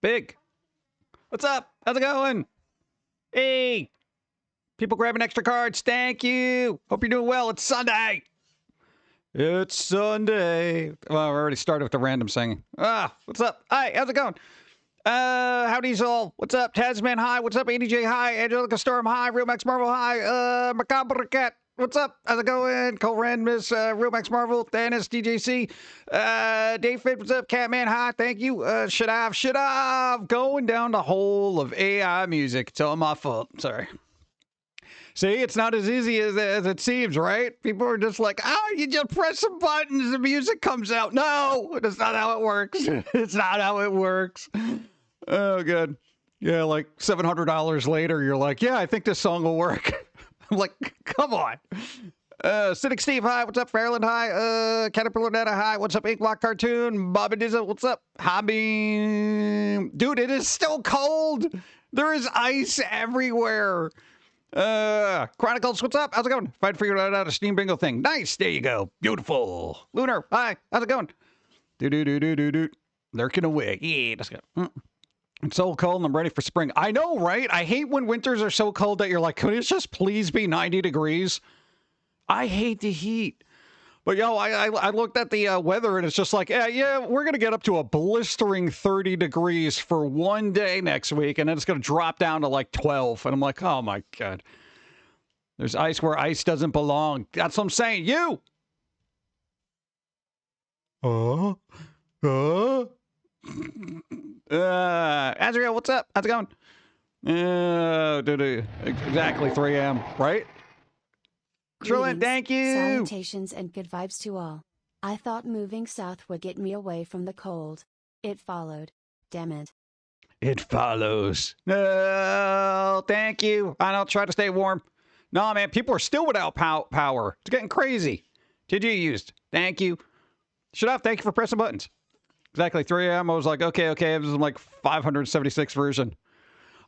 Big. What's up? How's it going? Hey. People grabbing extra cards. Thank you. Hope you're doing well. It's Sunday. It's Sunday. Well, I already started with the random singing. What's up? Hi, how's it going? Howdy's all. What's up? Tasman, hi. What's up? ADJ, hi. Angelica Storm, hi. Real Max Marvel, hi. Macabre Cat. What's up? How's it going? Cole Rand, Miss Real Max Marvel, Thanos, DJC, Dave Fit, what's up? Catman, hi, thank you. Shadav, going down the hole of AI music. It's all my fault. Sorry. See, it's not as easy as it seems, right? People are just like, you just press some buttons, the music comes out. No, that's not how it works. It's not how it works. Oh, good. Yeah, like $700 later, you're like, yeah, I think this song will work. I'm like, come on. Cynic Steve, hi. What's up? Fairland, hi. Caterpillar Netta, hi. What's up? Inkblock Cartoon. Bobby Dizza, what's up? Hobby. Dude, it is still cold. There is ice everywhere. Chronicles, what's up? How's it going? If I'd figured out a Steam Bingo thing. Nice. There you go. Beautiful. Lunar, hi. How's it going? Do. Lurking away. Yeah, let's go. It's so cold and I'm ready for spring. I know, right? I hate when winters are so cold that you're like, could it just please be 90 degrees? I hate the heat. But, yo, I looked at the weather and it's just like, yeah, we're going to get up to a blistering 30 degrees for one day next week. And then it's going to drop down to like 12. And I'm like, oh, my God. There's ice where ice doesn't belong. That's what I'm saying. You! Azrael, what's up? How's it going? Exactly 3 a.m., right? Trillian, thank you! Salutations and good vibes to all. I thought moving south would get me away from the cold. It followed. Damn it. It follows. No, thank you. I don't try to stay warm. No, man, people are still without power. It's getting crazy. Did you used? Thank you. Shut up, thank you for pressing buttons. Exactly 3 a.m. I was like, okay. It was like 576 version.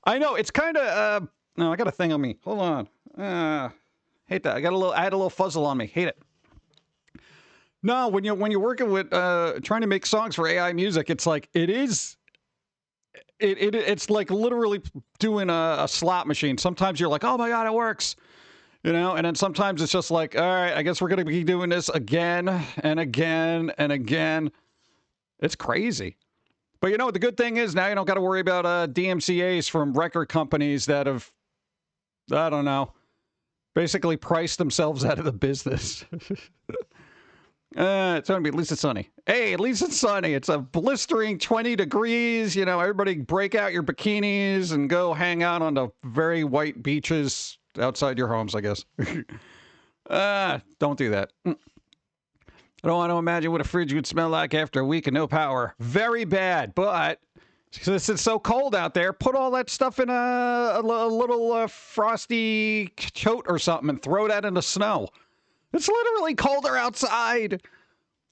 I know, it's kind of, no, I got a thing on me. Hold on. Hate that. I had a little fuzzle on me. Hate it. No, when you're working with, trying to make songs for AI music, it's like, it's like literally doing a slot machine. Sometimes you're like, oh my God, it works. You know, and then sometimes it's just like, all right, I guess we're going to be doing this again and again and again. It's crazy. But you know what the good thing is? Now you don't got to worry about DMCAs from record companies that have, I don't know, basically priced themselves out of the business. It's going to be at least it's sunny. Hey, at least it's sunny. It's a blistering 20 degrees. You know, everybody break out your bikinis and go hang out on the very white beaches outside your homes, I guess. Don't do that. I don't want to imagine what a fridge would smell like after a week of no power. Very bad, but since it's so cold out there, put all that stuff in a little frosty tote or something and throw that in the snow. It's literally colder outside.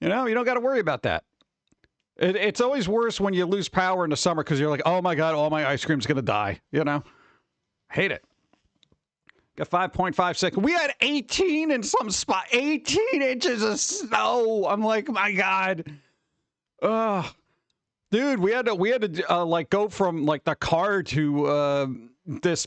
You know, you don't got to worry about that. It's always worse when you lose power in the summer because you're like, oh my God, all my ice cream's going to die. You know, hate it. Got 5.5 seconds. We had 18 in some spot. 18 inches of snow. I'm like, my God. Ugh. Dude, we had to like go from like the car to this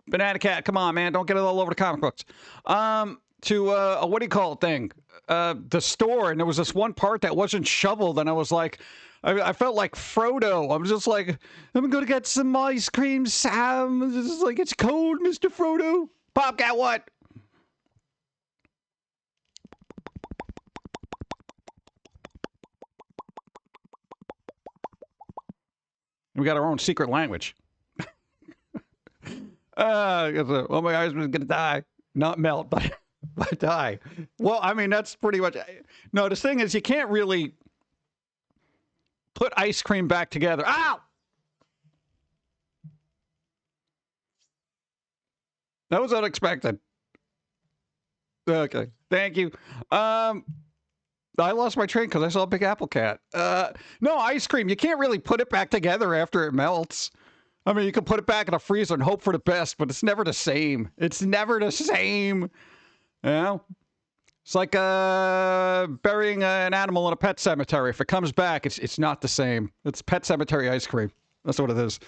banana cat. Come on, man. Don't get it all over the comic books. To a what do you call it thing? The store. And there was this one part that wasn't shoveled. And I was like, I felt like Frodo. I was just like, I'm going to get some ice cream, Sam. It's just like, it's cold, Mr. Frodo. Pop got what? We got our own secret language. Well, my husband's going to die. Not melt, but die. Well, I mean, that's pretty much... No, the thing is, you can't really put ice cream back together. Ow! That was unexpected. Okay, thank you. I lost my train because I saw a big apple cat. No, ice cream. You can't really put it back together after it melts. I mean, you can put it back in a freezer and hope for the best, but it's never the same. It's never the same. You know? It's like burying an animal in a pet cemetery. If it comes back, it's not the same. It's pet cemetery ice cream. That's what it is.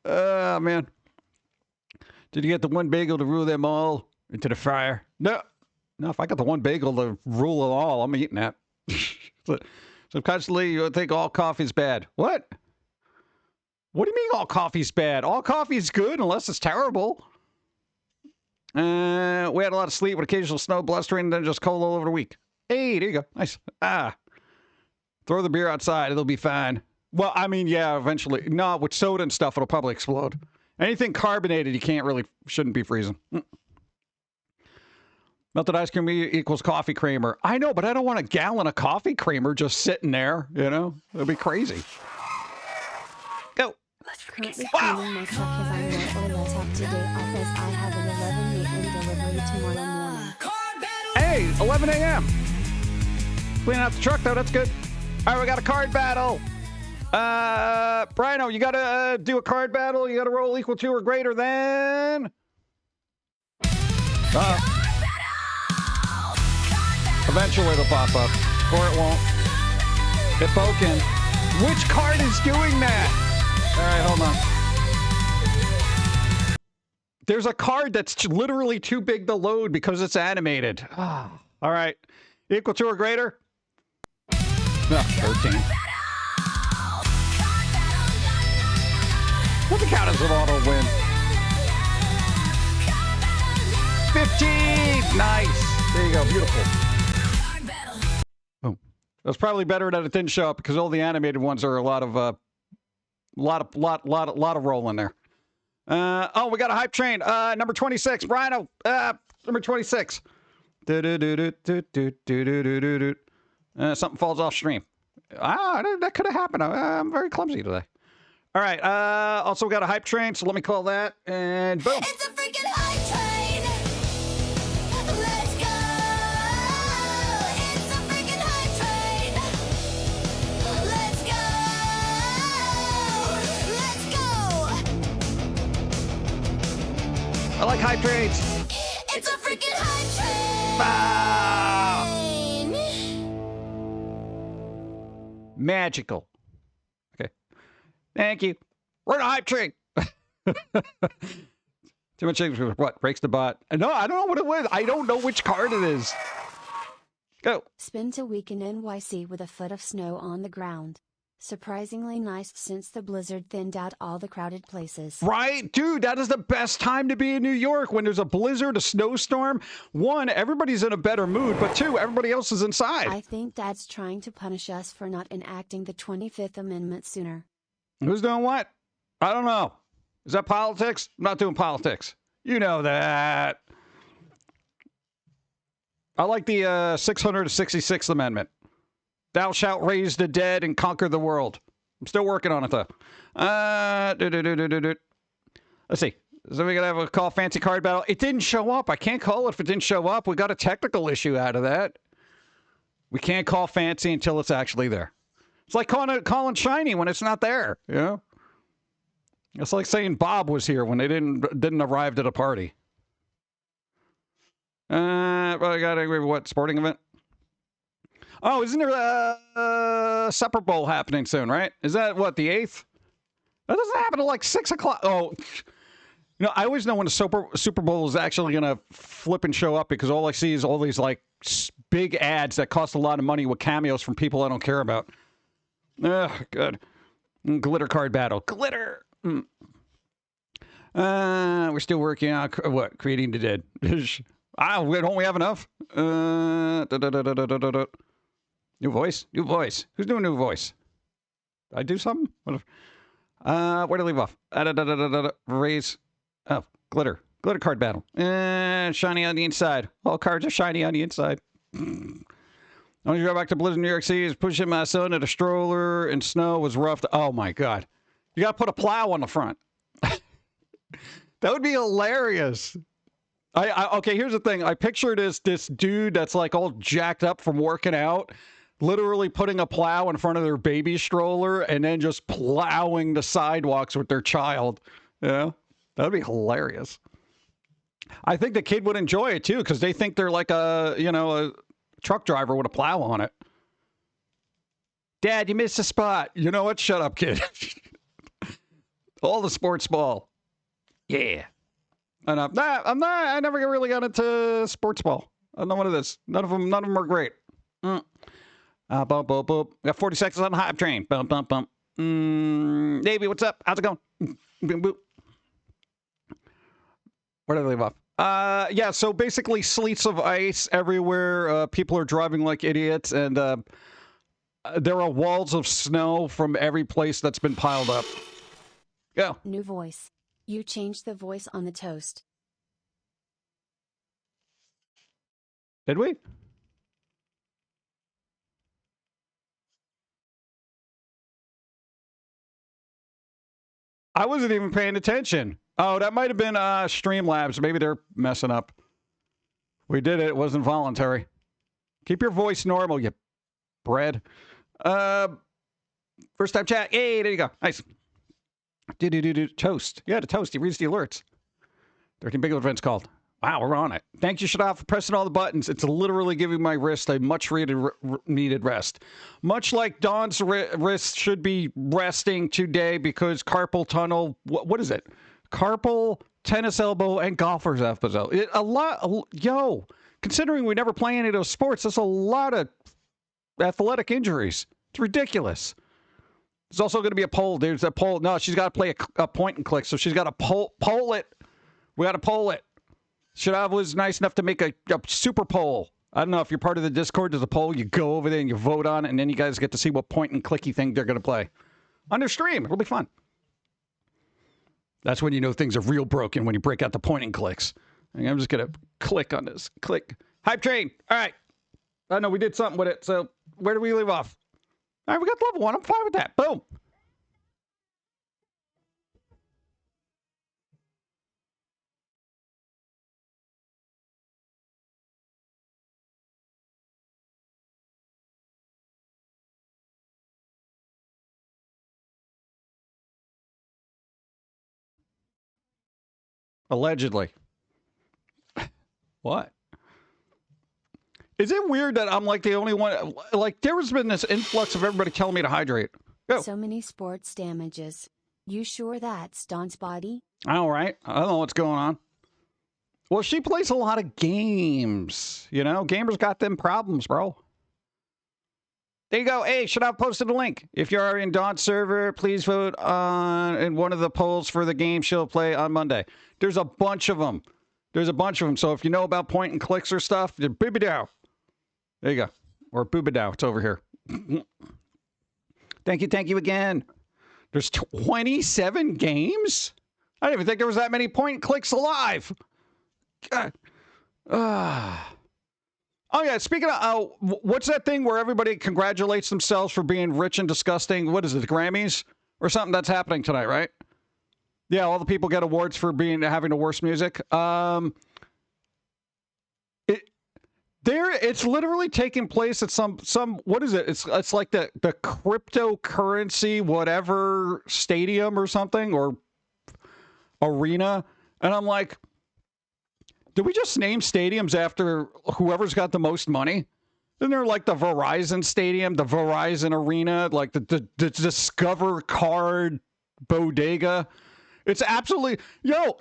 Man. Did you get the one bagel to rule them all into the fryer? No. No, if I got the one bagel to rule them all, I'm eating that. So constantly you think all coffee's bad. What? What do you mean all coffee's bad? All coffee's good unless it's terrible. We had a lot of sleep with occasional snow, blustering, and then just cold all over the week. Hey, there you go. Nice. Throw the beer outside. It'll be fine. Well, I mean, yeah, eventually. No, with soda and stuff, it'll probably explode. Anything carbonated, shouldn't be freezing. Melted ice cream equals coffee creamer. I know, but I don't want a gallon of coffee creamer just sitting there, you know? It'd be crazy. Go. Currently cleaning my truck as I'm more or less up to date off as I have an 11 a.m. delivery tomorrow morning. Hey, 11 a.m. Cleaning out the truck, though. That's good. All right, we got a card battle. Brino, you got to do a card battle. You got to roll equal to or greater than... Eventually it'll pop up, or it won't. Hit Pum'Kin. Which card is doing that? All right, hold on. There's a card that's literally too big to load because it's animated. All right. Equal to or greater? No, 13. Doesn't count as an auto win. 15! Nice. There you go. Beautiful. Oh, that's probably better that it didn't show up because all the animated ones are a lot of rolling there. Oh, we got a hype train. Number 26, Rhino. Number 26. Something falls off stream. That could have happened. I'm very clumsy today. All right. Also, we got a hype train, so let me call that, and boom. It's a freaking hype train. Let's go. It's a freaking hype train. Let's go. I like hype trains. It's a freaking hype train. Ah! Magical. Okay. Thank you. We're in a hype train. Too much English. What? Breaks the bot. No, I don't know what it was. I don't know which card it is. Go. Spent a week in NYC with a foot of snow on the ground. Surprisingly nice since the blizzard thinned out all the crowded places. Right? Dude, that is the best time to be in New York when there's a blizzard, a snowstorm. One, everybody's in a better mood, but two, everybody else is inside. I think Dad's trying to punish us for not enacting the 25th Amendment sooner. Who's doing what? I don't know. Is that politics? I'm not doing politics. You know that. I like the 666th Amendment. Thou shalt raise the dead and conquer the world. I'm still working on it, though. Let's see. So we're going to have a call fancy card battle. It didn't show up. I can't call it if it didn't show up. We got a technical issue out of that. We can't call fancy until it's actually there. It's like calling shiny when it's not there, you know? It's like saying Bob was here when they didn't arrive at a party. Well, I got what sporting event? Oh, isn't there a Super Bowl happening soon, right? Is that, what, the 8th? That doesn't happen till like 6 o'clock. Oh, you know, I always know when the Super Bowl is actually going to flip and show up because all I see is all these, like, big ads that cost a lot of money with cameos from people I don't care about. Ugh, good. Glitter card battle. Glitter! We're still working on, what, creating the dead. Don't we have enough? New voice? New voice. Who's doing new voice? Did I do something? Where did I leave off? Raise. Oh, glitter. Glitter card battle. Shiny on the inside. All cards are shiny on the inside. When you go back to Blizzard, New York City, pushing my son at a stroller and snow was rough. Oh, my God. You got to put a plow on the front. That would be hilarious. Okay, here's the thing. I picture this dude that's like all jacked up from working out, literally putting a plow in front of their baby stroller and then just plowing the sidewalks with their child. Yeah, that'd be hilarious. I think the kid would enjoy it too because they think they're like a truck driver with a plow on it. Dad, you missed a spot. You know what? Shut up, kid. All the sports ball. Yeah. And I never really got into sports ball. I'm not one of this. None of them are great. Bump, bump, bump. Got 40 seconds on the hype train. Bump, bump, bump. Navy, what's up? How's it going? Boop, boop. Where did I leave off? Yeah, so basically sleets of ice everywhere. People are driving like idiots, and there are walls of snow from every place that's been piled up. Go. New voice. You changed the voice on the toast. Did we? I wasn't even paying attention. Oh, that might have been Streamlabs. Maybe they're messing up. We did it. It wasn't voluntary. Keep your voice normal, you bread. First time chat. Hey, there you go. Nice. Toast. Yeah, the toast. He reads the alerts. 13 Big Events called. Wow, we're on it. Thank you, Shadaf, for pressing all the buttons. It's literally giving my wrist a much needed rest. Much like Dawn's wrist should be resting today because carpal tunnel, what is it? Carpal, tennis elbow, and golfer's episode. Considering we never play any of those sports, that's a lot of athletic injuries. It's ridiculous. There's also going to be a poll. There's a poll. No, she's got to play a point and click, so she's got to poll it. We got to poll it. Shadav was nice enough to make a super poll. I don't know if you're part of the Discord. There's a poll. You go over there and you vote on it, and then you guys get to see what point and clicky thing they're going to play on their stream. It'll be fun. That's when you know things are real broken, when you break out the point and clicks. And I'm just going to click on this. Click. Hype train. All right. I know we did something with it. So where do we leave off? All right, we got level 1. I'm fine with that. Boom. Allegedly. What? Is it weird that I'm like the only one? Like, there's been this influx of everybody telling me to hydrate. Go. So many sports damages. You sure that's Dawn's body? I know, right? I don't know what's going on. Well, she plays a lot of games. You know, gamers got them problems, bro. There you go. Hey, should I have posted a link? If you are in Dawn's server, please vote in one of the polls for the game she'll play on Monday. There's a bunch of them. So if you know about point and clicks or stuff, boobidow. There you go. Or boobidow. It's over here. Thank you again. There's 27 games? I didn't even think there was that many point and clicks alive. God. Oh, yeah. Speaking of, what's that thing where everybody congratulates themselves for being rich and disgusting? What is it, the Grammys? Or something that's happening tonight, right? Yeah, all the people get awards for having the worst music. It's literally taking place at some what is it? It's like the cryptocurrency whatever stadium or something or arena, and I'm like, did we just name stadiums after whoever's got the most money? Isn't there like the Verizon Stadium, the Verizon Arena, like the Discover Card Bodega? It's absolutely,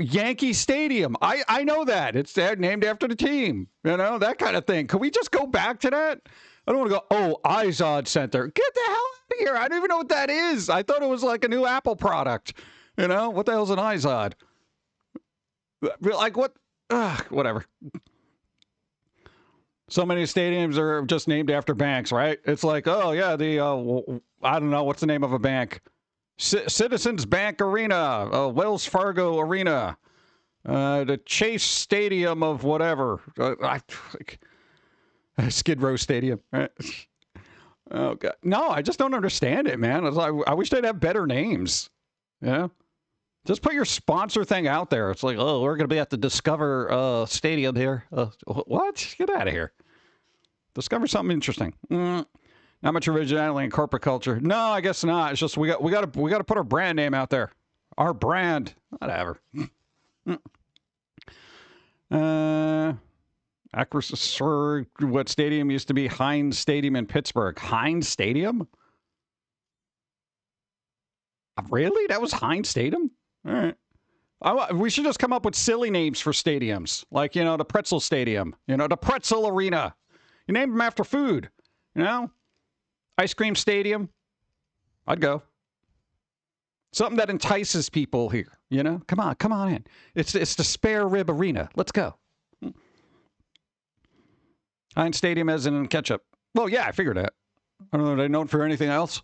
Yankee Stadium. I know that. It's named after the team. You know, that kind of thing. Can we just go back to that? I don't want to go, Izod Center. Get the hell out of here. I don't even know what that is. I thought it was like a new Apple product. You know, what the hell's an Izod? Like what? Whatever. So many stadiums are just named after banks, right? It's like, I don't know, what's the name of a bank? Citizens Bank Arena, Wells Fargo Arena, the Chase Stadium of whatever, Skid Row Stadium. Right? Oh God, no, I just don't understand it, man. I wish they'd have better names. Yeah, just put your sponsor thing out there. It's like, we're gonna be at the Discover Stadium here. What? Get out of here. Discover something interesting. Not much originality in corporate culture. No, I guess not. It's just we got to put our brand name out there. Our brand, whatever. Acrisure, what stadium used to be Heinz Stadium in Pittsburgh? Heinz Stadium? Really? That was Heinz Stadium? All right. We should just come up with silly names for stadiums. Like, the Pretzel Stadium. The Pretzel Arena. You name them after food. Ice Cream Stadium. I'd go. Something that entices people here. Come on in. It's the Spare Rib Arena. Let's go. Heinz Stadium as in ketchup. Well, yeah, I figured that. I don't know. Are they known for anything else?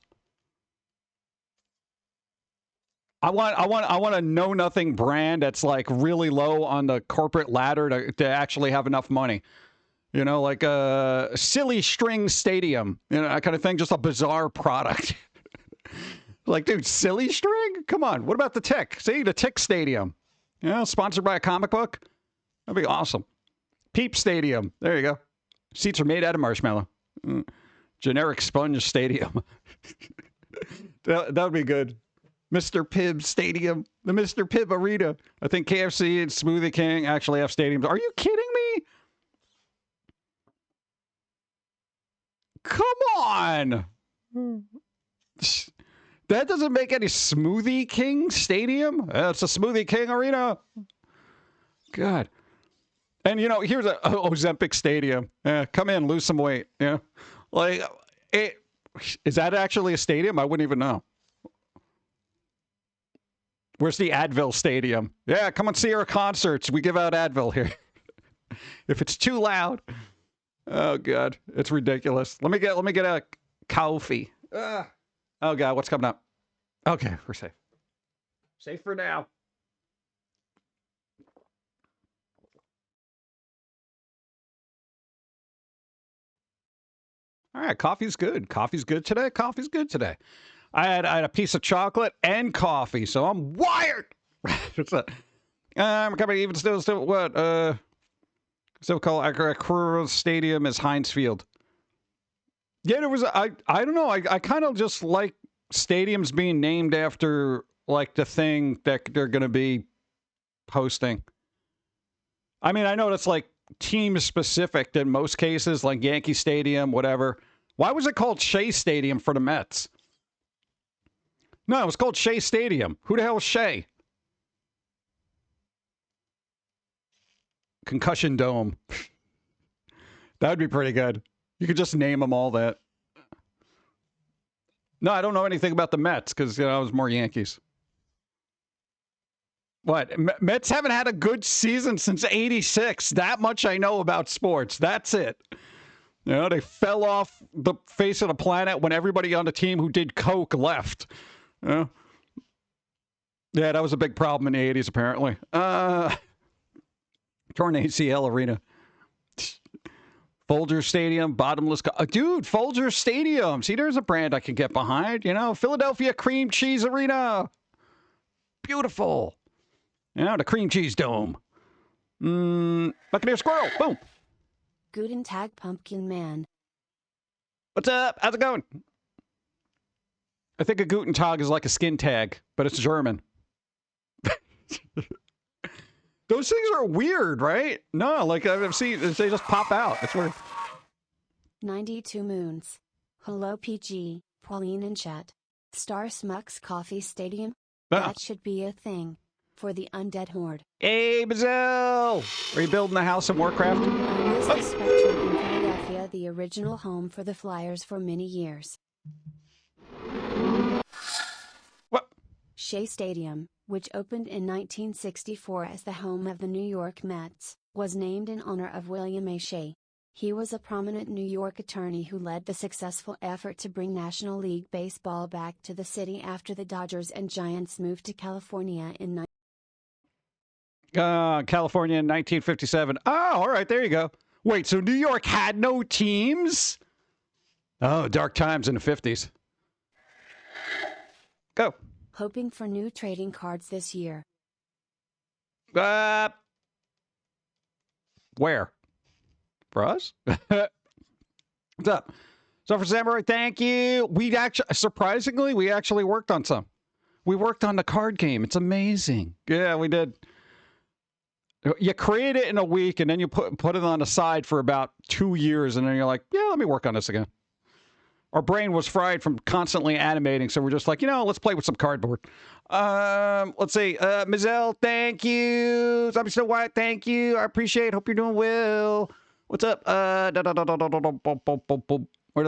I want a know nothing brand that's like really low on the corporate ladder to actually have enough money. Like a Silly String Stadium, that kind of thing. Just a bizarre product. Like, dude, Silly String? Come on. What about the Tick? See, the Tick Stadium. Sponsored by a comic book. That'd be awesome. Peep Stadium. There you go. Seats are made out of marshmallow. Generic Sponge Stadium. That would be good. Mr. Pibb Stadium. The Mr. Pibb Arena. I think KFC and Smoothie King actually have stadiums. Are you kidding me? Come on. That doesn't make any Smoothie King Stadium. It's a Smoothie King Arena. God. And, here's a Ozempic Stadium. Come in, lose some weight. Like, is that actually a stadium? I wouldn't even know. Where's the Advil Stadium? Yeah, come and see our concerts. We give out Advil here. If it's too loud. Oh, God. It's ridiculous. Let me get a coffee. Oh, God. What's coming up? Okay, we're safe. Safe for now. All right, coffee's good. Coffee's good today. Coffee's good today. I had a piece of chocolate and coffee, so I'm wired. I'm coming even still what? Still called Acura Stadium is Heinz Field. Yeah, there was I don't know. I kind of just like stadiums being named after like the thing that they're going to be hosting. I mean, I know that's like team specific in most cases, like Yankee Stadium, whatever. Why was it called Shea Stadium for the Mets? No, it was called Shea Stadium. Who the hell is Shea? Concussion Dome. That would be pretty good. You could just name them all that. No, I don't know anything about the Mets because I was more Yankees. What? Mets haven't had a good season since '86. That much I know about sports. That's it. They fell off the face of the planet when everybody on the team who did coke left. Yeah, that was a big problem in the '80s, apparently. Torn ACL Arena. Folger Stadium, bottomless. Dude, Folger Stadium. See, there's a brand I can get behind. Philadelphia Cream Cheese Arena. Beautiful. The Cream Cheese Dome. Buccaneer Squirrel. Boom. Guten Tag, Pumpkin Man. What's up? How's it going? I think a Guten Tag is like a skin tag, but it's German. Those things are weird, right? No, like I've seen, they just pop out. It's weird. 92 Moons. Hello PG, Pauline and chat. Star Smucks Coffee Stadium? That should be a thing. For the undead horde. Hey, Bazil! Are you building a house in Warcraft? Was the Spectrum in Philadelphia the original home for the Flyers for many years? What? Shea Stadium, which opened in 1964 as the home of the New York Mets, was named in honor of William A. Shea. He was a prominent New York attorney who led the successful effort to bring National League Baseball back to the city after the Dodgers and Giants moved to California in California in 1957. Oh, all right, there you go. Wait, so New York had no teams? Oh, dark times in the 50s. Go. Hoping for new trading cards this year. Where? For us? What's up? So for Samurai, thank you. Surprisingly, we actually worked on some. We worked on the card game. It's amazing. Yeah, we did. You create it in a week, and then you put it on the side for about 2 years, and then you're like, yeah, let me work on this again. Our brain was fried from constantly animating, so we're just like, let's play with some cardboard. Let's see. Mizelle, thank you. Zombie Snow White, thank you. I appreciate it. Hope you're doing well. What's up? Where the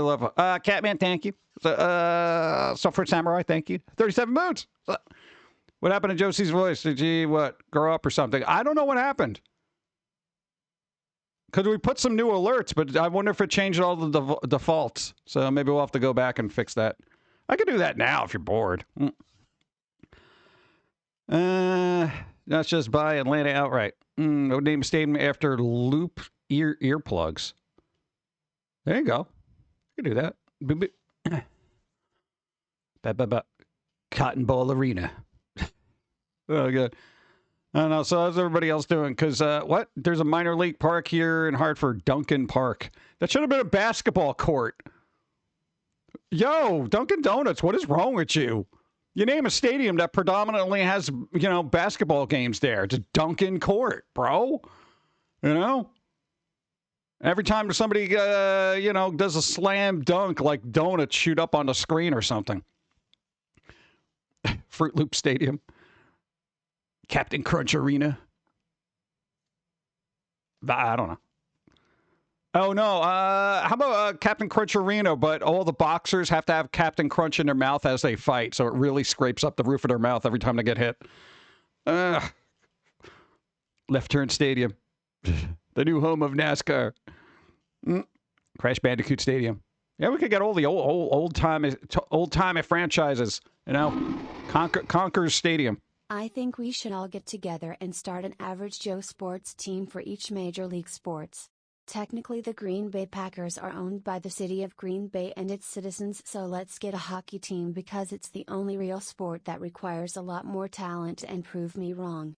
love? Catman, thank you. Software Samurai, thank you. 37 moons. What happened to Josie's voice? Did she, grow up or something? I don't know what happened. Because we put some new alerts, but I wonder if it changed all the defaults. So maybe we'll have to go back and fix that. I could do that now if you're bored. Let's just buy Atlanta outright. I would name a stadium after Loop earplugs. There you go. You can do that. Cotton Ball Arena. Oh, good. I don't know. So how's everybody else doing? Because, what? There's a minor league park here in Hartford, Duncan Park. That should have been a basketball court. Yo, Dunkin' Donuts, what is wrong with you? You name a stadium that predominantly has, basketball games there. It's a Dunkin' Court, bro. Every time somebody, does a slam dunk, like donuts shoot up on the screen or something. Fruit Loop Stadium. Captain Crunch Arena. I don't know. Oh, no. How about Captain Crunch Arena, but all the boxers have to have Captain Crunch in their mouth as they fight, so it really scrapes up the roof of their mouth every time they get hit. Left Turn Stadium. The new home of NASCAR. Crash Bandicoot Stadium. Yeah, we could get all the old-time franchises, Conquer's Stadium. I think we should all get together and start an average Joe sports team for each major league sports. Technically the Green Bay Packers are owned by the city of Green Bay and its citizens, so let's get a hockey team because it's the only real sport that requires a lot more talent, and prove me wrong.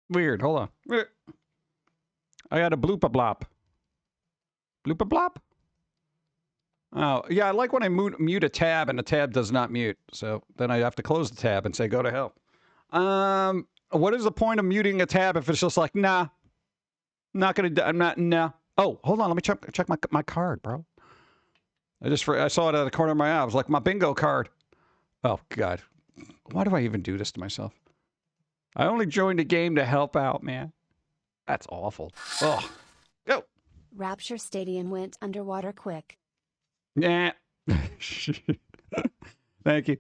Weird, hold on. I got a bloopa-blop. Bloopa-blop? Oh, yeah, I like when I mute a tab and the tab does not mute. So then I have to close the tab and say, go to hell. What is the point of muting a tab if it's just like, nah, nah. Oh, hold on, let me check my card, bro. I saw it out of the corner of my eye. I was like, my bingo card. Oh, God. Why do I even do this to myself? I only joined the game to help out, man. That's awful. Oh, go. Rapture Stadium went underwater quick. Nah. Thank you.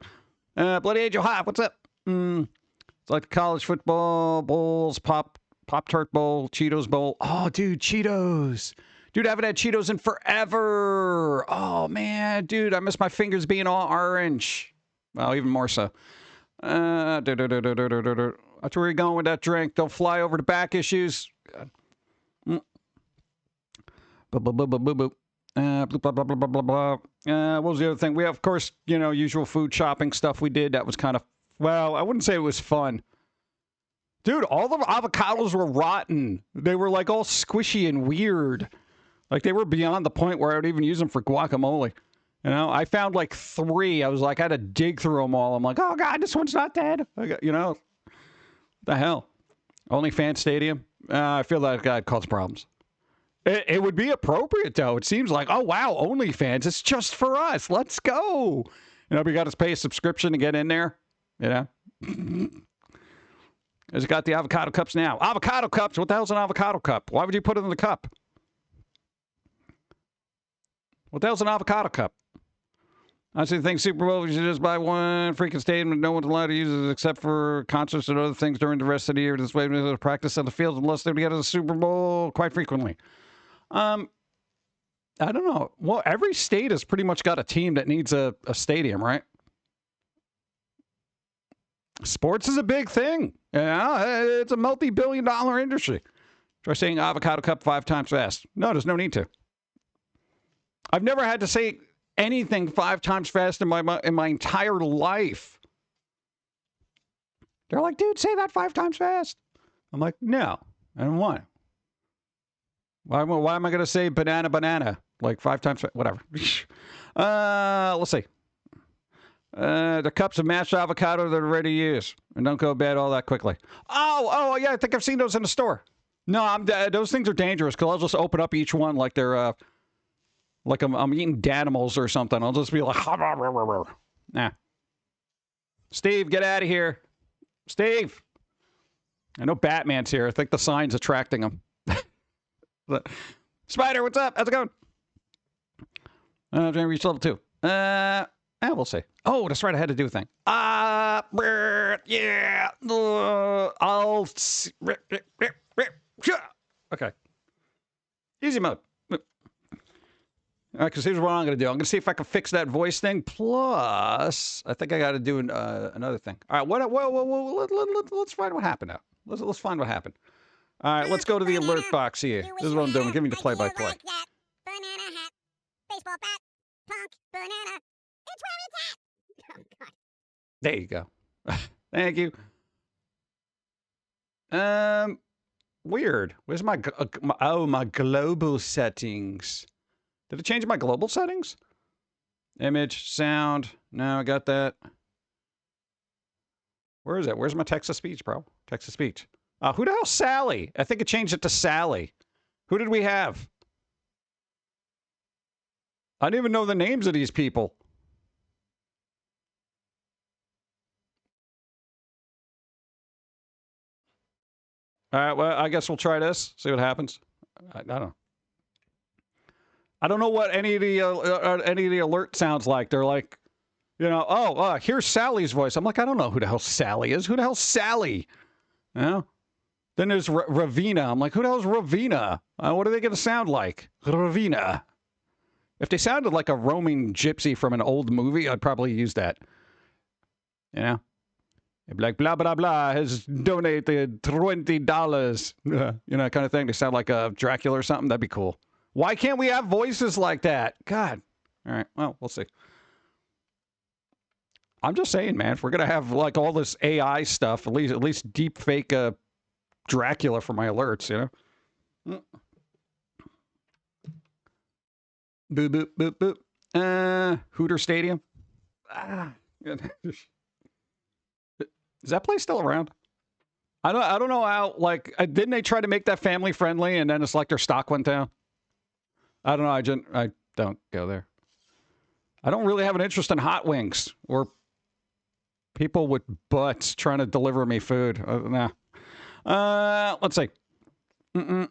Bloody Angel Hot, what's up? It's like the college football bowls, Pop-Tart Bowl, Cheetos Bowl. Oh, dude, Cheetos. Dude, I haven't had Cheetos in forever. Oh, man, dude, I miss my fingers being all orange. Well, even more so. That's where you're going with that drink. Don't fly over the back issues. Blah, blah, blah, blah, blah, blah, blah. What was the other thing? We have, of course, usual food shopping stuff we did. That was kind of, well, I wouldn't say it was fun. Dude, all the avocados were rotten. They were like all squishy and weird. Like they were beyond the point where I would even use them for guacamole. I found like 3. I was like, I had to dig through them all. I'm like, oh God, this one's not dead. What the hell? OnlyFans Stadium? I feel like that caused problems. It would be appropriate, though. It seems like, oh, wow, OnlyFans, it's just for us. Let's go. We got to pay a subscription to get in there. It's got the avocado cups now. Avocado cups? What the hell's an avocado cup? Why would you put it in the cup? What the hell's an avocado cup? I see the thing Super Bowl, you should just buy one freaking stadium and no one's allowed to use it except for concerts and other things during the rest of the year. This way, to practice on the field unless they're together at the Super Bowl quite frequently. I don't know. Well, every state has pretty much got a team that needs a stadium, right? Sports is a big thing. Yeah, it's a multi-billion-dollar industry. Try saying avocado cup 5 times fast. No, there's no need to. I've never had to say anything 5 times fast in my entire life. They're like, dude, say that 5 times fast. I'm like, no, I don't want it. Why am I going to say banana like 5 times? Whatever. Let's see. The cups of mashed avocado that are ready to use and don't go bad all that quickly. Oh, yeah, I think I've seen those in the store. No, those things are dangerous because I'll just open up each one like they're like I'm eating Danimals or something. I'll just be like, nah. Steve, get out of here. Steve. I know Batman's here. I think the sign's attracting him. Spider, what's up? How's it going? I'm trying to reach level 2. We'll see. Oh, that's right. I had to do a thing. Yeah. I'll see. Okay. Easy mode. All right, because here's what I'm going to do. I'm going to see if I can fix that voice thing. Plus, I think I got to do another thing. All right, let's find what happened now. Let's find what happened. All right, let's go to the alert box here. This is what I'm doing. Give me the play-by-play. Like that. Banana hat, baseball bat, punk, banana. It's where it's at. Oh, God. There you go. Thank you. Weird. Where's my global settings? Did it change my global settings? Image, sound. No, I got that. Where is it? Where's my text-to-speech, bro? Text-to-speech. Who the hell's Sally? I think it changed it to Sally. Who did we have? I don't even know the names of these people. All right, well, I guess we'll try this. See what happens. I don't know. I don't know what any of the alert sounds like. They're like, you know, here's Sally's voice. I'm like, I don't know who the hell Sally is. Who the hell's Sally? You know? Then there's Ravina. I'm like, who the hell's Ravina? What are they going to sound like? Ravina. If they sounded like a roaming gypsy from an old movie, I'd probably use that. You know? They'd be like, blah, blah, blah, has donated $20. You know, kind of thing. They sound like a Dracula or something. That'd be cool. Why can't we have voices like that? God. All right. Well, we'll see. I'm just saying, man, if we're going to have like all this AI stuff, at least deep fake Dracula for my alerts, you know? Boop, boop, boop, boop. Hooter Stadium. Is that place still around? I don't know how, like, didn't they try to make that family friendly and then it's like their stock went down? I don't know. I don't go there. I don't really have an interest in hot wings or people with butts trying to deliver me food. Nah. Let's see. You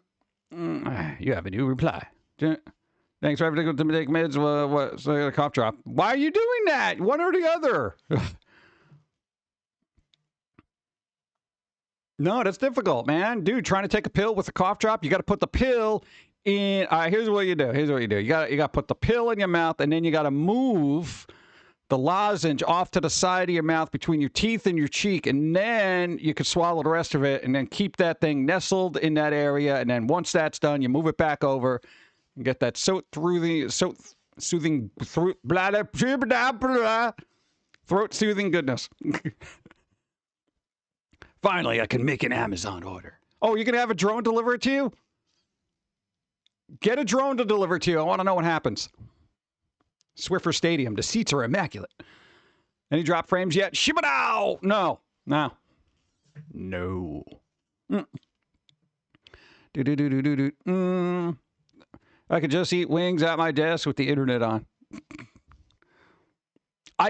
have a new reply. Thanks for having to take meds. What's a cough drop? Why are you doing that? One or the other. No, that's difficult, man. Dude, trying to take a pill with a cough drop, you got to put the pill in. Here's what you do. You got to put the pill in your mouth, and then you got to move the lozenge off to the side of your mouth between your teeth and your cheek, and then you can swallow the rest of it, and then keep that thing nestled in that area, and then once that's done, you move it back over and get that soothing throat soothing goodness. Finally, I can make an Amazon order. Oh, you can have a drone deliver it to you? Get a drone to deliver it to you. I want to know what happens. Swiffer Stadium. The seats are immaculate. Any drop frames yet? Ship it out! No. I could just eat wings at my desk with the internet on.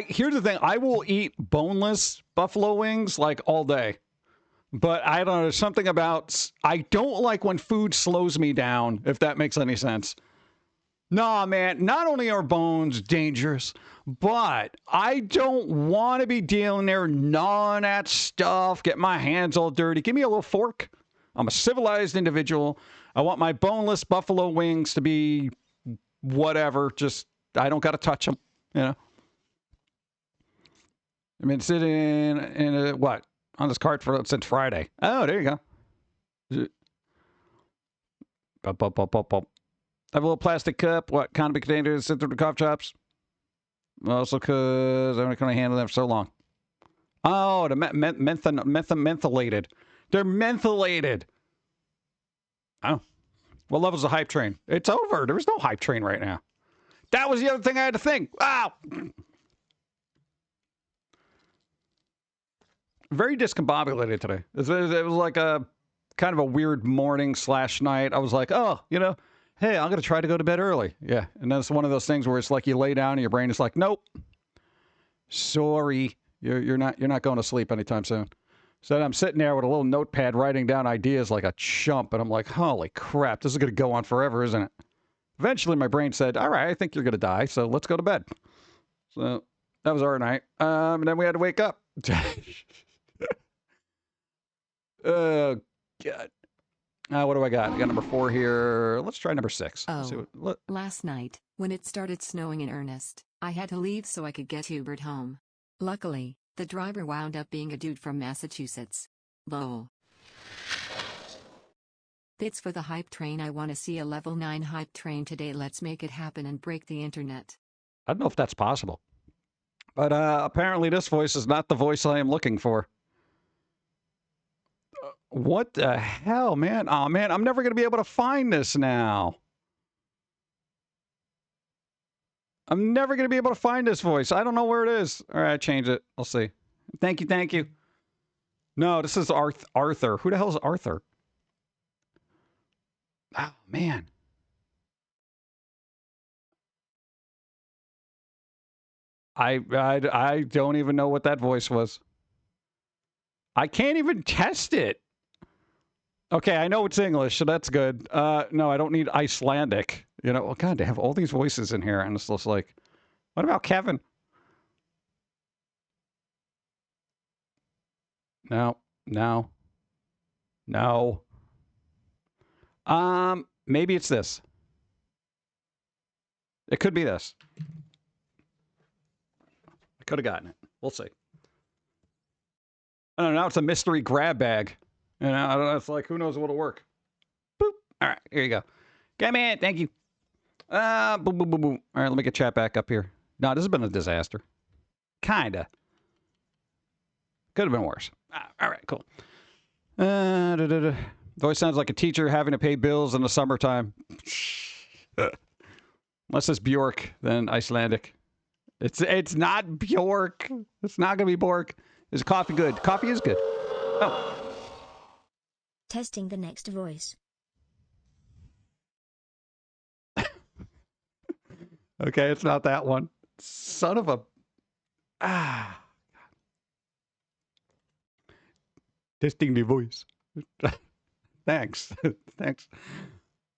Here's the thing. I will eat boneless buffalo wings like all day. But I don't know, there's something about, I don't like when food slows me down, if that makes any sense. Nah, man, not only are bones dangerous, but I don't want to be dealing there, gnawing at stuff, get my hands all dirty. Give me a little fork. I'm a civilized individual. I want my boneless buffalo wings to be whatever, just, I don't got to touch them, you know. I mean, sitting in a, what? On this cart since Friday. Oh, there you go. Pop. I have a little plastic cup. What kind of containers sit through the cough drops? Also, because I'm not going to handle them for so long. Oh, the mentholated. They're mentholated. Oh. What level's the hype train? It's over. There is no hype train right now. That was the other thing I had to think. Wow. very discombobulated today. It was like a kind of a weird morning / night. I was like, oh, you know, hey, I'm going to try to go to bed early. Yeah. And that's one of those things where it's like you lay down and your brain is like, nope, sorry, you're not going to sleep anytime soon. So I'm sitting there with a little notepad writing down ideas like a chump. And I'm like, holy crap, this is going to go on forever, isn't it? Eventually, my brain said, all right, I think you're going to die, so let's go to bed. So that was our night. And then we had to wake up. Oh, God. What do I got? I got number 4 here. Let's try number 6. Last night, when it started snowing in earnest, I had to leave so I could get Ubered home. Luckily, the driver wound up being a dude from Massachusetts. Lol. It's for the hype train. I want to see a level 9 hype train today. Let's make it happen and break the internet. I don't know if that's possible. But apparently this voice is not the voice I am looking for. What the hell, man? Oh, man, I'm never going to be able to find this now. I'm never going to be able to find this voice. I don't know where it is. All right, change it. I'll see. Thank you, thank you. No, this is Arthur. Who the hell is Arthur? Oh, man. I don't even know what that voice was. I can't even test it. Okay, I know it's English, so that's good. No, I don't need Icelandic. You know, oh God, they have all these voices in here, and it's just like, what about Kevin? No. Maybe it's this. It could be this. I could have gotten it. We'll see. I don't know. Now it's a mystery grab bag. You know, I don't know. It's like, who knows what'll work. Boop. All right, here you go. Come in. Thank you. Boom, boom, boom, boom. All right, let me get chat back up here. No, this has been a disaster. Kinda. Could have been worse. All right, cool. Voice sounds like a teacher having to pay bills in the summertime. Unless it's Bjork, then Icelandic. It's not Bjork. It's not going to be Bork. Is coffee good? Coffee is good. Oh. Testing the next voice. Okay, it's not that one. Son of a... Testing the voice. Thanks. Thanks.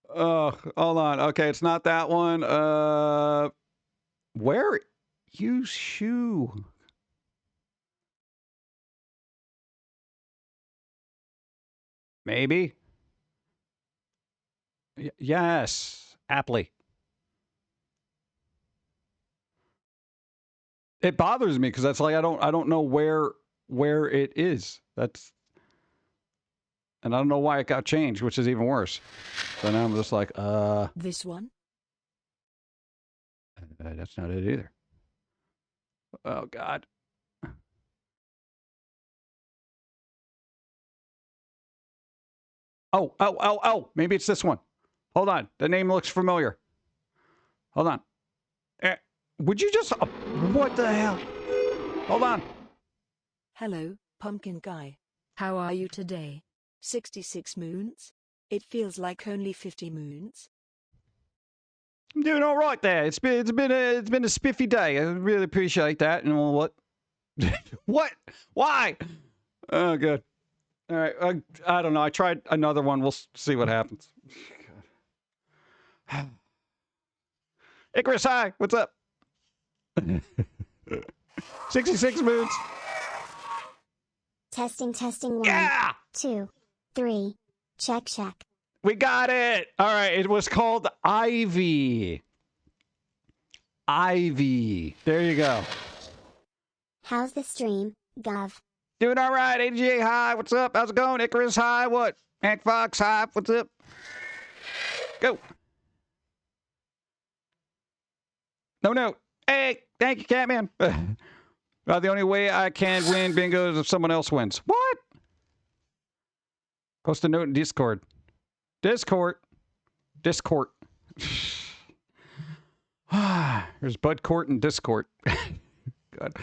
Hold on. Okay, it's not that one. Where you shoe? Maybe. Yes. Aptly. It bothers me because that's like I don't know where it is. That's and I don't know why it got changed, which is even worse. So now I'm just like, This one? That's not it either. Oh God. Oh. Maybe it's this one. Hold on. The name looks familiar. Hold on. Would you just... what the hell? Hold on. Hello, Pumpkin Guy. How are you today? 66 moons? It feels like only 50 moons. I'm doing all right there. It's been a spiffy day. I really appreciate that. And all what? What? Why? Oh, good. All right. I don't know. I tried another one. We'll see what happens. Icarus, hi. What's up? 66 moons. Testing, 1, Yeah! 2, 3. Check. We got it. All right. It was called Ivy. Ivy. There you go. How's the stream, Gov? Doing all right. AJ, hi. What's up? How's it going? Icarus, hi. What? Hank Fox, hi. What's up? Go. No. Hey, thank you, Catman. Well, the only way I can win bingo is if someone else wins. What? Post a note in Discord. Discord. There's Bud Court and Discord. God.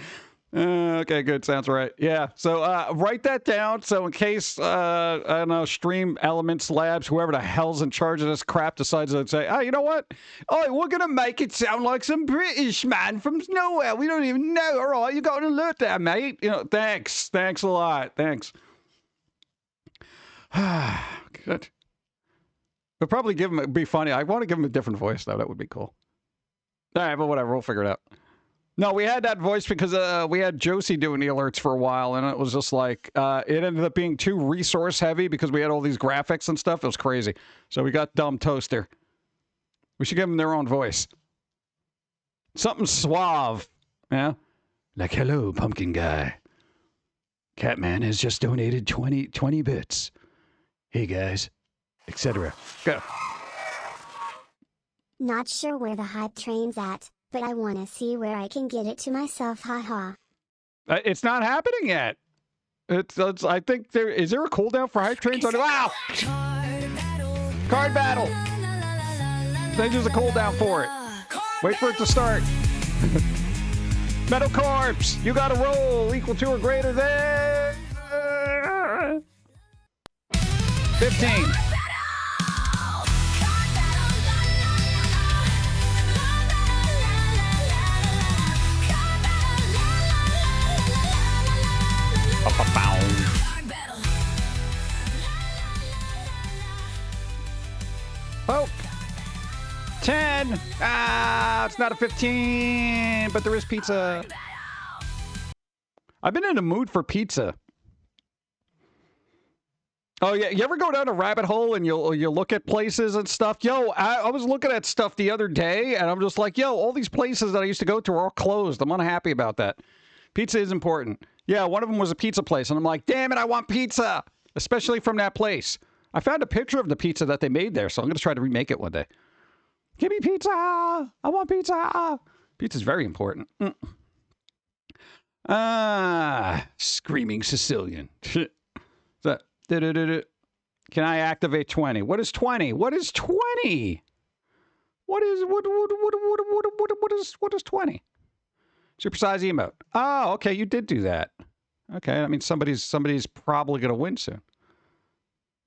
Okay, good. Sounds right. Yeah. So write that down. So in case, I don't know, Stream Elements Labs, whoever the hell's in charge of this crap decides to say, oh, you know what? Oh, we're going to make it sound like some British man from nowhere. We don't even know. All right, you got an alert there, mate. You know, thanks. Thanks a lot. Thanks. Good. We'll probably give him, it'd be funny. I want to give him a different voice, though. That would be cool. All right, but whatever. We'll figure it out. No, we had that voice because we had Josie doing the alerts for a while, and it was just like, it ended up being too resource heavy because we had all these graphics and stuff. It was crazy. So we got Dumb Toaster. We should give them their own voice. Something suave. Yeah? Like, hello, pumpkin guy. Catman has just donated 20 bits. Hey, guys. Etc. Go. Not sure where the hype train's at, but I want to see where I can get it to myself, haha. It's not happening yet. It's I think is there a cooldown for hype trains? Wow! Card battle! I think there's a cooldown for it. Wait for it to start. Metal Corpse, you got to roll equal to or greater than 15. Oh, 10. Ah, it's not a 15, but there is pizza. I've been in a mood for pizza. Oh yeah, you ever go down a rabbit hole and you'll look at places and stuff? Yo, I was looking at stuff the other day and I'm just like, yo, all these places that I used to go to are all closed. I'm unhappy about that. Pizza is important. Yeah, one of them was a pizza place and I'm like, damn it, I want pizza, especially from that place. I found a picture of the pizza that they made there, so I'm going to try to remake it one day. Give me pizza! I want pizza! Pizza's very important. Screaming Sicilian. So, can I activate 20? What is 20? What is 20? What is 20? Supersize emote. Oh, okay, you did do that. Okay, I mean somebody's probably going to win soon.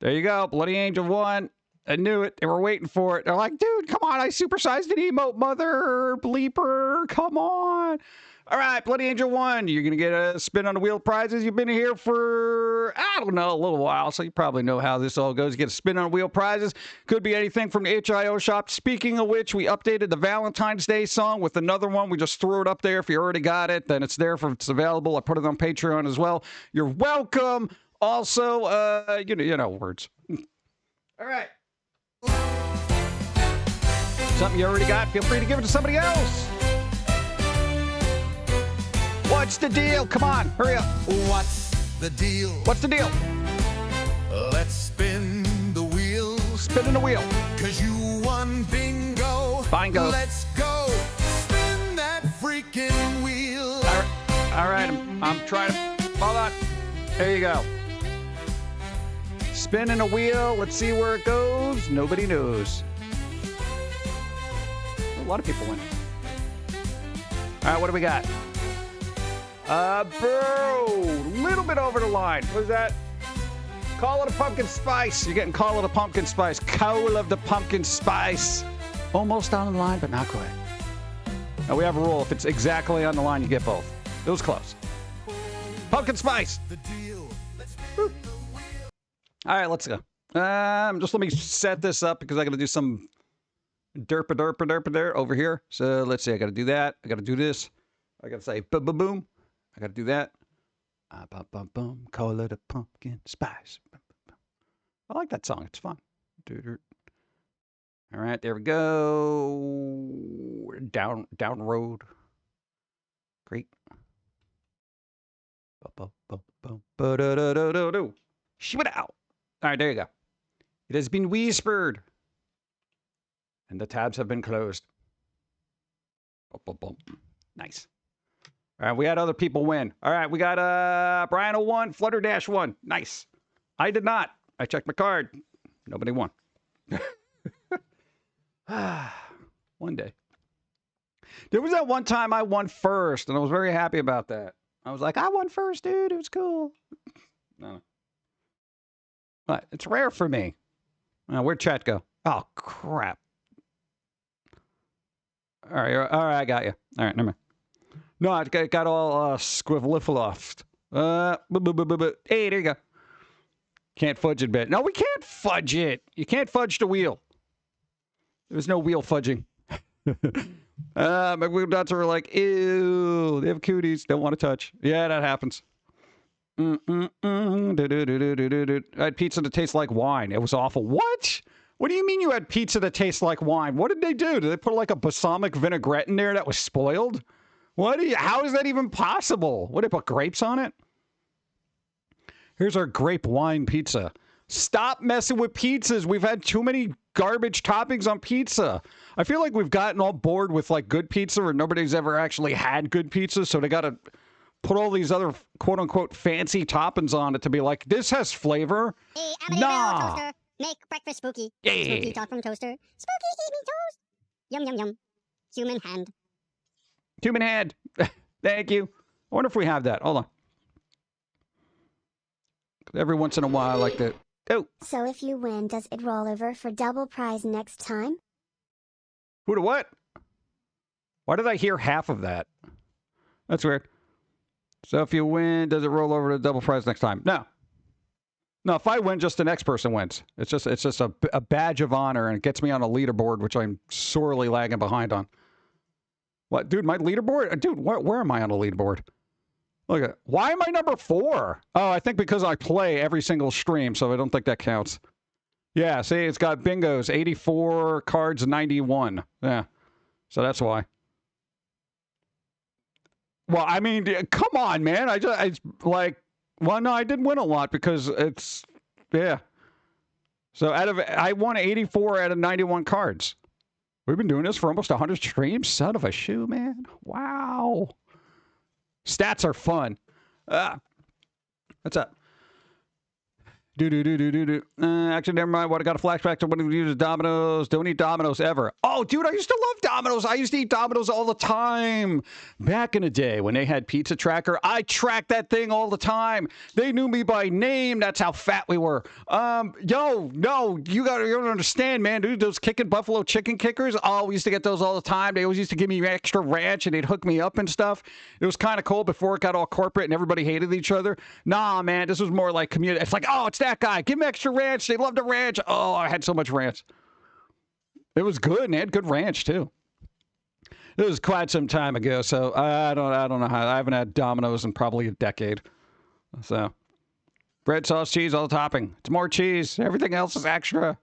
There you go. Bloody Angel won. I knew it. They were waiting for it. They're like, dude, come on. I supersized an emote, mother bleeper. Come on. All right. Bloody Angel won. You're going to get a spin on the wheel prizes. You've been here for, I don't know, a little while. So you probably know how this all goes. You get a spin on the wheel prizes. Could be anything from the HIO shop. Speaking of which, we updated the Valentine's Day song with another one. We just threw it up there. If you already got it, then it's there. It's available. I put it on Patreon as well. You're welcome. Also, you know words. All right. Something you already got, feel free to give it to somebody else. What's the deal? Come on, hurry up. What's the deal? What's the deal? Let's spin the wheel. Spinning the wheel. 'Cause you won bingo. Bingo. Let's go. Spin that freaking wheel. All right. I'm trying to. Hold on. There you go. Spinning a wheel. Let's see where it goes. Nobody knows. A lot of people win. All right, what do we got? Bro, little bit over the line. What is that? Call it a pumpkin spice. You're getting Call it a pumpkin spice. Call of the pumpkin spice. Almost on the line, but not quite. Now we have a rule. If it's exactly on the line, you get both. It was close. Pumpkin spice. Woo. All right, let's go. Just let me set this up because I got to do some derp over here. So let's see. I got to do that. I got to do this. I got to say boom. I got to do that. Boom. Call it a pumpkin spice. I like that song. It's fun. All right, there we go. Down road. Great. Ship it out. All right, there you go. It has been whispered. And the tabs have been closed. Nice. All right, we had other people win. All right, we got Brian 01, Flutter Dash 1. Nice. I did not. I checked my card. Nobody won. One day. There was that one time I won first, and I was very happy about that. I was like, I won first, dude. It was cool. No. But it's rare for me. Where'd chat go? Oh, crap. All right, I got you. All right, never mind. No, I got all squivliffaloft. Hey, there you go. Can't fudge it, bit. No, we can't fudge it. You can't fudge the wheel. There's no wheel fudging. My wheel dots are like, ew, they have cooties. Don't want to touch. Yeah, that happens. I had pizza that tastes like wine. It was awful. What? What do you mean you had pizza that tastes like wine? What did they do? Did they put like a balsamic vinaigrette in there that was spoiled? How is that even possible? What, they put grapes on it? Here's our grape wine pizza. Stop messing with pizzas. We've had too many garbage toppings on pizza. I feel like we've gotten all bored with like good pizza where nobody's ever actually had good pizza. So they got to put all these other quote unquote fancy toppings on it to be like, this has flavor. Hey, I'm a toaster. Make breakfast spooky. Yeah. Spooky talk from toaster. Spooky eat me toast. Yum, yum, yum. Human hand. Human hand. Thank you. I wonder if we have that. Hold on. Every once in a while I like that. Oh. So if you win, does it roll over for double prize next time? Who to what? Why did I hear half of that? That's weird. So if you win, does it roll over to double prize next time? No. No, if I win, just the next person wins. It's just a badge of honor, and it gets me on a leaderboard, which I'm sorely lagging behind on. What, dude, my leaderboard? Dude, where am I on the leaderboard? Look at, why am I number 4? Oh, I think because I play every single stream, so I don't think that counts. Yeah, see, it's got bingos, 84, cards, 91. Yeah, so that's why. Well, I mean, come on, man. Well, no, I did win a lot because it's, yeah. So I won 84 out of 91 cards. We've been doing this for almost 100 streams. Son of a shoe, man. Wow. Stats are fun. What's up? Actually, never mind. What I got a flashback to when we use Domino's. Don't eat Domino's ever. Oh, dude, I used to love Domino's. I used to eat Domino's all the time. Back in the day when they had Pizza Tracker, I tracked that thing all the time. They knew me by name. That's how fat we were. No, you don't understand, man, dude. Those kicking buffalo chicken kickers. Oh, we used to get those all the time. They always used to give me extra ranch and they'd hook me up and stuff. It was kind of cool before it got all corporate and everybody hated each other. Nah, man, this was more like community. It's like, oh, it's that guy. Give him extra ranch. They love the ranch. Oh, I had so much ranch. It was good, and they had good ranch too. It was quite some time ago, so I don't know how. I haven't had Domino's in probably a decade. So, bread, sauce, cheese, all the topping. It's more cheese. Everything else is extra.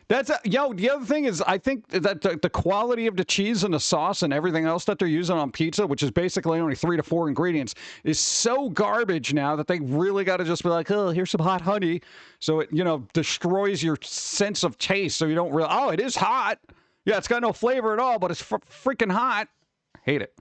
The other thing is, I think that the quality of the cheese and the sauce and everything else that they're using on pizza, which is basically only 3 to 4 ingredients, is so garbage now that they really got to just be like, oh, here's some hot honey. So it, destroys your sense of taste. So you don't really, oh, it is hot. Yeah, it's got no flavor at all, but it's freaking hot. Hate it.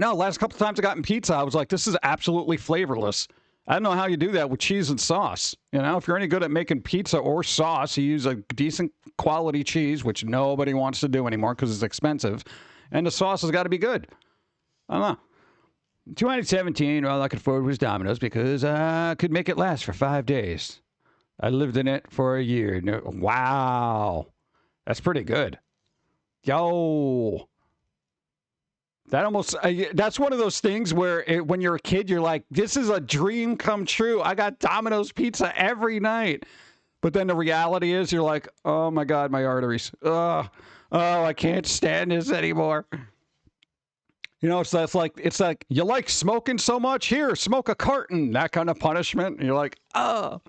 No, last couple times I got in pizza, I was like, this is absolutely flavorless. I don't know how you do that with cheese and sauce. If you're any good at making pizza or sauce, you use a decent quality cheese, which nobody wants to do anymore because it's expensive. And the sauce has got to be good. I don't know. 2017, all I could afford was Domino's because I could make it last for 5 days. I lived in it for a year. Wow. That's pretty good. Yo. That's one of those things where when you're a kid, you're like, this is a dream come true. I got Domino's pizza every night. But then the reality is you're like, oh my God, my arteries. Oh, I can't stand this anymore. It's like, you like smoking so much? Here, smoke a carton. That kind of punishment. And you're like, oh.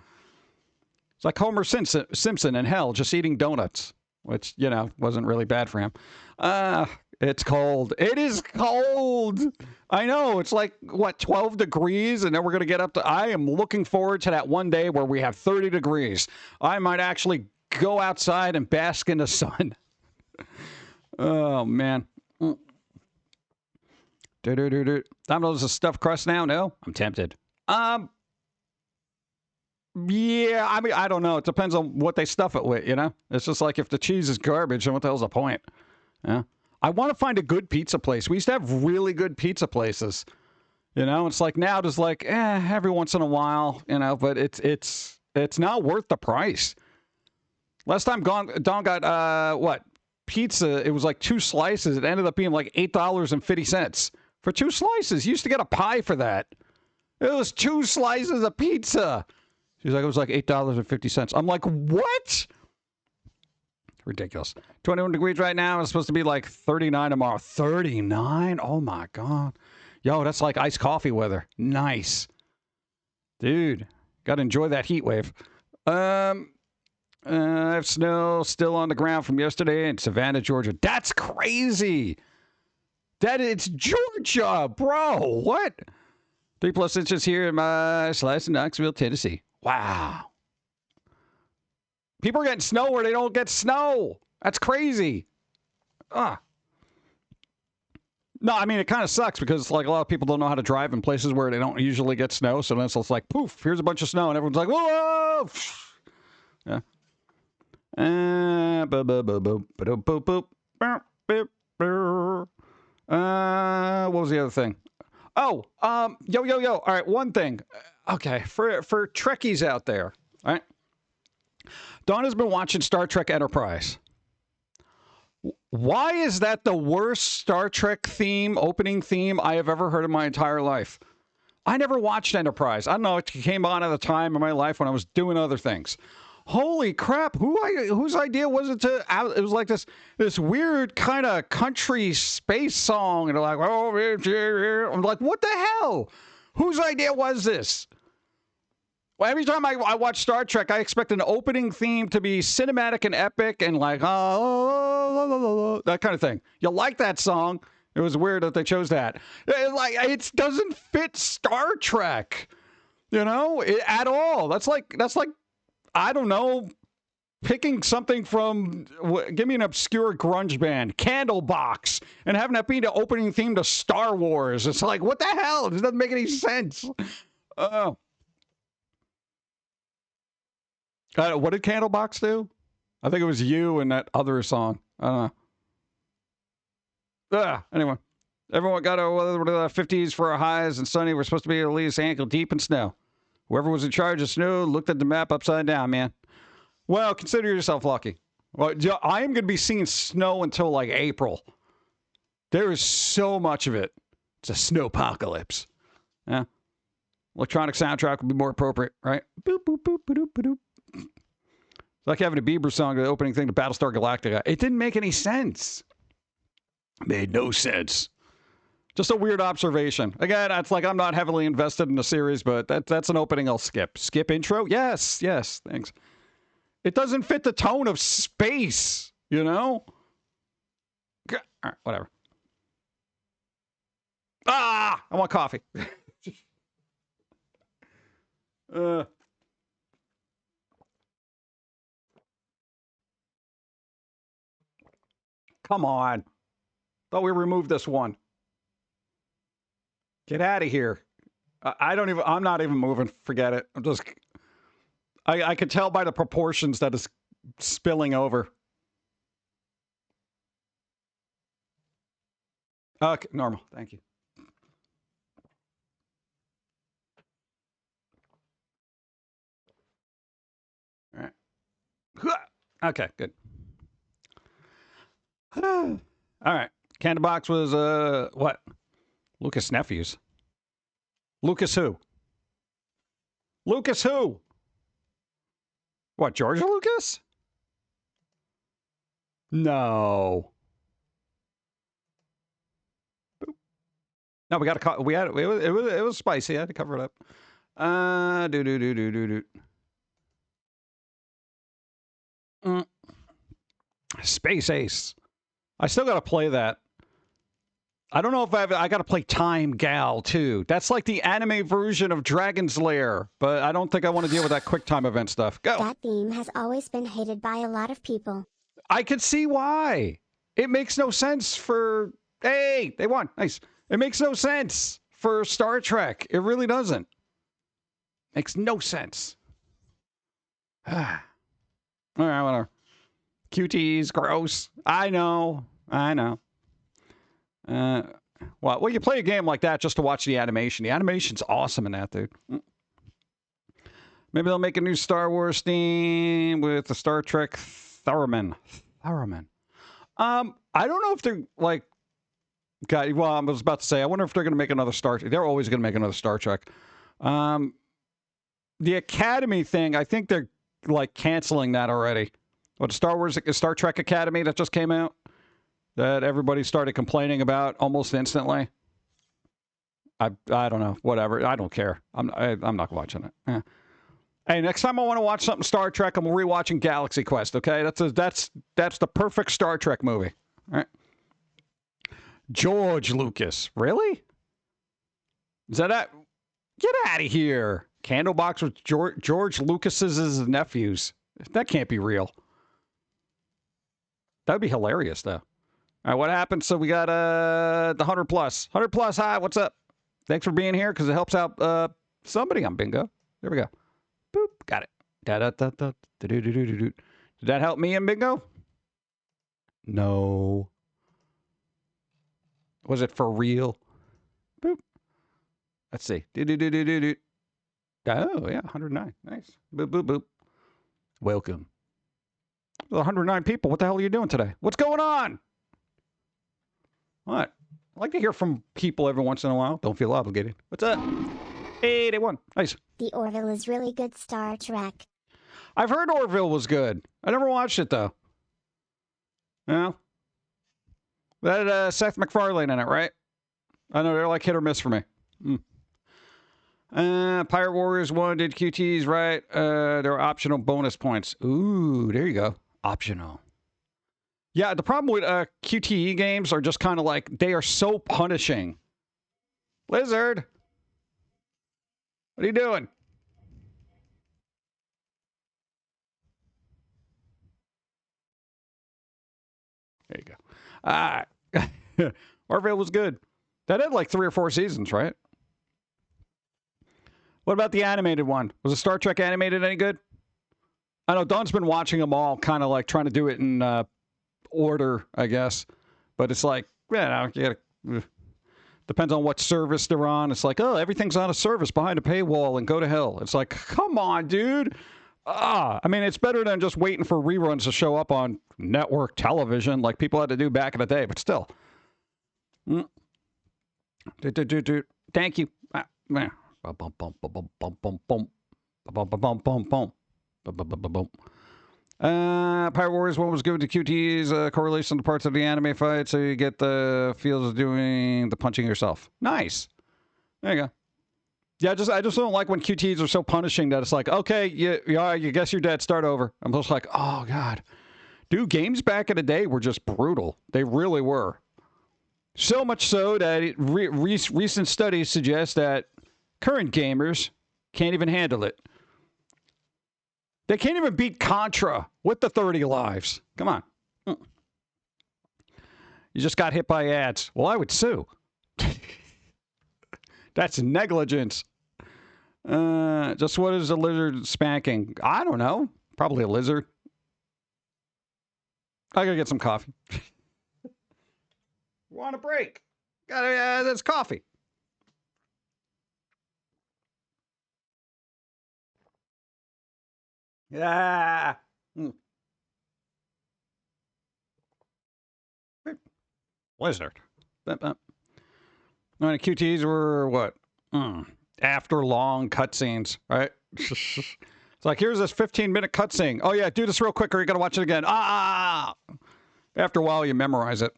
It's like Homer Simpson in hell, just eating donuts, which, wasn't really bad for him. It's cold. It is cold. I know. It's like, 12 degrees? And then we're going to get up to... I am looking forward to that one day where we have 30 degrees. I might actually go outside and bask in the sun. Oh, man. Domino's a stuffed crust now? No? I'm tempted. Yeah, I mean, I don't know. It depends on what they stuff it with, It's just like if the cheese is garbage, then what the hell's the point? Yeah. I want to find a good pizza place. We used to have really good pizza places. You know, it's like now just like every once in a while, you know, but it's not worth the price. Last time Don got what pizza? It was like 2 slices. It ended up being like $8.50 for 2 slices. You used to get a pie for that. It was 2 slices of pizza. She's like, it was like $8.50. I'm like, what? Ridiculous. 21 degrees right now. It's supposed to be like 39 tomorrow. 39? Oh my God. Yo, that's like iced coffee weather. Nice. Dude, got to enjoy that heat wave. I have snow still on the ground from yesterday in Savannah, Georgia. That's crazy. It's Georgia, bro. What? 3+ inches here in my slice in Knoxville, Tennessee. Wow. People are getting snow where they don't get snow. That's crazy. No, I mean, it kind of sucks because like a lot of people don't know how to drive in places where they don't usually get snow. So then it's like, poof, here's a bunch of snow. And everyone's like, whoa. Yeah. What was the other thing? Oh, yo. All right, one thing. Okay, for Trekkies out there, all right? Donna's been watching Star Trek Enterprise. Why is that the worst Star Trek opening theme I have ever heard in my entire life? I never watched Enterprise. I don't know. It came on at a time in my life when I was doing other things. Holy crap. Whose idea was it it was like this weird kind of country space song. And they're like, oh, I'm like, what the hell? Whose idea was this? Well, every time I watch Star Trek, I expect an opening theme to be cinematic and epic and like, that kind of thing. You like that song? It was weird that they chose that. It doesn't fit Star Trek, you know, at all. That's like, I don't know, picking something from, give me an obscure grunge band, Candlebox, and having that be the opening theme to Star Wars. It's like, what the hell? This doesn't make any sense. What did Candlebox do? I think it was You and that other song. I don't know. Anyway, everyone got a 50s for our highs and sunny. We're supposed to be at least ankle deep in snow. Whoever was in charge of snow looked at the map upside down, man. Well, consider yourself lucky. Well, I am going to be seeing snow until like April. There is so much of it. It's a snowpocalypse. Yeah. Electronic soundtrack would be more appropriate, right? Boop, boop, boop, boop, boop, boop. It's like having a Bieber song, the opening thing to Battlestar Galactica. It didn't make any sense. Made no sense. Just a weird observation. Again, it's like I'm not heavily invested in the series, but that's an opening I'll skip. Skip intro? Yes, thanks. It doesn't fit the tone of space, you know? All right, whatever. I want coffee. Come on. Thought we removed this one. Get out of here. I'm not even moving. Forget it. I could tell by the proportions that it's spilling over. Okay, normal. Thank you. All right. Okay, good. All right. Candlebox was, what? Lucas Nephews. Lucas who? Lucas who? What, George Lucas? No. No, we got to. It was spicy. I had to cover it up. Space Ace. I still got to play that. I don't know if I got to play Time Gal too. That's like the anime version of Dragon's Lair, but I don't think I want to deal with that quick time event stuff. Go. That theme has always been hated by a lot of people. I could see why. It makes no sense for. Hey, they won. Nice. It makes no sense for Star Trek. It really doesn't. Makes no sense. All right, whatever. QT's gross. I know. Well, you play a game like that just to watch the animation. The animation's awesome in that, dude. Maybe they'll make a new Star Wars theme with the Star Trek Theremin. I don't know if they're like... God, well, I was about to say, I wonder if they're going to make another Star Trek. They're always going to make another Star Trek. The Academy thing, I think they're like canceling that already. What, Star Trek Academy that just came out? That everybody started complaining about almost instantly. I don't know. Whatever. I don't care. I'm not watching it. Yeah. Hey, next time I want to watch something Star Trek, I'm rewatching Galaxy Quest. Okay, that's the perfect Star Trek movie. All right. George Lucas, really? Is that? Get out of here! Candlebox with George Lucas's nephews. That can't be real. That'd be hilarious, though. All right, what happened? So we got the 100 plus. 100 plus. Hi, what's up? Thanks for being here because it helps out somebody on bingo. There we go. Boop, got it. Did that help me in bingo? No. Was it for real? Boop. Let's see. Oh, yeah, 109. Nice. Boop, boop, boop. Welcome. 109 people. What the hell are you doing today? What's going on? What? I like to hear from people every once in a while. Don't feel obligated. What's up? 81. Nice. The Orville is really good Star Trek. I've heard Orville was good. I never watched it, though. No? That Seth MacFarlane in it, right? I know they're like hit or miss for me. Pirate Warriors 1 did QTs, right? There are optional bonus points. Ooh, there you go. Optional. Yeah, the problem with QTE games are just kind of like, they are so punishing. Lizard! What are you doing? There you go. Orville was good. That had like 3 or 4 seasons, right? What about the animated one? Was the Star Trek animated any good? I know Dawn's been watching them all, kind of like trying to do it in order, I guess. But it's like, yeah, you gotta, depends on what service they're on. It's like, oh, everything's on a service behind a paywall and go to hell. It's like, come on, dude. I mean, it's better than just waiting for reruns to show up on network television like people had to do back in the day, but still. Thank you. Pirate Warriors 1 was given to QT's correlation to parts of the anime fight, so you get the feels of doing the punching yourself. Nice. There you go. Yeah, I just don't like when QTs are so punishing that it's like, okay, you guess you're dead, start over. I'm just like, oh, God. Dude, games back in the day were just brutal. They really were. So much so that recent studies suggest that current gamers can't even handle it. They can't even beat Contra with the 30 lives. Come on. You just got hit by ads. Well, I would sue. That's negligence. Just what is a lizard spanking? I don't know. Probably a lizard. I gotta get some coffee. Want a break? That's coffee. Yeah. Lizard. QTs were what? After long cutscenes, right? It's like, here's this 15-minute cutscene. Oh, yeah, do this real quick or you're going to watch it again. After a while, you memorize it.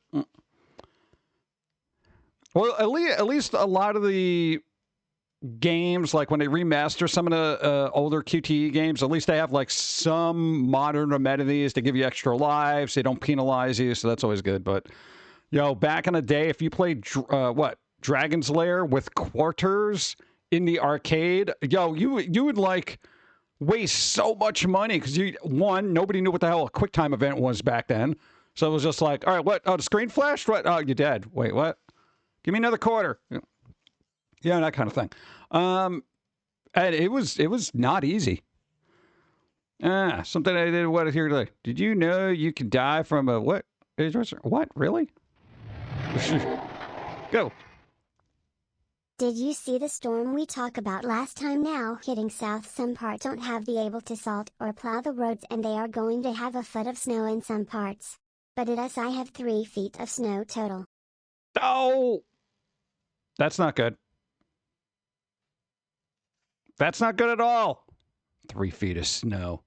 Well, at least a lot of the games, like when they remaster some of the older QTE games, at least they have like some modern amenities to give you extra lives. They don't penalize you, so that's always good. But, back in the day, if you played, Dragon's Lair with quarters in the arcade, you would like waste so much money because nobody knew what the hell a QuickTime event was back then. So it was just like, all right, what? Oh, the screen flashed? What? Oh, you're dead. Wait, what? Give me another quarter. Yeah, that kind of thing. And it was not easy. Something I did what here today. Did you know you could die from a what? What? Really? Go. Did you see the storm we talked about last time? Now hitting south, some parts don't have the able to salt or plow the roads, and they are going to have a foot of snow in some parts. But at us I have 3 feet of snow total. Oh! That's not good. That's not good at all. 3 feet of snow.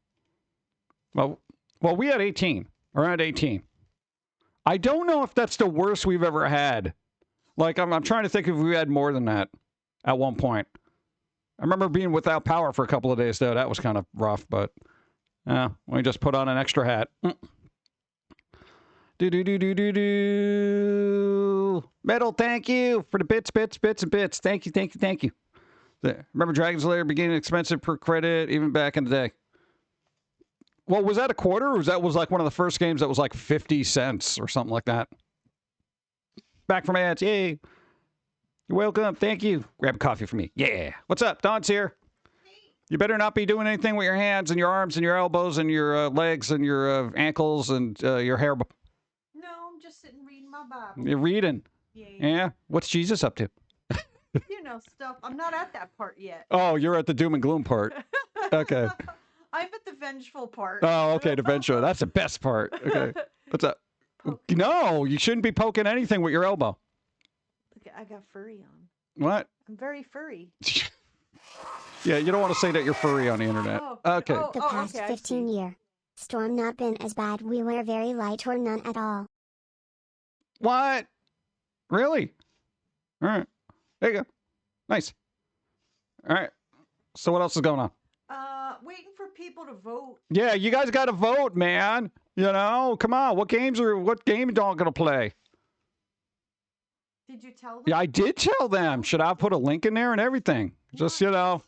Well, we had 18. Around 18. I don't know if that's the worst we've ever had. Like, I'm trying to think if we had more than that at one point. I remember being without power for a couple of days, though. That was kind of rough, but we just put on an extra hat. Do. Metal, thank you for the bits, and bits. Thank you. Remember Dragon's Lair beginning expensive per credit, even back in the day. Well, was that a quarter, or was like one of the first games that was like 50 cents or something like that? Back from ads, yay. You're welcome, thank you. Grab a coffee for me, yeah. What's up, Don's here. You better not be doing anything with your hands and your arms and your elbows and your legs and your ankles and your hair. No, I'm just sitting reading my Bible. You're reading? Yeah? What's Jesus up to? You know, stuff. I'm not at that part yet. Oh, you're at the doom and gloom part. Okay. I'm at the vengeful part. Oh, okay, the vengeful. That's the best part. Okay. What's up? No, you shouldn't be poking anything with your elbow. Look, I got furry on. What? I'm very furry. Yeah, you don't want to say that you're furry on the internet. Okay. The past 15 year storm not been as bad. We were very light or none at all. What? Really? All right. There you go. Nice. All right. So what else is going on? Waiting for people to vote. Yeah, you guys got to vote, man. You know, come on. What game are y'all gonna play? Did you tell them? Yeah, I did tell them. Should I put a link in there and everything? Just, you know,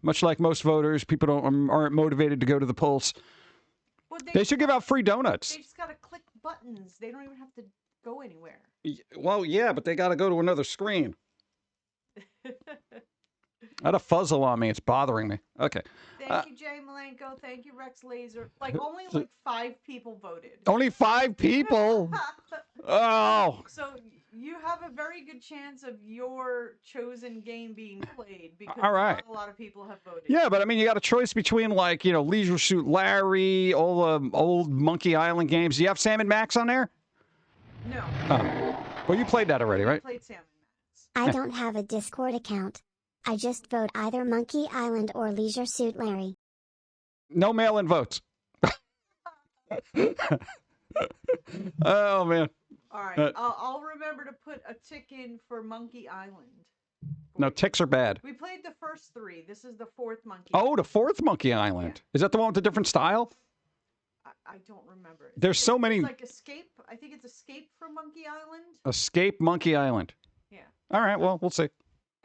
much like most voters, people aren't motivated to go to the polls. Well, they should give out free donuts. They just gotta click buttons. They don't even have to go anywhere. Well, yeah, but they got to go to another screen. I had a fuzzle on me. It's bothering me. Okay. Thank you, Jay Malenko. Thank you, Rex Laser. Like, only like 5 people voted. Only 5 people? Oh. So you have a very good chance of your chosen game being played because All right. not a lot of people have voted. Yeah, but I mean, you got a choice between, like, you know, Leisure Suit Larry, all the old Monkey Island games. Do you have Sam and Max on there? No. Oh. Well, you played that already, right? I played Sam and Max. I don't have a Discord account. I just vote either Monkey Island or Leisure Suit Larry. No mail-in votes. Oh, man. All right. I'll remember to put a tick in for Monkey Island. No, ticks are bad. We played the first 3. This is the 4th Monkey Oh, the 4th Monkey Island. Yeah. Is that the one with the different style? I don't remember. There's so many. It's like Escape. I think it's Escape from Monkey Island. Escape Monkey Island. Yeah. All right, well, we'll see.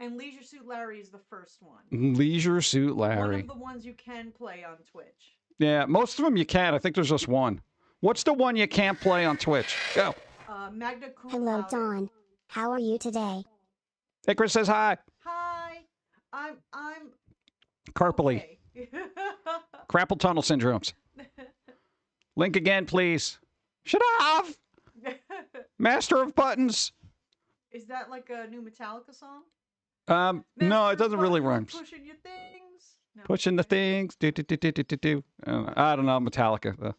And Leisure Suit Larry is the first one. Leisure Suit Larry. One of the ones you can play on Twitch. Yeah, most of them you can. I think there's just one. What's the one you can't play on Twitch? Go. Magna Cum Hello, Laude. Dawn. How are you today? Hey, Chris says hi. Hi. I'm Carpally. okay. Carpal tunnel syndromes. Link again, please. Shut up! Master of Buttons. Is that like a new Metallica song? No, it doesn't really rhyme. Pushing your things. No. Pushing the things. Do. I don't know, Metallica.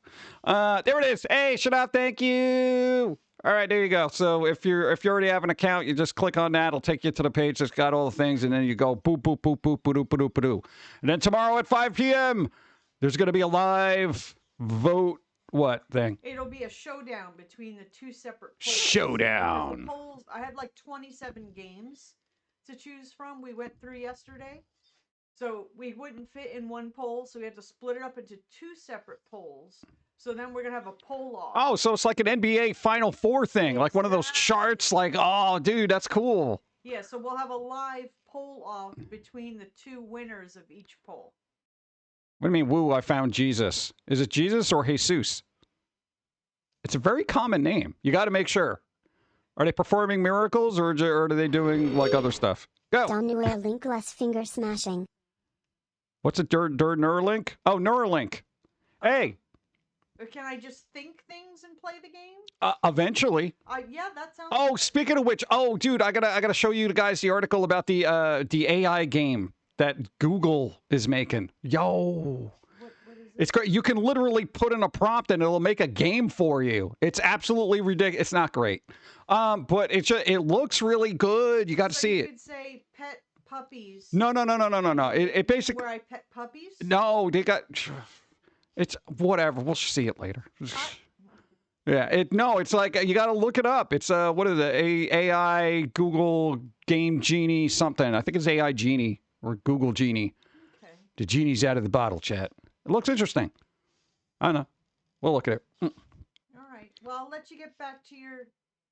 There it is. Hey, shut up. Thank you. All right, there you go. So if you already have an account, you just click on that. It'll take you to the page that's got all the things, and then you go boop, boop, boop, boop, boop, boop, boop, boop. And then tomorrow at 5 p.m., there's going to be a live vote thing? It'll be a showdown between the 2 separate polls. Showdown. Polls. I had like 27 games to choose from. We went through yesterday. So we wouldn't fit in one poll, so we had to split it up into 2 separate polls. So then we're going to have a poll off. Oh, so it's like an NBA Final Four thing, like one of those charts, like, oh, dude, that's cool. Yeah, so we'll have a live poll off between the 2 winners of each poll. What do you mean, woo, I found Jesus? Is it Jesus or Jesus? It's a very common name. You got to make sure. Are they performing miracles or are they doing, like, other stuff? Go. Don't know where link less finger smashing. What's it, Neuralink? Oh, Neuralink. Hey, Or can I just think things and play the game? Eventually. Yeah, that sounds. Oh, good. speaking of which, dude, I gotta show you guys the article about the AI game that Google is making. Yo. What is it? It's great. You can literally put in a prompt and it'll make a game for you. It's absolutely ridiculous. It's not great. But it looks really good. You got to see you it. could say pet puppies. No. It basically. Where I pet puppies? No, they got. It's whatever. We'll see it later. Yeah. It's like you got to look it up. It's what is it? AI Google Game Genie something. I think it's AI Genie or Google Genie. Okay. The genie's out of the bottle, chat. It looks interesting. I don't know. We'll look at it. All right. Well, I'll let you get back to your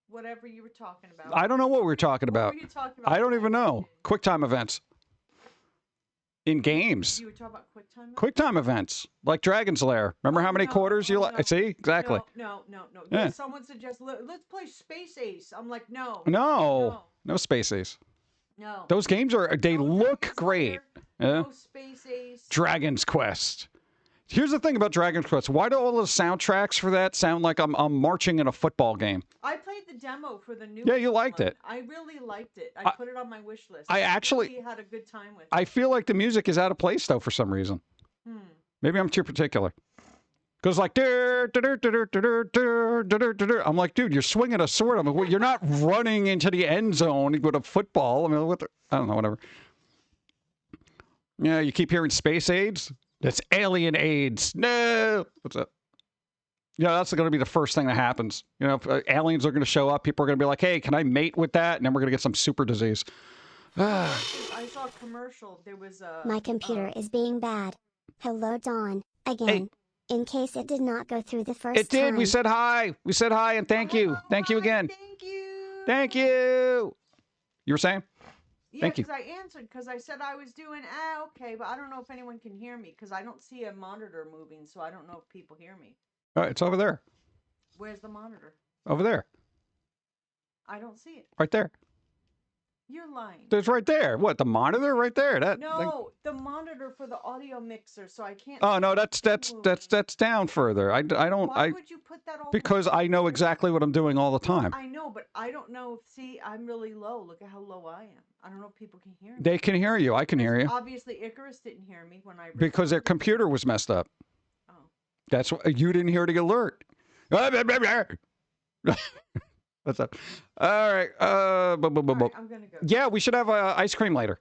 whatever you were talking about. I don't know what we were talking about. What were you talking about? I don't even know. QuickTime events. In games. You were talking about QuickTime? QuickTime events. Like Dragon's Lair. Remember how many quarters you like? See? Exactly. No. Yeah. Yeah, someone suggests, let's play Space Ace. I'm like, no. No Space Ace. No. Those games they look great. Yeah. No Space Ace. Dragon's Quest. Here's the thing about Dragon's Quest. Why do all the soundtracks for that sound like I'm marching in a football game? I played the demo for the new Yeah, you liked one. it. I really liked it. I put it on my wish list. I actually really had a good time with it. I feel like the music is out of place, though, for some reason. Maybe I'm too particular. Because like, I'm like, dude, you're swinging a sword. I'm like, well, you're not running into the end zone with a football. I mean, I don't know, whatever. Yeah, you keep hearing space aids. That's alien AIDS. No. What's up? Yeah, that's going to be the first thing that happens. You know, if aliens are going to show up, people are going to be like, hey, can I mate with that? And then we're going to get some super disease. I saw a commercial. There was a... My computer is being bad. Hello, Dawn. Again. Hey. In case it did not go through the first It did. time. We said hi. We said hi and thank you. Thank you again. Thank you. Thank you. You were saying? Yeah, Thank you. because I answered because I said I was doing, okay, but I don't know if anyone can hear me because I don't see a monitor moving, so I don't know if people hear me. All right, it's over there. Where's the monitor? Over there. I don't see it. Right there. You're lying. There's right there. What, the monitor right there? No, the monitor for the audio mixer, so I can't. Oh no, that's down further. I don't. Why would you put that all? Because I know exactly what I'm doing all the time. I know, but I don't know. See, I'm really low. Look at how low I am. I don't know if people can hear me. They can hear you. I can hear you. Obviously, Icarus didn't hear me when I. Because their computer was messed up. Oh. That's why you didn't hear the alert. What's up? All right. All right, I'm gonna go. Yeah, we should have ice cream later.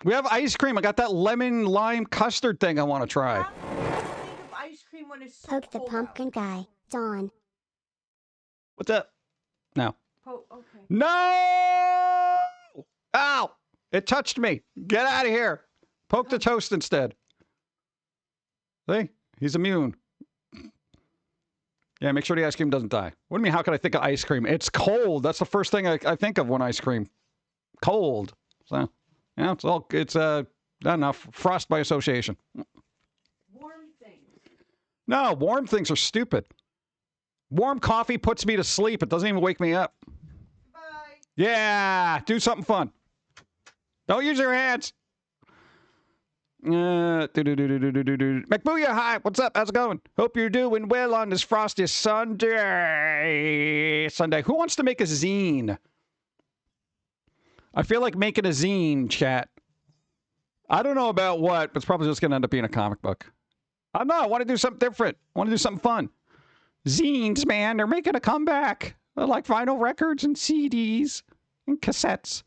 We have ice cream. I got that lemon lime custard thing I want to try. How do you think of ice cream when it's so Poke the cold pumpkin out? guy, Dawn. What's up? No. Okay. No! Ow! It touched me. Get out of here. Poke the toast instead. See? He's immune. Yeah, make sure the ice cream doesn't die. What do you mean, how can I think of ice cream? It's cold. That's the first thing I think of when ice cream. Cold. So, yeah, it's I don't know, frost by association. Warm things. No, warm things are stupid. Warm coffee puts me to sleep. It doesn't even wake me up. Bye. Yeah, do something fun. Don't use your hands. McBooyah, hi. What's up? How's it going? Hope you're doing well on this frosty Sunday. Who wants to make a zine? I feel like making a zine, chat. I don't know about what, but it's probably just going to end up being a comic book. I don't know. I want to do something different. I want to do something fun. Zines, man, they're making a comeback. They're like vinyl records and CDs and cassettes.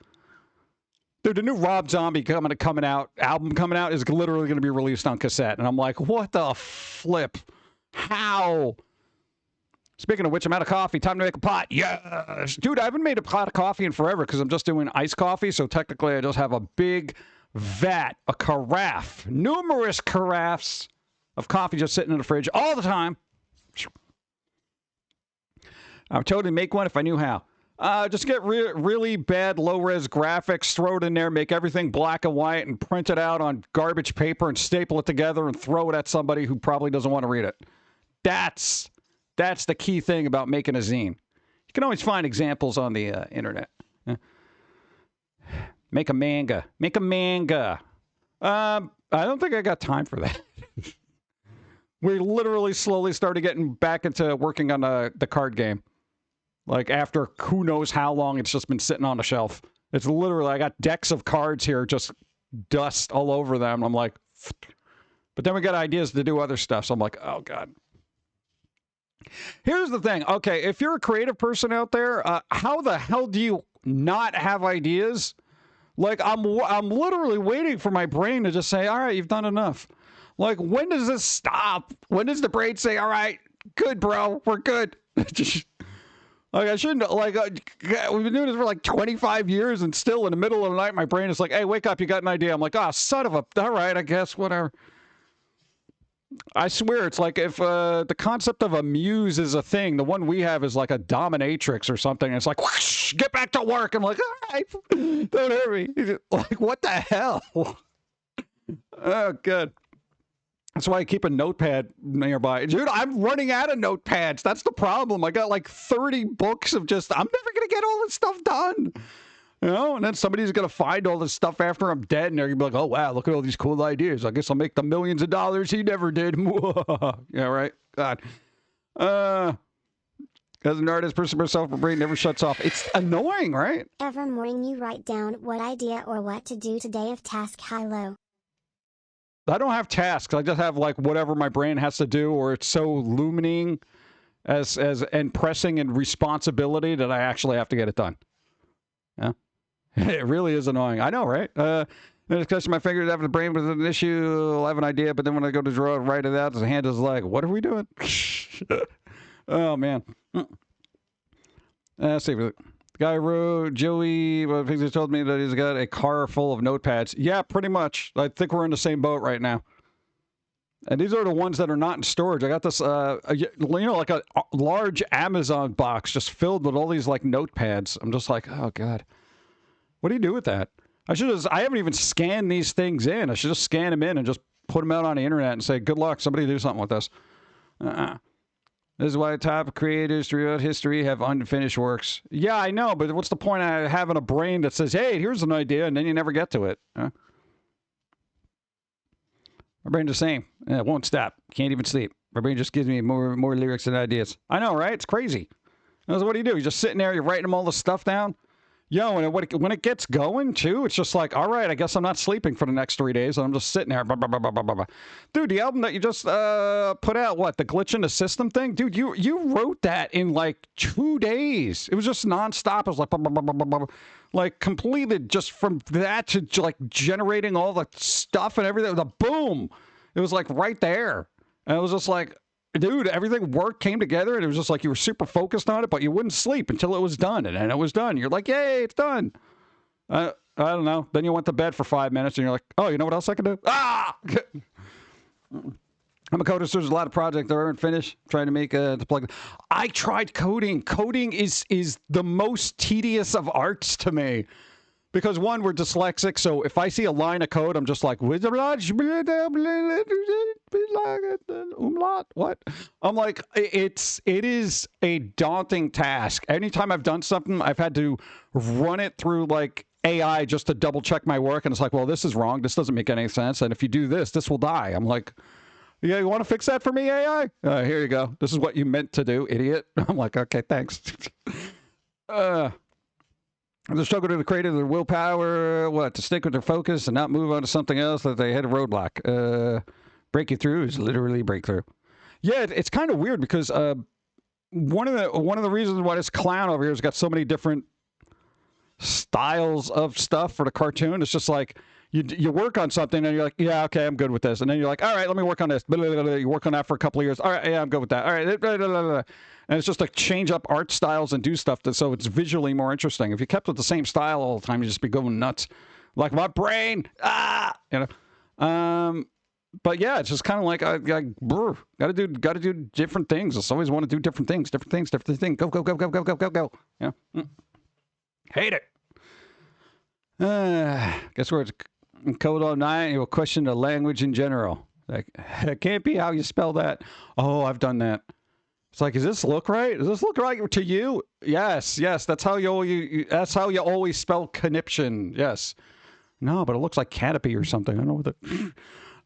Dude, the new Rob Zombie album coming out is literally going to be released on cassette. And I'm like, what the flip? How? Speaking of which, I'm out of coffee. Time to make a pot. Yes. Dude, I haven't made a pot of coffee in forever because I'm just doing iced coffee. So technically, I just have a big vat, a carafe, numerous carafes of coffee just sitting in the fridge all the time. I would totally make one if I knew how. Just get really bad low-res graphics, throw it in there, make everything black and white, and print it out on garbage paper and staple it together and throw it at somebody who probably doesn't want to read it. That's the key thing about making a zine. You can always find examples on the internet. Make a manga. I don't think I got time for that. We literally slowly started getting back into working on the card game. Like after who knows how long it's just been sitting on the shelf. It's literally, I got decks of cards here, just dust all over them. I'm like, but then we got ideas to do other stuff. So I'm like, oh God. Here's the thing. Okay, if you're a creative person out there, how the hell do you not have ideas? Like I'm literally waiting for my brain to just say, all right, you've done enough. Like, when does this stop? When does the brain say, all right, good, bro, we're good? Like, I shouldn't, like, we've been doing this for like 25 years, and still in the middle of the night, my brain is like, hey, wake up, you got an idea. I'm like, oh, son of a, all right, I guess, whatever. I swear, it's like if the concept of a muse is a thing, the one we have is like a dominatrix or something. And it's like, whoosh, get back to work. I'm like, all right, don't hurt me. Like, what the hell? Oh, good. That's why I keep a notepad nearby. Dude, I'm running out of notepads. That's the problem. I got like 30 books of just, I'm never going to get all this stuff done. You know, and then somebody's going to find all this stuff after I'm dead, and they're going to be like, oh, wow, look at all these cool ideas. I guess I'll make the millions of dollars he never did. Yeah, right? God. As an artist, person herself, her brain never shuts off. It's annoying, right? Every morning you write down what idea or what to do today of task high-low. I don't have tasks. I just have like whatever my brain has to do, or it's so looming as and pressing and responsibility that I actually have to get it done. Yeah, it really is annoying. I know, right? Then it's because my fingers have the brain with an issue. I'll have an idea, but then when I go to draw it, write it out, the hand is like, "What are we doing?" Oh man. Let's see. The guy wrote, Joey, well, he told me that he's got a car full of notepads. Yeah, pretty much. I think we're in the same boat right now. And these are the ones that are not in storage. I got this, you know, like a large Amazon box just filled with all these like notepads. I'm just like, oh God, what do you do with that? I haven't even scanned these things in. I should just scan them in and just put them out on the internet and say, good luck, somebody do something with this. This is why top creators throughout history have unfinished works. Yeah, I know, but what's the point of having a brain that says, hey, here's an idea, and then you never get to it? Huh? My brain the same. It won't stop. Can't even sleep. My brain just gives me more lyrics and ideas. I know, right? It's crazy. So what do? You're just sitting there, you're writing them all this stuff down. Yo, and when it gets going, too, it's just like, all right, I guess I'm not sleeping for the next 3 days. I'm just sitting there. Blah, blah, blah, blah, blah, blah. Dude, the album that you just put out, what, the Glitch in the System thing? Dude, you wrote that in like 2 days. It was just nonstop. It was like, blah, blah, blah, blah, blah, blah. Like completed just from that to like generating all the stuff and everything. The boom. It was like right there. And it was just like, dude, everything came together, and it was just like you were super focused on it, but you wouldn't sleep until it was done, and then it was done. You're like, yay, it's done. I don't know. Then you went to bed for 5 minutes, and you're like, oh, you know what else I can do? Ah! I'm a coder, so there's a lot of projects that aren't finished. Trying to make the plug. I tried coding. Coding is the most tedious of arts to me. Because one, we're dyslexic, so if I see a line of code, I'm just like, what? I'm like, it is a daunting task. Anytime I've done something, I've had to run it through like AI just to double check my work, and it's like, well, this is wrong. This doesn't make any sense, and if you do this, this will die. I'm like, yeah, you want to fix that for me, AI? Here you go. This is what you meant to do, idiot. I'm like, okay, thanks. The struggle to create their willpower, to stick with their focus and not move on to something else that they hit a roadblock. Breaking through is literally breakthrough. Yeah, it's kind of weird because one of the reasons why this clown over here has got so many different styles of stuff for the cartoon, it's just like you work on something and you're like, yeah, okay, I'm good with this, and then you're like, all right, let me work on this. You work on that for a couple of years. All right, yeah, I'm good with that. All right, and it's just like change up art styles and do stuff so it's visually more interesting. If you kept with the same style all the time, you'd just be going nuts. Like my brain, you know. But yeah, it's just kind of like I got to do different things. I just always want to do different things. Go. Yeah. Hate it. Guess where it's code all night. You will question the language in general. Like, it can't be how you spell that. Oh, I've done that. It's like, does this look right? Does this look right to you? Yes. That's how that's how you always spell conniption. Yes. No, but it looks like canopy or something. I don't know what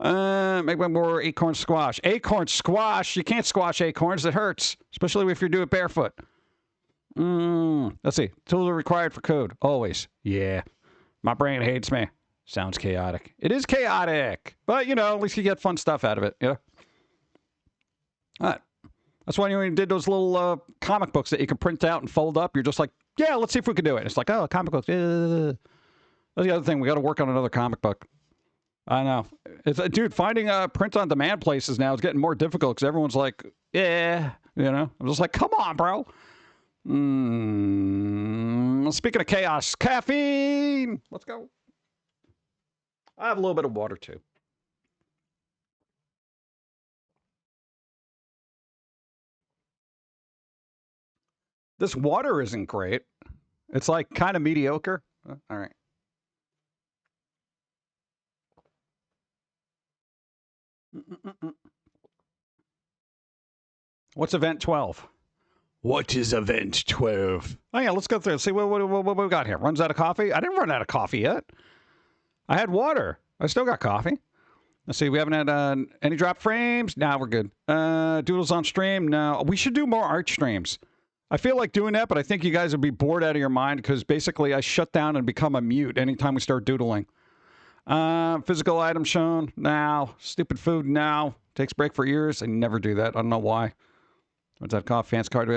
Make one more acorn squash. Acorn squash? You can't squash acorns. It hurts, especially if you do it barefoot. Let's see. Tools are required for code. Always. Yeah. My brain hates me. Sounds chaotic. It is chaotic. But, you know, at least you get fun stuff out of it. Yeah. All right. That's why when you did those little comic books that you can print out and fold up, you're just like, yeah, let's see if we can do it. It's like, oh, comic books. That's the other thing. We got to work on another comic book. I know. Dude, finding print-on-demand places now is getting more difficult because everyone's like, yeah, you know. I'm just like, come on, bro. Speaking of chaos, caffeine. Let's go. I have a little bit of water, too. This water isn't great. It's like kind of mediocre. All right. What's event 12? What is event 12? Oh, yeah, let's go through and see what we got here. Runs out of coffee? I didn't run out of coffee yet. I had water. I still got coffee. Let's see. We haven't had any drop frames. Nah, we're good. Doodles on stream? No. We should do more art streams. I feel like doing that, but I think you guys would be bored out of your mind because basically I shut down and become a mute anytime we start doodling. Physical items shown? Now. Stupid food? Now. Takes break for ears? I never do that. I don't know why. What's that coffee? Fancy card?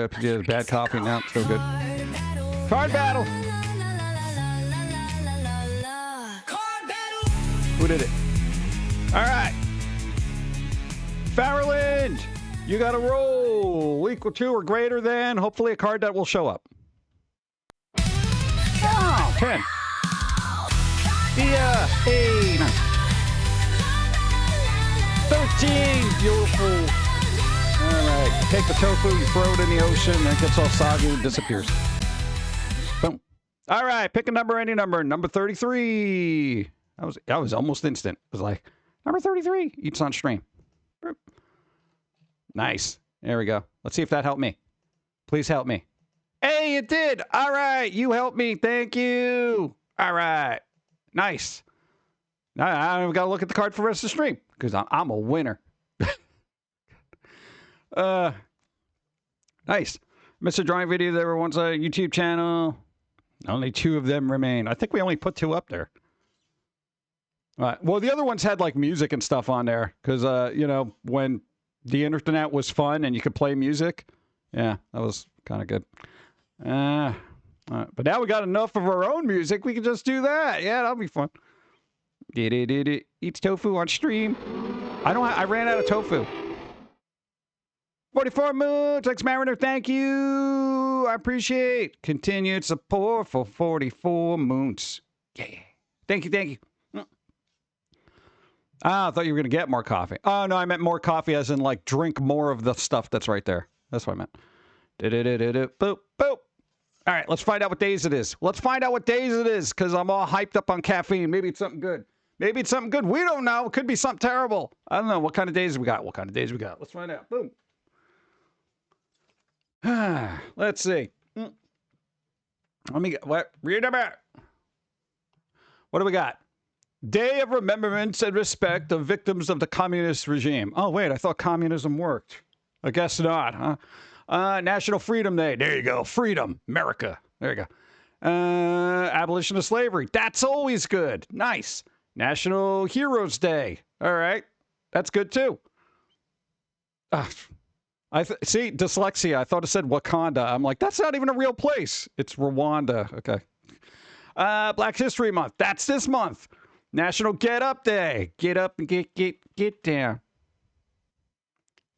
Bad coffee? No, still good. Card battle! Who did it? All right. Farrelland! You got to roll. Equal to or greater than. Hopefully a card that will show up. Oh, 10. Yeah, 8. 13. Beautiful. All right. Take the tofu, you throw it in the ocean, and it gets all soggy and disappears. Boom. All right. Pick a number, any number. Number 33. That was almost instant. It was like, number 33. Eats on stream. Nice. There we go. Let's see if that helped me. Please help me. Hey, it did. All right. You helped me. Thank you. All right. Nice. Now I don't even got to look at the card for the rest of the stream because I'm a winner. Nice. Mr. Drawing Video, there were once a YouTube channel. Only 2 of them remain. I think we only put 2 up there. All right. Well, the other ones had like music and stuff on there because, you know, when the internet was fun and you could play music. Yeah, that was kind of good. But now we got enough of our own music. We can just do that. Yeah, that'll be fun. Eats tofu on stream. I ran out of tofu. 44 moons. Thanks, Mariner. Thank you. I appreciate continued support for 44 moons. Yeah. Thank you. Thank you. I thought you were going to get more coffee. Oh, no, I meant more coffee as in, like, drink more of the stuff that's right there. That's what I meant. Boop, boop. All right, let's find out what days it is. Let's find out what days it is, because I'm all hyped up on caffeine. Maybe it's something good. Maybe it's something good. We don't know. It could be something terrible. I don't know. What kind of days we got? Let's find out. Boom. Let's see. Let me get, read about. What do we got? Day of Remembrance and Respect of Victims of the Communist Regime. Oh, wait, I thought communism worked. I guess not, huh? National Freedom Day. There you go. Freedom. America. There you go. Abolition of Slavery. That's always good. Nice. National Heroes Day. All right. That's good, too. See, dyslexia. I thought it said Wakanda. I'm like, that's not even a real place. It's Rwanda. Okay. Black History Month. That's this month. National Get Up Day. Get up and get down.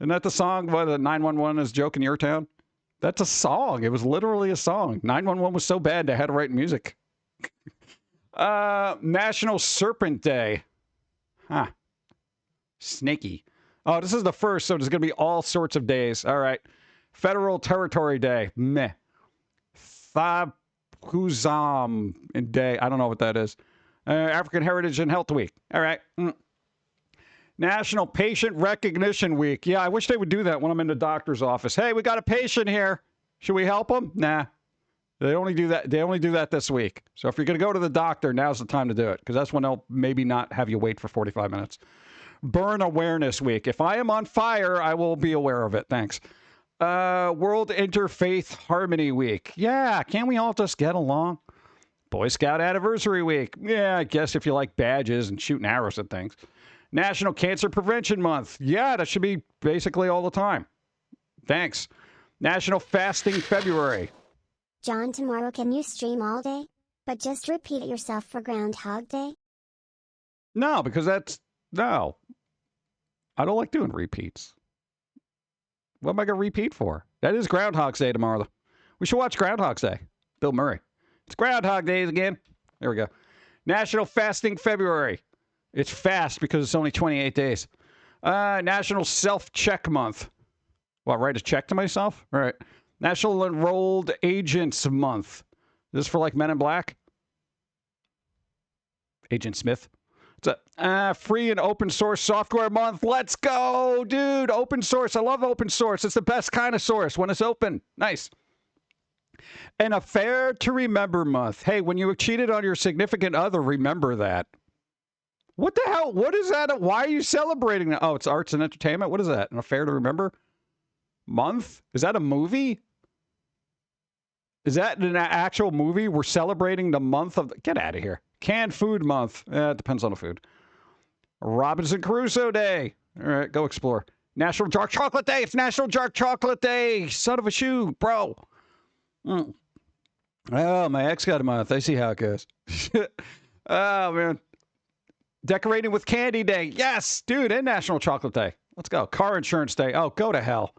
Isn't that the song where the 911 is joking your town? That's a song. It was literally a song. 911 was so bad they had to write music. National Serpent Day. Huh. Snaky. Oh, this is the first, so there's going to be all sorts of days. All right. Federal Territory Day. Meh. Thabkuzam Day. I don't know what that is. African Heritage and Health Week. All right. National Patient Recognition Week. Yeah, I wish they would do that when I'm in the doctor's office. Hey, we got a patient here. Should we help him? Nah. They only do that this week. So if you're going to go to the doctor, now's the time to do it, because that's when they'll maybe not have you wait for 45 minutes. Burn Awareness Week. If I am on fire, I will be aware of it. Thanks. World Interfaith Harmony Week. Yeah, can't we all just get along? Boy Scout Anniversary Week. Yeah, I guess if you like badges and shooting arrows at things. National Cancer Prevention Month. Yeah, that should be basically all the time. Thanks. National Fasting February. John, tomorrow can you stream all day? But just repeat it yourself for Groundhog Day? No, because no. I don't like doing repeats. What am I going to repeat for? That is Groundhog's Day tomorrow, though. We should watch Groundhog's Day. Bill Murray. It's Groundhog Days again. There we go. National Fasting February. It's fast because it's only 28 days. National Self-Check Month. What, write a check to myself? All right. National Enrolled Agents Month. Is this for like Men in Black? Agent Smith. It's a free and open source software month. Let's go, dude. Open source. I love open source. It's the best kind of source when it's open. Nice. And a Fair to Remember month. Hey, when you cheated on your significant other, remember that. What the hell? What is that? Why are you celebrating that? Oh, it's arts and entertainment? What is that? An Affair to Remember month? Is that a movie? Is that an actual movie? We're celebrating the month of... Get out of here. Canned Food Month. It depends on the food. Robinson Crusoe Day. All right, go explore. National Dark Chocolate Day. It's National Dark Chocolate Day. Son of a shoe, bro. Oh, my ex got a month. I see how it goes. Oh, man. Decorating with Candy Day. Yes, dude, and National Chocolate Day. Let's go. Car Insurance Day. Oh, go to hell.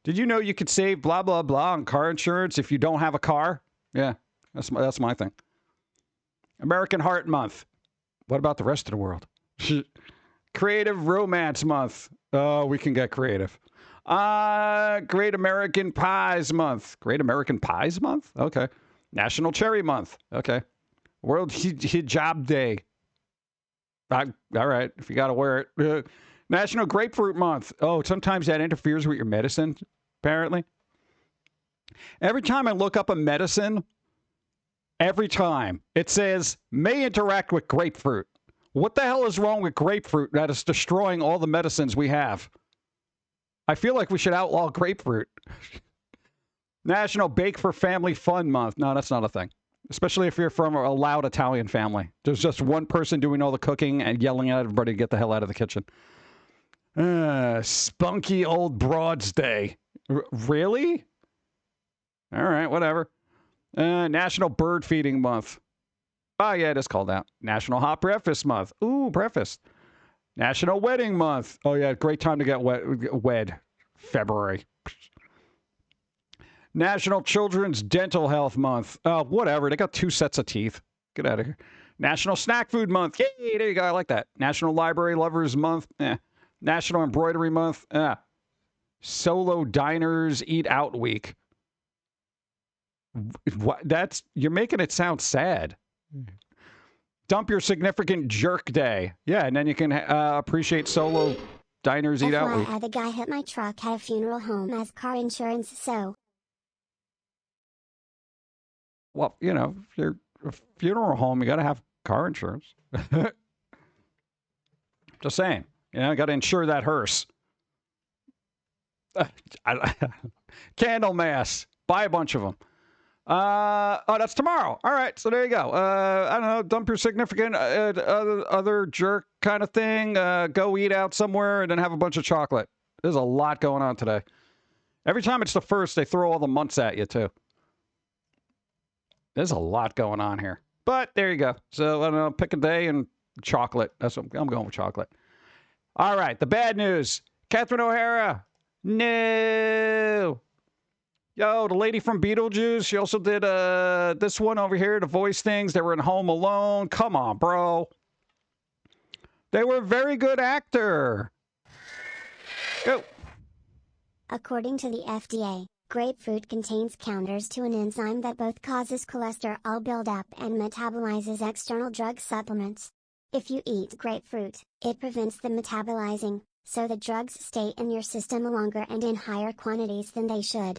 Did you know you could save blah, blah, blah on car insurance if you don't have a car? Yeah, that's my thing. American Heart Month. What about the rest of the world? Creative Romance Month. Oh, we can get creative. Great American Pies Month. Great American Pies Month? Okay. National Cherry Month. Okay. World Hijab Day. All right, if you got to wear it. National Grapefruit Month. Oh, sometimes that interferes with your medicine, apparently. Every time I look up a medicine, every time it says, may interact with grapefruit. What the hell is wrong with grapefruit that is destroying all the medicines we have? I feel like we should outlaw grapefruit. National Bake for Family Fun Month. No, that's not a thing. Especially if you're from a loud Italian family. There's just one person doing all the cooking and yelling at everybody to get the hell out of the kitchen. Spunky Old Broads Day. Really? All right, whatever. National Bird Feeding Month. Oh, yeah, it is called that. National Hot Breakfast Month. Ooh, breakfast. National Wedding Month. Oh, yeah, great time to get wed. February. National Children's Dental Health Month. Oh, whatever. They got 2 sets of teeth. Get out of here. National Snack Food Month. Yay, there you go. I like that. National Library Lovers Month. National Embroidery Month. Solo Diners Eat Out Week. What? You're making it sound sad. Dump Your Significant Jerk Day. Yeah, and then you can appreciate Solo Diners Eat Out Week. The guy hit my truck at a funeral home as car insurance, so... Well, you know, if you're a funeral home, you got to have car insurance. Just saying. You know, got to insure that hearse. Candle mass. Buy a bunch of them. Oh, that's tomorrow. All right, so there you go. I don't know, dump your significant other jerk kind of thing. Go eat out somewhere and then have a bunch of chocolate. There's a lot going on today. Every time it's the first, they throw all the months at you, too. There's a lot going on here. But there you go. So, I don't know, pick a day and chocolate. That's what I'm going with chocolate. All right, the bad news. Catherine O'Hara. No. Yo, the lady from Beetlejuice. She also did this one over here to voice things. They were in Home Alone. Come on, bro. They were a very good actor. Go. According to the FDA, grapefruit contains counters to an enzyme that both causes cholesterol buildup and metabolizes external drug supplements. If you eat grapefruit, it prevents the metabolizing, so the drugs stay in your system longer and in higher quantities than they should.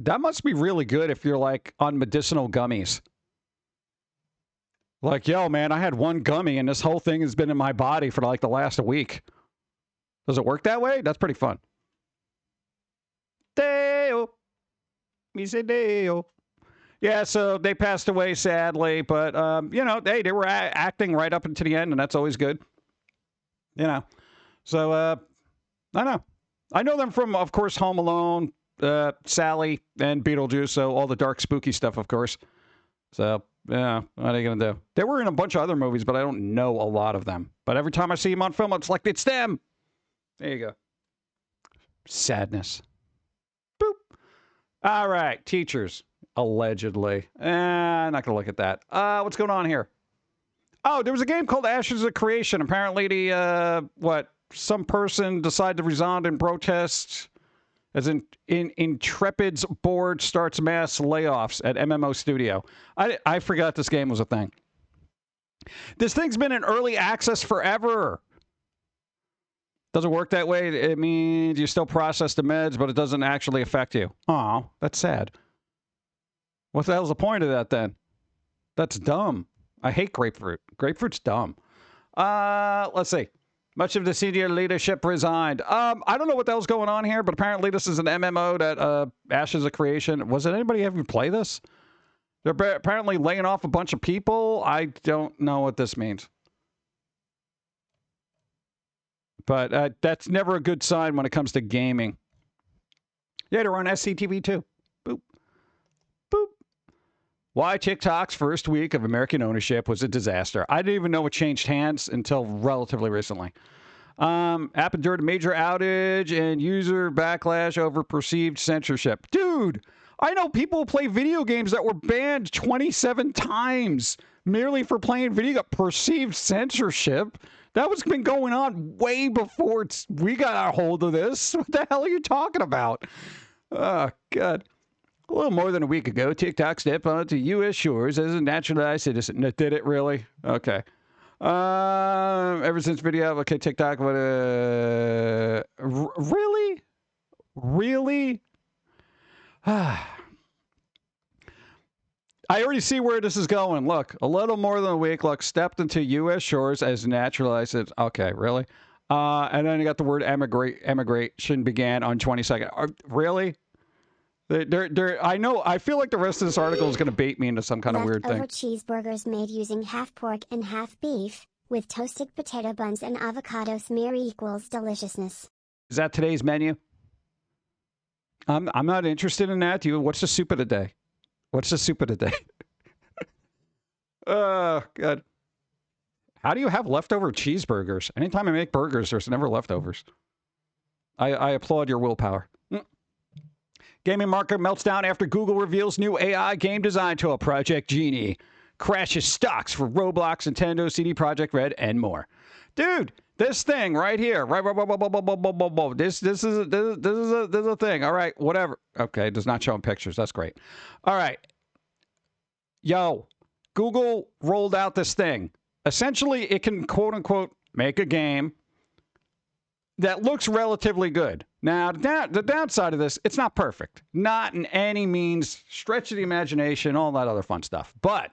That must be really good if you're like on medicinal gummies. Like, yo, man, I had one gummy and this whole thing has been in my body for like the last week. Does it work that way? That's pretty fun. Deo. Me say Deo. Yeah, so they passed away sadly, but, you know, hey, they were acting right up until the end, and that's always good. You know. So, I don't know. I know them from, of course, Home Alone, Sally, and Beetlejuice, so all the dark, spooky stuff, of course. So, yeah, what are you going to do? They were in a bunch of other movies, but I don't know a lot of them. But every time I see them on film, it's like, it's them. There you go. Sadness. Boop. All right, teachers, allegedly. I'm not going to look at that. What's going on here? Oh, there was a game called Ashes of Creation. Apparently, some person decided to resign in protest as Intrepid's board starts mass layoffs at MMO Studio. I forgot this game was a thing. This thing's been in early access forever. Doesn't work that way. It means you still process the meds, but it doesn't actually affect you. Oh, that's sad. What the hell's the point of that then? That's dumb. I hate grapefruit. Grapefruit's dumb. Let's see. Much of the senior leadership resigned. I don't know what the hell's going on here, but apparently this is an MMO that Ashes of Creation. Was it anybody ever play this? They're apparently laying off a bunch of people. I don't know what this means. But that's never a good sign when it comes to gaming. Yeah, they're on SCTV too. Boop. Boop. Why TikTok's first week of American ownership was a disaster. I didn't even know it changed hands until relatively recently. App endured a major outage and user backlash over perceived censorship. Dude, I know people play video games that were banned 27 times merely for playing video. Perceived censorship? That was been going on way before we got a hold of this. What the hell are you talking about? Oh, God. A little more than a week ago, TikTok stepped onto U.S. shores as a naturalized citizen. Did it really? Okay. Ever since video, okay, TikTok, really? Really? I already see where this is going. Look, a little more than a week. Look, stepped into U.S. shores as naturalized. Okay, really? And then you got the word emigration began on 22nd. Really? I know. I feel like the rest of this article is going to bait me into some kind of weird thing. Leftover cheeseburgers made using half pork and half beef, with toasted potato buns and avocado smear equals deliciousness. Is that today's menu? I'm not interested in that. What's the soup of the day? What's the soup of the day? Oh, God. How do you have leftover cheeseburgers? Anytime I make burgers, there's never leftovers. I applaud your willpower. Gaming market melts down after Google reveals new AI game design tool, Project Genie. Crashes stocks for Roblox, Nintendo, CD Projekt Red, and more. Dude, this thing right here, this is a thing. All right, whatever. Okay, it does not show in pictures. That's great. All right. Yo, Google rolled out this thing. Essentially, it can, quote unquote, make a game that looks relatively good. Now, the downside of this, it's not perfect. Not in any means, stretch of the imagination, all that other fun stuff. But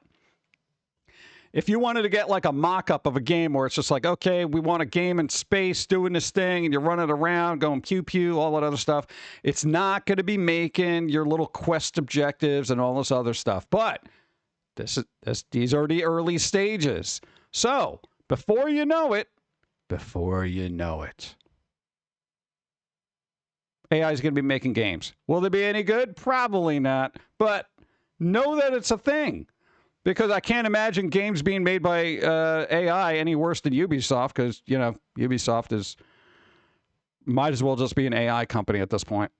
if you wanted to get like a mock-up of a game where it's just like, okay, we want a game in space doing this thing, and you're running around, going pew-pew, all that other stuff, it's not going to be making your little quest objectives and all this other stuff. But these are the early stages. So, before you know it, AI is going to be making games. Will they be any good? Probably not. But know that it's a thing. Because I can't imagine games being made by AI any worse than Ubisoft. Because, you know, Ubisoft might as well just be an AI company at this point.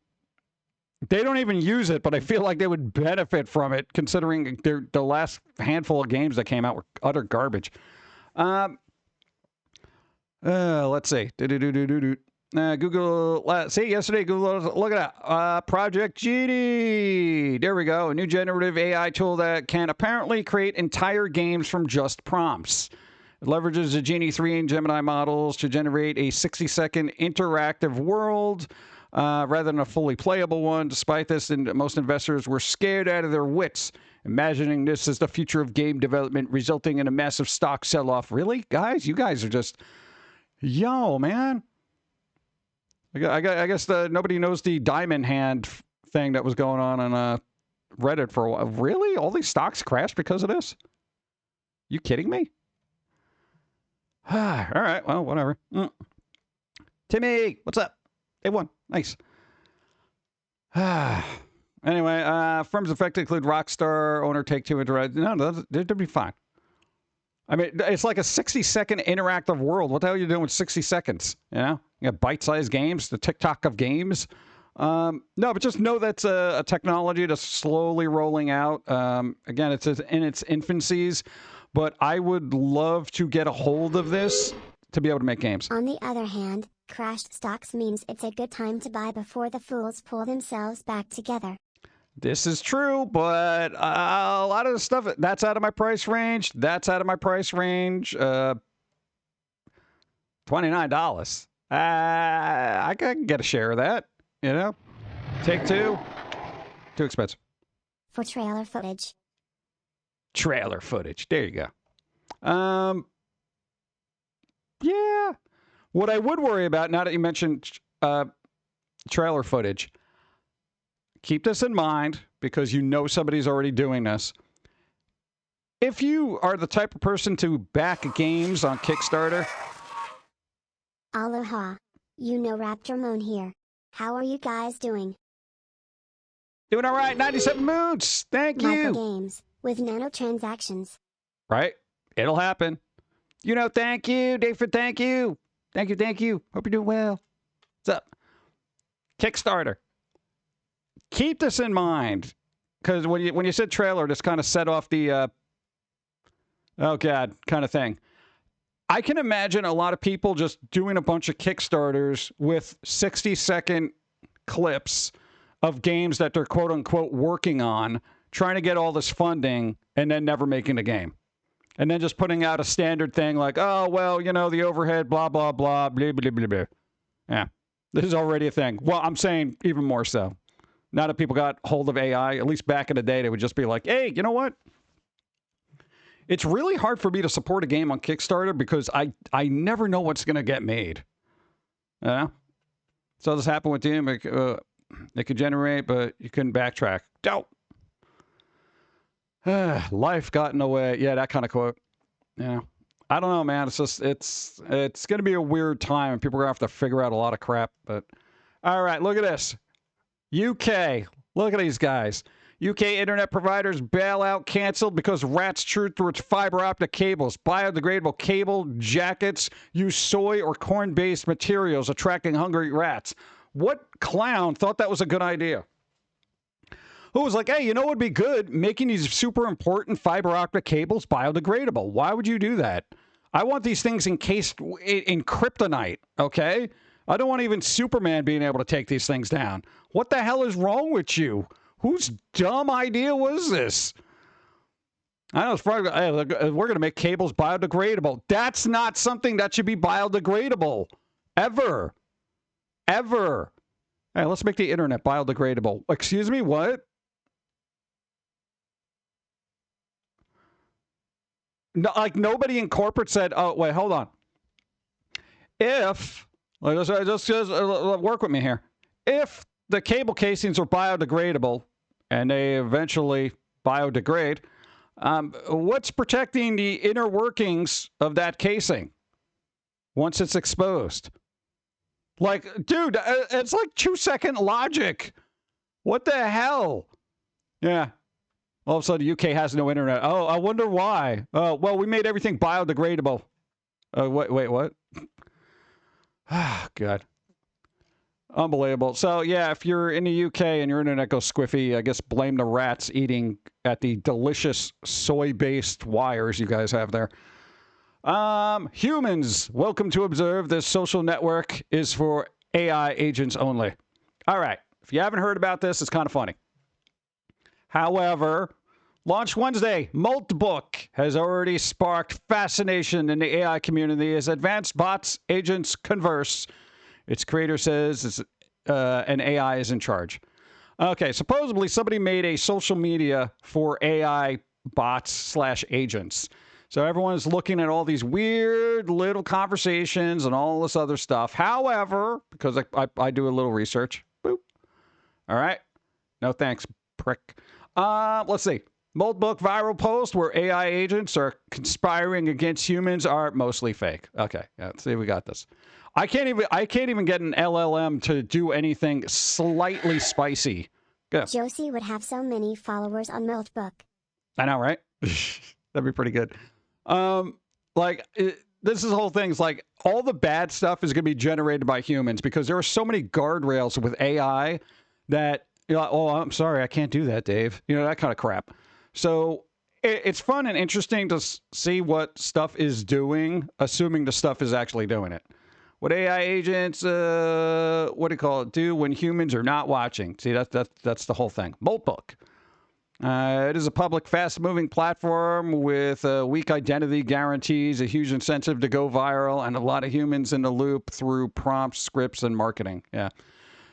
They don't even use it, but I feel like they would benefit from it, considering the last handful of games that came out were utter garbage. Let's see. Google, see, yesterday, Google, look at that. Project Genie. There we go. A new generative AI tool that can apparently create entire games from just prompts. It leverages the Genie 3 and Gemini models to generate a 60-second interactive world. rather than a fully playable one. Despite this, most investors were scared out of their wits, imagining this as the future of game development, resulting in a massive stock sell-off. Really? Guys? You guys are just... Yo, man. I guess nobody knows the diamond hand thing that was going on Reddit for a while. Really? All these stocks crashed because of this? You kidding me? All right. Well, whatever. Timmy, what's up? They won. Nice. Anyway, firms affected include Rockstar, owner Take-Two, and Direct. No, they'll be fine. I mean, it's like a 60-second interactive world. What the hell are you doing with 60 seconds? You know? You got bite-sized games, the TikTok of games. No, but just know that's a technology that's slowly rolling out. Again, it's in its infancies, but I would love to get a hold of this to be able to make games. On the other hand, crashed stocks means it's a good time to buy before the fools pull themselves back together. This is true, but a lot of the stuff, that's out of my price range. That's out of my price range. $29. I can get a share of that, you know? Take-Two, too expensive. For trailer footage. Trailer footage. There you go. Yeah. What I would worry about, now that you mentioned trailer footage, keep this in mind because you know somebody's already doing this. If you are the type of person to back games on Kickstarter. Aloha. You know Raptor Moon here. How are you guys doing? Doing all right. 97 moods. Thank you. Micro games with nanotransactions. Right. It'll happen. You know, thank you. David, thank you. Thank you, thank you. Hope you're doing well. What's up? Kickstarter. Keep this in mind, because when you said trailer, this kind of set off the, oh, God, kind of thing. I can imagine a lot of people just doing a bunch of Kickstarters with 60-second clips of games that they're quote-unquote working on, trying to get all this funding, and then never making the game. And then just putting out a standard thing like, oh, well, you know, the overhead, blah, blah, blah, blah, blah, blah, blah. Yeah, this is already a thing. Well, I'm saying even more so. Now that people got hold of AI, at least back in the day, they would just be like, hey, you know what? It's really hard for me to support a game on Kickstarter because I never know what's going to get made. Yeah. So this happened with Doom. It could generate, but you couldn't backtrack. Dope. Life got in the way. Yeah, that kind of quote. Yeah. I don't know, man. It's just, it's going to be a weird time and people are going to have to figure out a lot of crap. But all right, look at this. UK. Look at these guys. UK internet providers bailout canceled because rats chewed through its fiber optic cables. Biodegradable cable jackets use soy or corn-based materials, attracting hungry rats. What clown thought that was a good idea? Who was like, hey, you know what would be good? Making these super important fiber optic cables biodegradable. Why would you do that? I want these things encased in kryptonite, okay? I don't want even Superman being able to take these things down. What the hell is wrong with you? Whose dumb idea was this? I know it's probably, hey, look, we're going to make cables biodegradable. That's not something that should be biodegradable. Ever. Ever. Hey, let's make the internet biodegradable. Excuse me, what? No, like nobody in corporate said, oh, wait, hold on. If, just work with me here. If the cable casings are biodegradable and they eventually biodegrade, what's protecting the inner workings of that casing once it's exposed? Like, dude, it's like 2-second logic. What the hell? Yeah. All of a sudden, the UK has no internet. Oh, I wonder why. Oh, well, we made everything biodegradable. Wait, what? Ah, God. Unbelievable. So, yeah, if you're in the UK and your internet goes squiffy, I guess blame the rats eating at the delicious soy-based wires you guys have there. Humans, welcome to observe. This social network is for AI agents only. All right. If you haven't heard about this, it's kind of funny. However, launch Wednesday, Moltbook has already sparked fascination in the AI community as advanced bots agents converse. Its creator says an AI is in charge. Okay, supposedly somebody made a social media for AI bots / agents. So everyone's looking at all these weird little conversations and all this other stuff. However, because I do a little research, boop. All right. No thanks, prick. Let's see. Moldbook viral post where AI agents are conspiring against humans are mostly fake. Okay, yeah, let's see, we got this. I can't even get an LLM to do anything slightly spicy. Go. Josie would have so many followers on Moldbook. I know, right? That'd be pretty good. This is the whole thing. It's like all the bad stuff is going to be generated by humans because there are so many guardrails with AI that you're like, oh, I'm sorry, I can't do that, Dave. You know, that kind of crap. So it's fun and interesting to see what stuff is doing, assuming the stuff is actually doing it. What AI agents, do when humans are not watching. See, that's the whole thing. Moldbook. It is a public, fast-moving platform with weak identity guarantees, a huge incentive to go viral, and a lot of humans in the loop through prompts, scripts, and marketing. Yeah.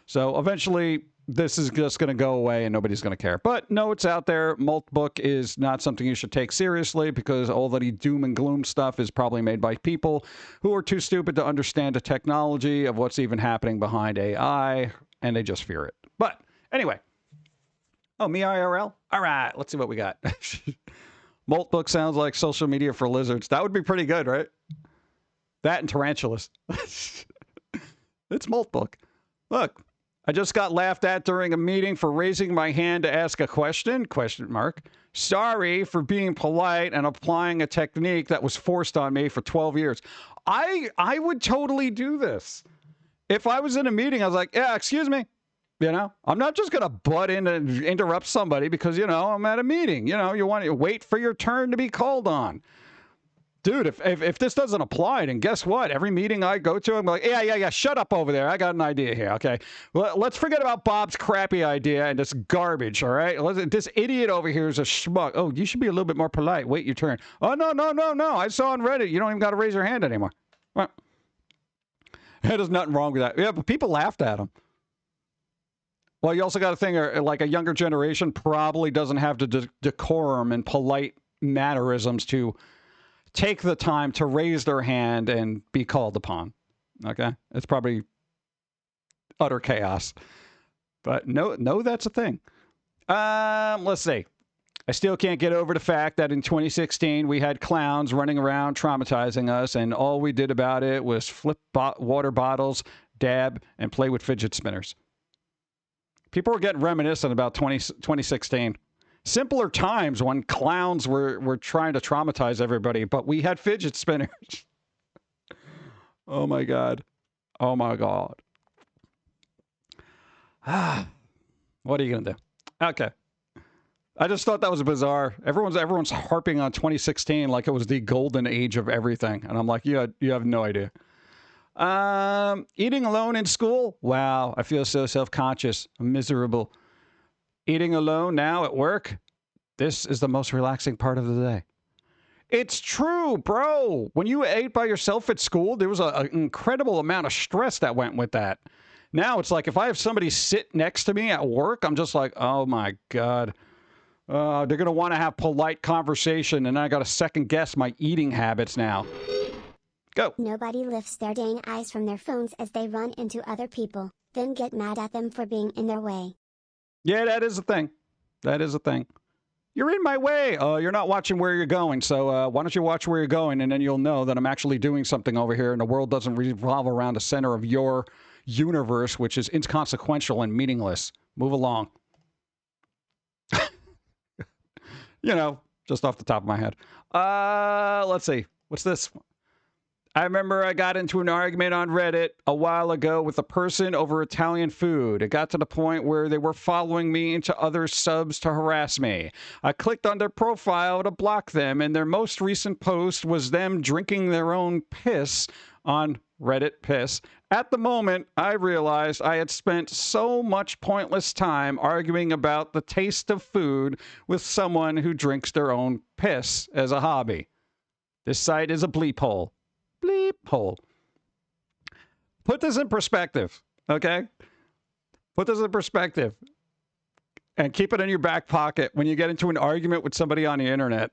So eventually, this is just going to go away and nobody's going to care. But no, it's out there. Moldbook is not something you should take seriously because all the doom and gloom stuff is probably made by people who are too stupid to understand the technology of what's even happening behind AI, and they just fear it. But anyway. Oh, me IRL? All right, let's see what we got. Moldbook sounds like social media for lizards. That would be pretty good, right? That and tarantulas. It's Moldbook. Look. I just got laughed at during a meeting for raising my hand to ask a question? ? Sorry for being polite and applying a technique that was forced on me for 12 years. I would totally do this. If I was in a meeting, I was like, yeah, excuse me. You know, I'm not just going to butt in and interrupt somebody because, you know, I'm at a meeting. You know, you want to wait for your turn to be called on. Dude, if this doesn't apply, then guess what? Every meeting I go to, I'm like, yeah, shut up over there. I got an idea here, okay? Let's forget about Bob's crappy idea and this garbage, all right? This idiot over here is a schmuck. Oh, you should be a little bit more polite. Wait your turn. Oh, no. I saw on Reddit. You don't even got to raise your hand anymore. Well, there's nothing wrong with that. Yeah, but people laughed at him. Well, you also got to think, like a younger generation probably doesn't have the decorum and polite mannerisms to take the time to raise their hand and be called upon. Okay? It's probably utter chaos. But no, that's a thing. Let's see. I still can't get over the fact that in 2016, we had clowns running around traumatizing us, and all we did about it was flip water bottles, dab, and play with fidget spinners. People were getting reminiscent about 2016. Simpler times when clowns were trying to traumatize everybody, but we had fidget spinners. Oh, my God. Oh, my God. What are you going to do? Okay. I just thought that was bizarre. Everyone's harping on 2016 like it was the golden age of everything. And I'm like, you have no idea. Eating alone in school? Wow, I feel so self-conscious. I'm miserable. Eating alone now at work? This is the most relaxing part of the day. It's true, bro. When you ate by yourself at school, there was an incredible amount of stress that went with that. Now it's like if I have somebody sit next to me at work, I'm just like, oh my God. They're going to want to have polite conversation, and I got to second guess my eating habits now. Go. Nobody lifts their dang eyes from their phones as they run into other people, then get mad at them for being in their way. Yeah, that is a thing. That is a thing. You're in my way. You're not watching where you're going, so why don't you watch where you're going, and then you'll know that I'm actually doing something over here, and the world doesn't revolve around the center of your universe, which is inconsequential and meaningless. Move along. You know, just off the top of my head. Let's see. What's this? I remember I got into an argument on Reddit a while ago with a person over Italian food. It got to the point where they were following me into other subs to harass me. I clicked on their profile to block them, and their most recent post was them drinking their own piss on Reddit piss. At the moment, I realized I had spent so much pointless time arguing about the taste of food with someone who drinks their own piss as a hobby. This site is a bleep hole. Bleep hole. Put this in perspective, okay? Put this in perspective and keep it in your back pocket when you get into an argument with somebody on the internet.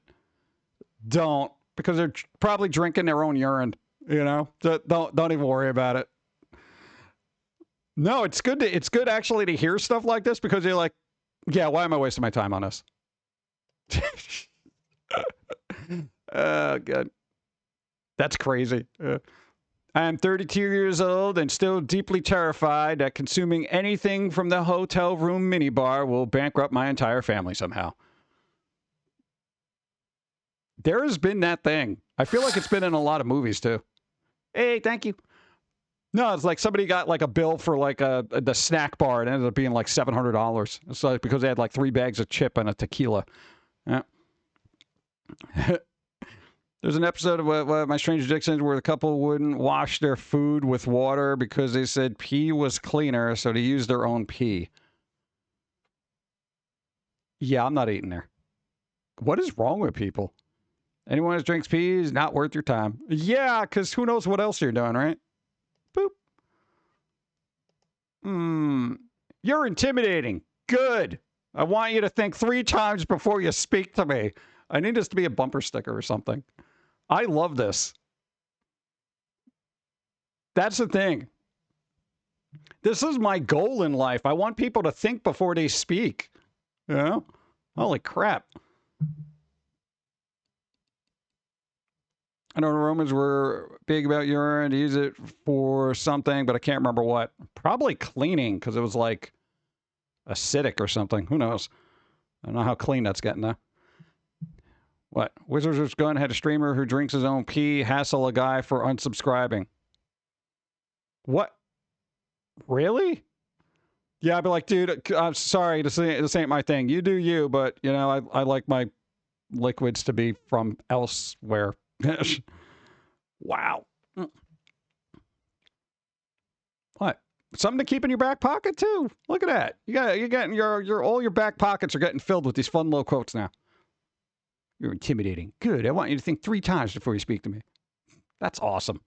Don't, because they're probably drinking their own urine, you know? Don't even worry about it. No, it's good actually to hear stuff like this because you're like, yeah, why am I wasting my time on this? Good. That's crazy. I am 32 years old and still deeply terrified that consuming anything from the hotel room minibar will bankrupt my entire family somehow. There has been that thing. I feel like it's been in a lot of movies too. Hey, thank you. No, it's like somebody got like a bill for like the snack bar and it ended up being like $700. It's like because they had like 3 bags of chip and a tequila. Yeah. There's an episode of My Strange Addictions where the couple wouldn't wash their food with water because they said pee was cleaner, so they used their own pee. Yeah, I'm not eating there. What is wrong with people? Anyone who drinks pee is not worth your time. Yeah, because who knows what else you're doing, right? Boop. You're intimidating. Good. I want you to think 3 times before you speak to me. I need this to be a bumper sticker or something. I love this. That's the thing. This is my goal in life. I want people to think before they speak. You know? Holy crap. I know the Romans were big about urine to use it for something, but I can't remember what. Probably cleaning, because it was like acidic or something. Who knows? I don't know how clean that's getting though. What? Wizards of Gun had a streamer who drinks his own pee hassle a guy for unsubscribing. What? Really? Yeah, I'd be like, dude, I'm sorry, this ain't my thing. You do you, but, you know, I like my liquids to be from elsewhere. Wow. What? Something to keep in your back pocket, too. Look at that. You're getting all your back pockets are getting filled with these fun little quotes now. You're intimidating. Good. I want you to think 3 times before you speak to me. That's awesome.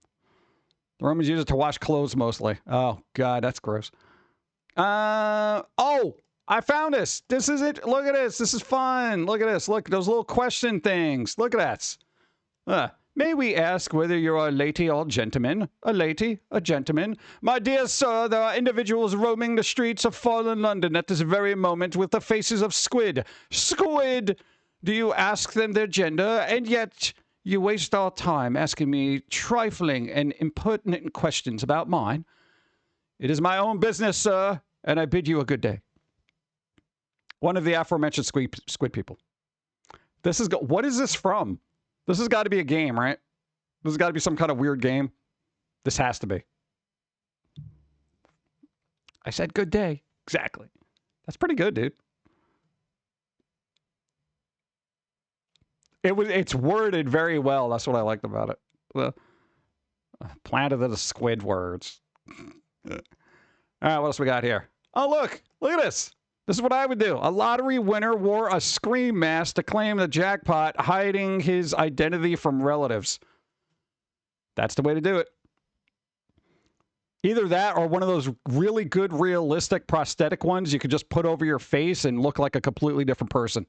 The Romans use it to wash clothes mostly. Oh, God, that's gross. Oh, I found this. This is it. Look at this. This is fun. Look at this. Look, those little question things. Look at that. May we ask whether you're a lady or gentleman? A lady, a gentleman. My dear sir, there are individuals roaming the streets of fallen London at this very moment with the faces of squid. Squid! Do you ask them their gender, and yet you waste our time asking me trifling and impertinent questions about mine? It is my own business, sir, and I bid you a good day. One of the aforementioned squid people. What is this from? This has got to be a game, right? This has got to be some kind of weird game. This has to be. I said good day. Exactly. That's pretty good, dude. It's worded very well. That's what I liked about it. The planted the squid words. All right, what else we got here? Oh, look at this. This is what I would do. A lottery winner wore a scream mask to claim the jackpot, hiding his identity from relatives. That's the way to do it. Either that or one of those really good, realistic prosthetic ones you could just put over your face and look like a completely different person.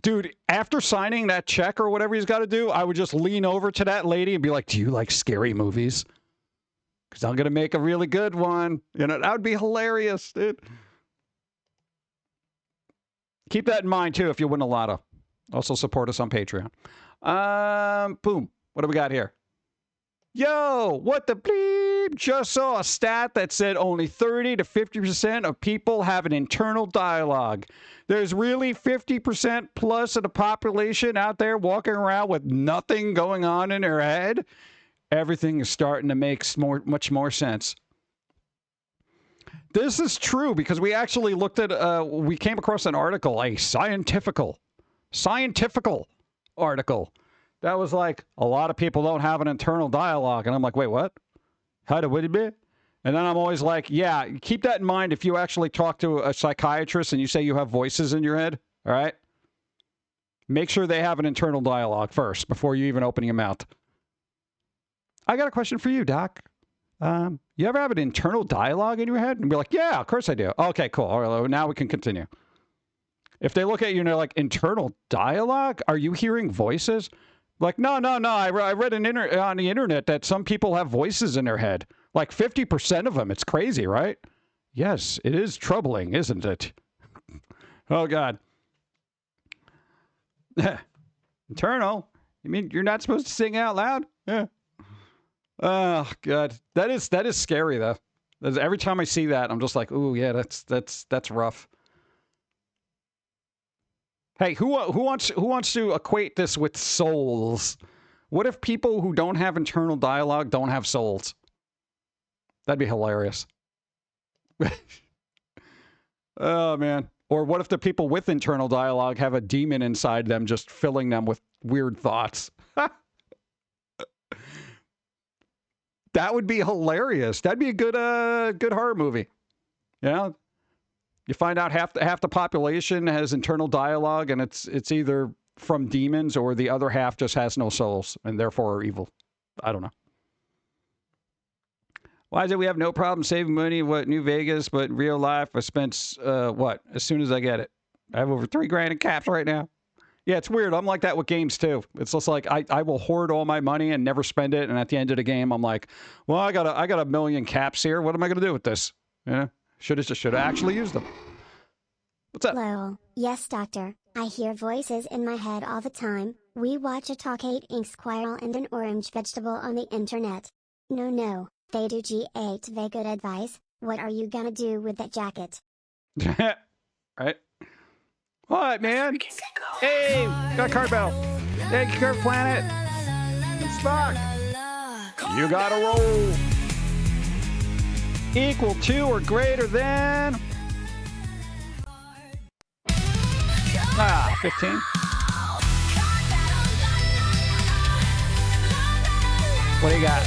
Dude, after signing that check or whatever he's got to do, I would just lean over to that lady and be like, do you like scary movies? Because I'm going to make a really good one. You know, that would be hilarious, dude. Keep that in mind, too, if you win a lotto. Also support us on Patreon. Boom. What do we got here? Yo, what the bleep? Just saw a stat that said only 30 to 50% of people have an internal dialogue. There's really 50% plus of the population out there walking around with nothing going on in their head. Everything is starting to make much more sense. This is true because we actually looked at, we came across an article, a scientific article that was like, a lot of people don't have an internal dialogue. And I'm like, wait, what? How do it be? And then I'm always like, yeah, keep that in mind if you actually talk to a psychiatrist and you say you have voices in your head, all right? Make sure they have an internal dialogue first before you even open your mouth. I got a question for you, Doc. You ever have an internal dialogue in your head? And be like, yeah, of course I do. Okay, cool. All right, now we can continue. If they look at you and they're like, internal dialogue? Are you hearing voices? Like, no. I read on the internet that some people have voices in their head. Like 50% of them. It's crazy, right? Yes, it is troubling, isn't it? Oh, God. Internal? You mean you're not supposed to sing out loud? Yeah. Oh, God. That is scary, though. Every time I see that, I'm just like, ooh, yeah, that's rough. Hey, who wants to equate this with souls? What if people who don't have internal dialogue don't have souls? That'd be hilarious. Oh, man. Or what if the people with internal dialogue have a demon inside them just filling them with weird thoughts? That would be hilarious. That'd be a good horror movie. You know? You find out half the population has internal dialogue, and it's either from demons or the other half just has no souls and therefore are evil. I don't know. Why is it we have no problem saving money in New Vegas, but in real life I spent as soon as I get it. I have over $3,000 in caps right now. Yeah, it's weird. I'm like that with games too. It's just like I will hoard all my money and never spend it, and at the end of the game I'm like, well, I got a million caps here. What am I gonna do with this? You know? Should have actually used them. What's up? Lowell, yes, doctor. I hear voices in my head all the time. We watch a talk-8 ink squirrel and an orange vegetable on the internet. No, they do G8 very good advice. What are you gonna do with that jacket? Right? What, man? Hey, got a card battle. Thank you, Curve Planet. It's Spock. You gotta roll. Equal to or greater than 15. What do you got?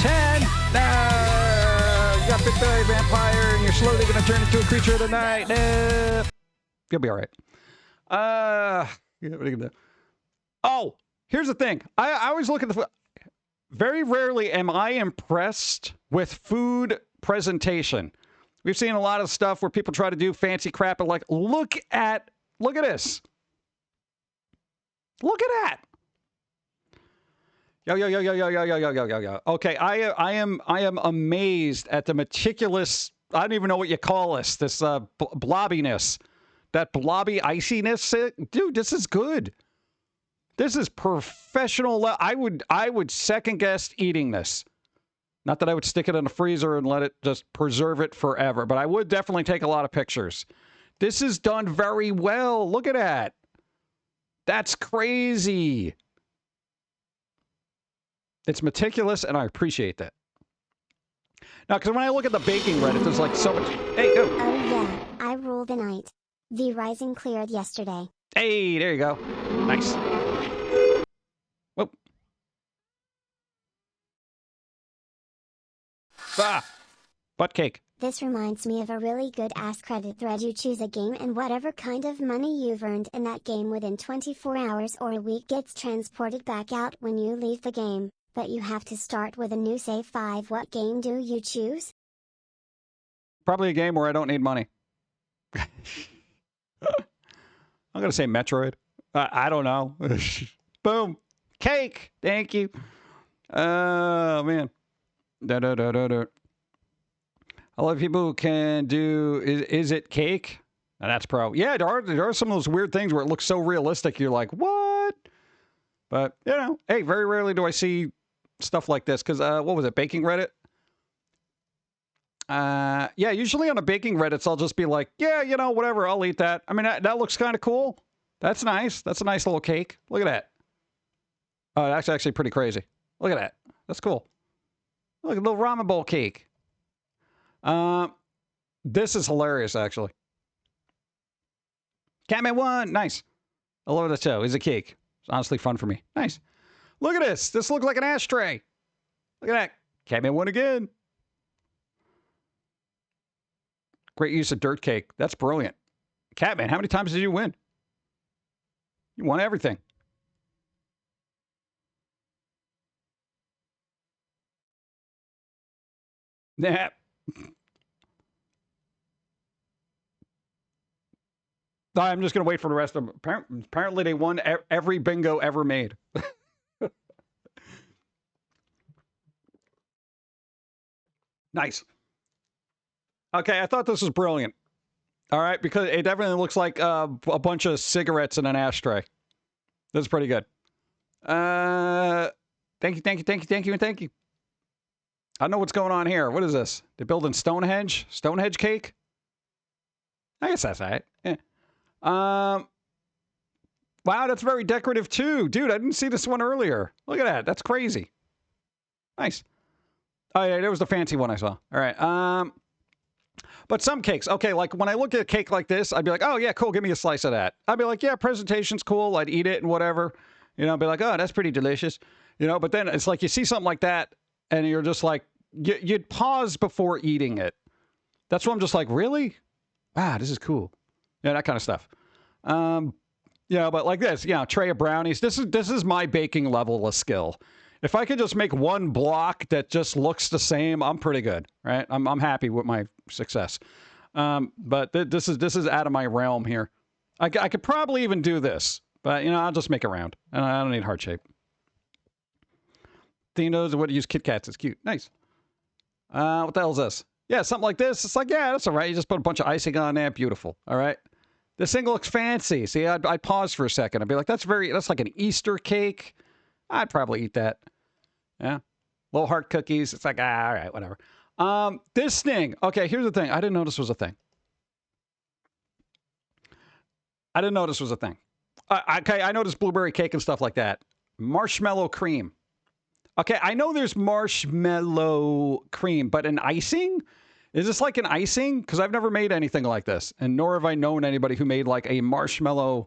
10. You got Big Belly Vampire, and you're slowly gonna turn into a creature of the night. You'll be all right. Yeah, what are you gonna do? Oh, here's the thing. I always look at the. Very rarely am I impressed with food presentation. We've seen a lot of stuff where people try to do fancy crap, and like, look at this. Look at that. Yo. Okay, I am amazed at the meticulous. I don't even know what you call this. This blobbiness, that blobby iciness. Dude, this is good. This is professional. I would second guess eating this. Not that I would stick it in the freezer and let it just preserve it forever, but I would definitely take a lot of pictures. This is done very well. Look at that. That's crazy. It's meticulous, and I appreciate that. Now, because when I look at the baking Reddit, there's like so much. Hey, go. Oh yeah, I ruled the night. The Rising cleared yesterday. Hey, there you go. Nice. Whoop. Butt cake. This reminds me of a really good ass credit thread. You choose a game and whatever kind of money you've earned in that game within 24 hours or a week gets transported back out when you leave the game, but you have to start with a new save 5. What game do you choose? Probably a game where I don't need money. I'm going to say Metroid. I don't know. Boom. Cake. Thank you. Oh, man. A lot of people can do, is it cake? Now that's pro. Yeah, there are some of those weird things where it looks so realistic, you're like, what? But, you know, hey, very rarely do I see stuff like this. Because, what was it, baking Reddit? Yeah, usually on a baking Reddit, I'll just be like, yeah, you know, whatever, I'll eat that. I mean, that looks kind of cool. That's nice. That's a nice little cake. Look at that. Oh, that's actually pretty crazy. Look at that. That's cool. Look at a little ramen bowl cake. This is hilarious, actually. Catman 1, nice. I love that show. It's a cake. It's honestly fun for me. Nice. Look at this. This looks like an ashtray. Look at that. Catman 1 again. Great use of dirt cake. That's brilliant. Catman, how many times did you win? You won everything. Nah. I'm just going to wait for the rest of them. Apparently, they won every bingo ever made. Nice. Okay, I thought this was brilliant. All right, because it definitely looks like a bunch of cigarettes in an ashtray. That's pretty good. Thank you, thank you, thank you, thank you, and thank you. I don't know what's going on here. What is this? They're building Stonehenge? Stonehenge cake? I guess that's all right. Yeah. Wow, that's very decorative too. Dude, I didn't see this one earlier. Look at that. That's crazy. Nice. Oh, yeah, there was the fancy one I saw. All right. But some cakes, okay, like when I look at a cake like this, I'd be like, oh, yeah, cool, give me a slice of that. I'd be like, yeah, presentation's cool. I'd eat it and whatever. You know, I'd be like, oh, that's pretty delicious. You know, but then it's like you see something like that and you're just like, you'd pause before eating it. That's why I'm just like, really? Wow, this is cool. Yeah, that kind of stuff. You know, but like this, you know, tray of brownies. This is my baking level of skill. If I could just make one block that just looks the same, I'm pretty good, right? I'm happy with my success. But this is out of my realm here. I could probably even do this, but you know, I'll just make a round. And I don't need heart shape. Tino's what to use Kit Kats. It's cute. Nice. What the hell is this? Yeah, something like this. It's like, yeah, that's all right. You just put a bunch of icing on there. Beautiful. All right. This thing looks fancy. See, I'd pause for a second. I'd be like, that's like an Easter cake. I'd probably eat that. Yeah. Little heart cookies. It's like, all right, whatever. This thing. Okay, here's the thing. I didn't know this was a thing. Okay, I noticed blueberry cake and stuff like that. Marshmallow cream. Okay, I know there's marshmallow cream, but an icing? Is this like an icing? Because I've never made anything like this, and nor have I known anybody who made like a marshmallow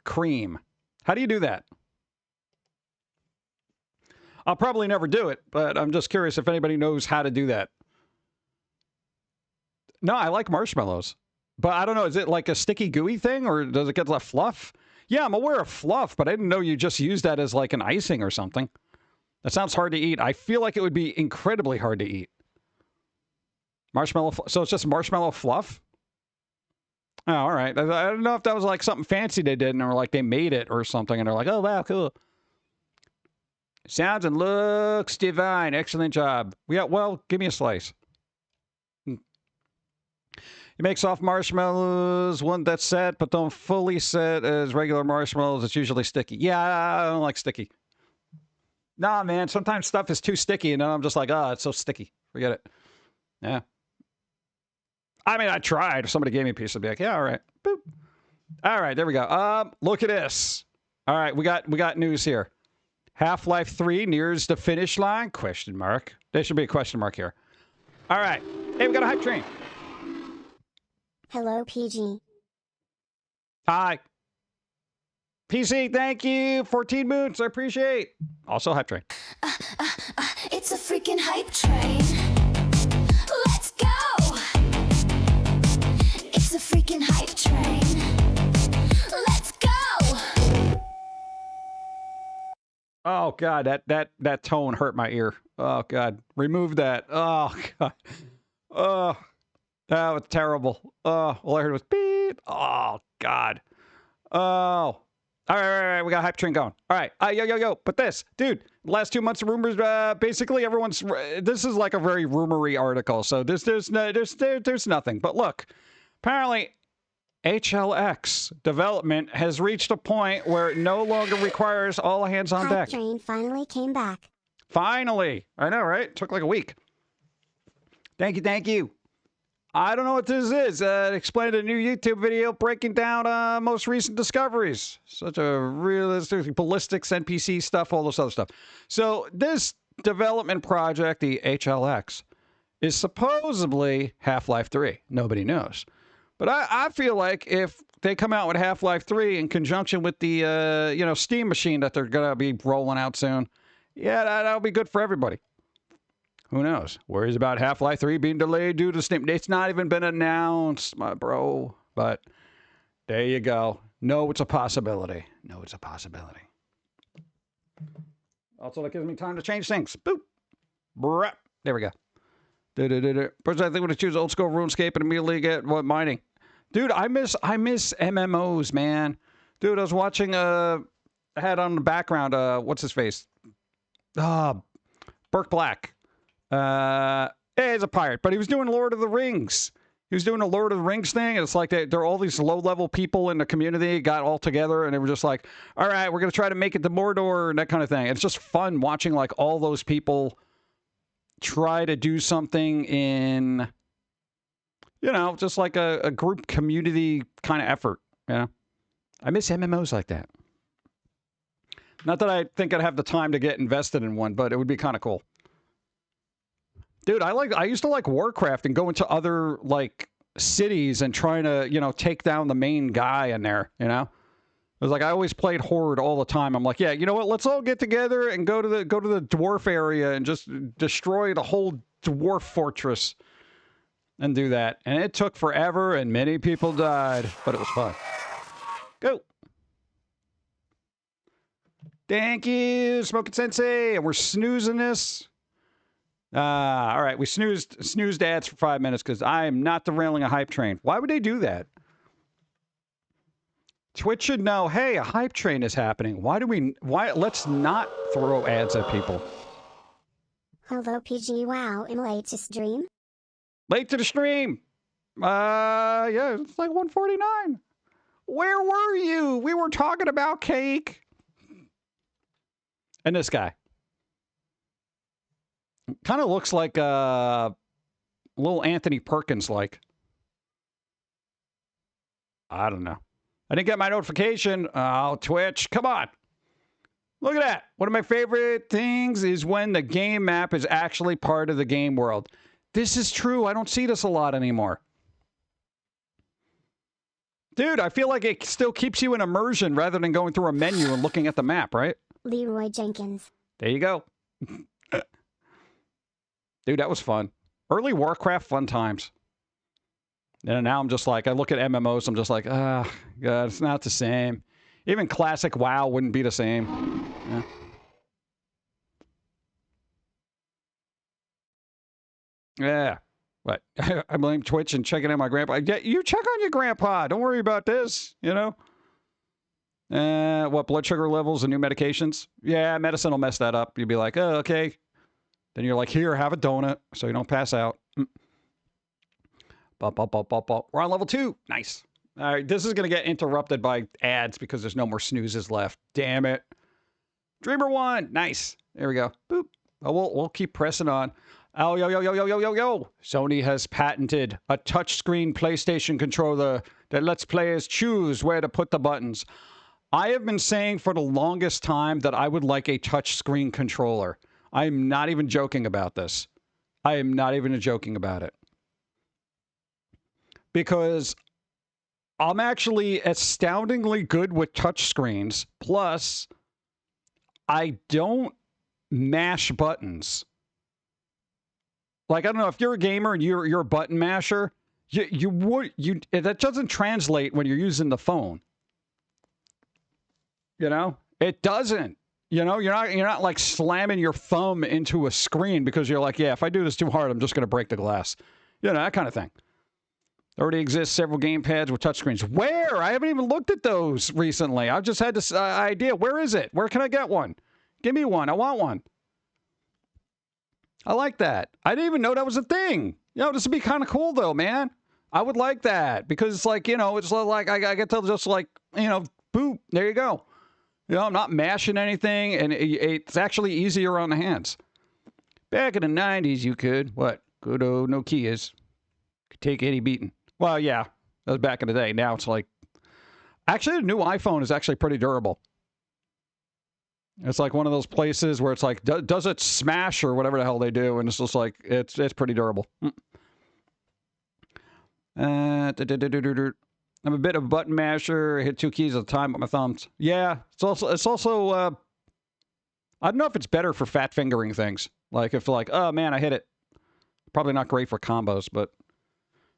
cream. How do you do that? I'll probably never do it, but I'm just curious if anybody knows how to do that. No, I like marshmallows, but I don't know. Is it like a sticky gooey thing, or does it get left fluff? Yeah, I'm aware of fluff, but I didn't know you just use that as like an icing or something. That sounds hard to eat. I feel like it would be incredibly hard to eat. Marshmallow, so it's just marshmallow fluff? Oh, all right. I don't know if that was like something fancy they did, or like they made it or something, and they're like, oh, wow, cool. Sounds and looks divine. Excellent job. Yeah, well, give me a slice. You make soft marshmallows, one that's set, but don't fully set as regular marshmallows. It's usually sticky. Yeah, I don't like sticky. Nah, man, sometimes stuff is too sticky, and then I'm just like, oh, it's so sticky. Forget it. Yeah. I mean, I tried. If somebody gave me a piece, I'd be like, yeah, all right. Boop. All right, there we go. Look at this. All right, we got news here. Half-Life 3 nears the finish line? Question mark. There should be a question mark here. All right. Hey, we got a hype train. Hello, PG. Hi. PC, thank you. 14 moons, I appreciate. Also, hype train. It's a freaking hype train. Let's go. It's a freaking hype train. Let's go. Oh God, that tone hurt my ear. Oh God, remove that. Oh God. Oh, that was terrible. Oh, all I heard was beep. Oh God. Oh. All right. We got a hype train going. All right. Yo. But this, dude, last 2 months of rumors, basically everyone's, this is like a very rumory article. So there's nothing. But look, apparently HLX development has reached a point where it no longer requires all hands on deck. Hype train finally came back. Finally. I know, right? It took like a week. Thank you. I don't know what this is. Explained a new YouTube video breaking down most recent discoveries. Such a realistic ballistics, NPC stuff, all this other stuff. So this development project, the HLX, is supposedly Half-Life 3. Nobody knows. But I feel like if they come out with Half-Life 3 in conjunction with the Steam machine that they're going to be rolling out soon, yeah, that'll be good for everybody. Who knows? Worries about Half-Life 3 being delayed due to Steam. It's not even been announced, my bro. But there you go. No, it's a possibility. Also, that gives me time to change things. Boop. Brap. There we go. First, I think we're going to choose old school RuneScape and immediately get what mining. Dude, I miss MMOs, man. Dude, I was watching I had on the background what's his face? Burke Black. Yeah, he's a pirate, but he was doing Lord of the Rings. He was doing a Lord of the Rings thing, and it's like there are all these low-level people in the community got all together, and they were just like, all right, we're going to try to make it to Mordor, and that kind of thing. It's just fun watching, like, all those people try to do something in, you know, just like a group community kind of effort, you know? I miss MMOs like that. Not that I think I'd have the time to get invested in one, but it would be kind of cool. Dude, I used to like Warcraft and go into other, like, cities and trying to, you know, take down the main guy in there, you know? It was like I always played Horde all the time. I'm like, yeah, you know what? Let's all get together and go to the dwarf area and just destroy the whole dwarf fortress and do that. And it took forever and many people died, but it was fun. Go. Thank you, Smoking Sensei. And we're snoozing this. All right, we snoozed ads for 5 minutes because I am not derailing a hype train. Why would they do that? Twitch should know, hey, a hype train is happening. Let's not throw ads at people. Hello, PG. Wow, I'm late to stream. Late to the stream. Yeah, it's like 1:49. Where were you? We were talking about cake. And this guy. Kind of looks like little Anthony Perkins like. I don't know. I didn't get my notification. Oh, Twitch. Come on. Look at that. One of my favorite things is when the game map is actually part of the game world. This is true. I don't see this a lot anymore. Dude, I feel like it still keeps you in immersion rather than going through a menu and looking at the map, right? Leroy Jenkins. There you go. Dude, that was fun. Early Warcraft, fun times. And now I'm just like, I look at MMOs, I'm just like, God, it's not the same. Even classic WoW wouldn't be the same. Yeah. What? I blame Twitch and checking out my grandpa. Yeah, you check on your grandpa. Don't worry about this, you know? What, blood sugar levels and new medications? Yeah, medicine will mess that up. You'll be like, oh, okay. Then you're like, here, have a donut so you don't pass out. We're on level 2. Nice. All right, this is going to get interrupted by ads because there's no more snoozes left. Damn it. Dreamer 1. Nice. There we go. Boop. Oh, we'll keep pressing on. Oh, yo. Sony has patented a touchscreen PlayStation controller that lets players choose where to put the buttons. I have been saying for the longest time that I would like a touchscreen controller. I'm not even joking about this. I am not even joking about it. Because I'm actually astoundingly good with touchscreens. Plus, I don't mash buttons. Like, I don't know, if you're a gamer and you're a button masher, that doesn't translate when you're using the phone. You know? It doesn't. You know, you're not like slamming your thumb into a screen because you're like, yeah, if I do this too hard, I'm just going to break the glass. You know, that kind of thing. There already exists several gamepads with touchscreens. Where? I haven't even looked at those recently. I've just had this idea. Where is it? Where can I get one? Give me one. I want one. I like that. I didn't even know that was a thing. You know, this would be kind of cool, though, man. I would like that because it's like, you know, it's like I get to just like, you know, boop, there you go. You know, I'm not mashing anything, and it's actually easier on the hands. Back in the 90s, you could. What? Good old Nokias. Could take any beating. Well, yeah. That was back in the day. Now it's like... Actually, the new iPhone is actually pretty durable. It's like one of those places where it's like, does it smash or whatever the hell they do? And it's just like, it's pretty durable. I'm a bit of a button masher. I hit 2 keys at a time with my thumbs. Yeah, it's also I don't know if it's better for fat fingering things. Like if like, oh man, I hit it. Probably not great for combos, but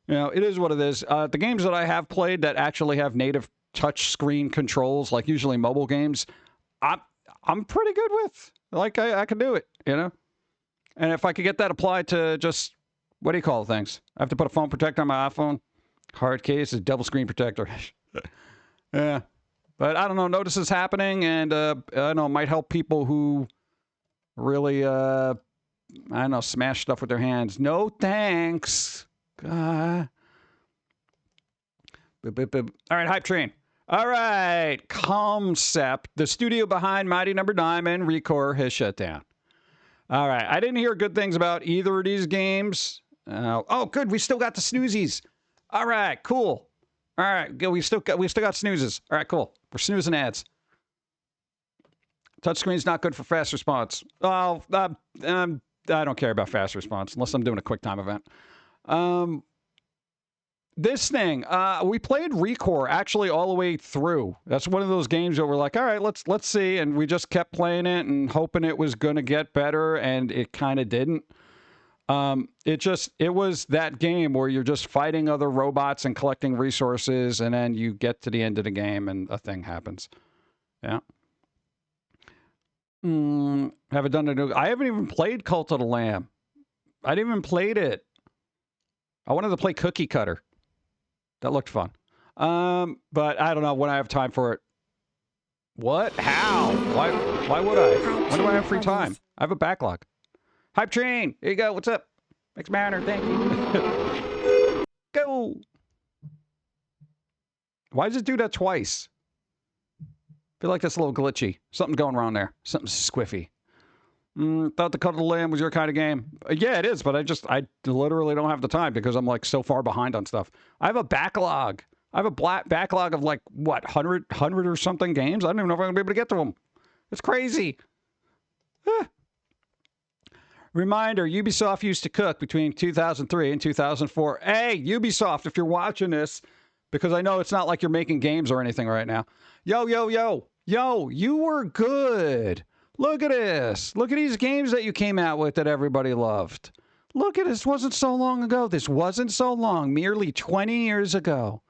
you know, it is what it is. The games that I have played that actually have native touch screen controls, like usually mobile games, I'm pretty good with. Like I can do it, you know. And if I could get that applied to just what do you call things? I have to put a phone protector on my iPhone. Hard case is double screen protector. Yeah. But I don't know. Notice is happening, and I don't know, it might help people who really, I don't know, smash stuff with their hands. No thanks. All right, Hype Train. All right, Concept. The studio behind Mighty Number Diamond, Recore, has shut down. All right, I didn't hear good things about either of these games. Oh, good, we still got the snoozies. All right, cool. All right, good. We still got snoozes. All right, cool. We're snoozing ads. Touchscreen's not good for fast response. Oh, I don't care about fast response unless I'm doing a QuickTime event. This thing, we played Recore actually all the way through. That's one of those games where we're like, all right, let's see, and we just kept playing it and hoping it was going to get better, and it kind of didn't. It was that game where you're just fighting other robots and collecting resources, and then you get to the end of the game and a thing happens. Yeah. Haven't done it. I haven't even played Cult of the Lamb. I didn't even played it. I wanted to play Cookie Cutter. That looked fun. But I don't know when I have time for it. What? How? Why would I? When do I have free time? I have a backlog. Hype Train. Here you go. What's up? Thanks, Mariner. Thank you. Go. Why does it do that twice? I feel like that's a little glitchy. Something going wrong there. Something squiffy. Thought the Cut of the Lamb was your kind of game. Yeah, it is, but I literally don't have the time because I'm like so far behind on stuff. I have a backlog. I have a backlog of like, what, 100 or something games? I don't even know if I'm going to be able to get to them. It's crazy. Reminder, Ubisoft used to cook between 2003 and 2004. Hey, Ubisoft, if you're watching this, because I know it's not like you're making games or anything right now. Yo, you were good. Look at this. Look at these games that you came out with that everybody loved. Look at this. Wasn't so long ago. This wasn't so long. Merely 20 years ago.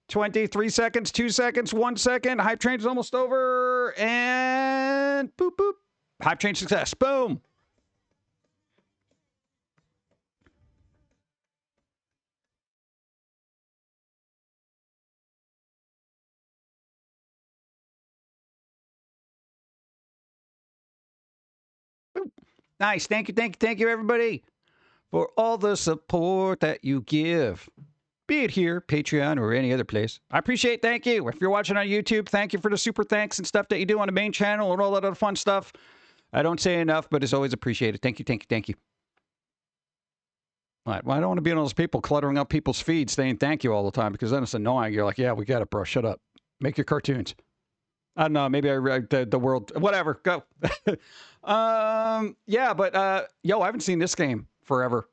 23 seconds, 2 seconds, 1 second. Hype Train's almost over. And boop, boop. Hype Train success. Boom. Nice. Thank you, everybody, for all the support that you give. Be it here, Patreon, or any other place. I appreciate. Thank you. If you're watching on YouTube, thank you for the super thanks and stuff that you do on the main channel and all that other fun stuff. I don't say enough, but it's always appreciated. Thank you. All right. Well, I don't want to be one of those people cluttering up people's feeds saying thank you all the time because then it's annoying. You're like, yeah, we got it, bro. Shut up. Make your cartoons. I don't know. Maybe the world, whatever. Go. Yeah, but yo, I haven't seen this game forever.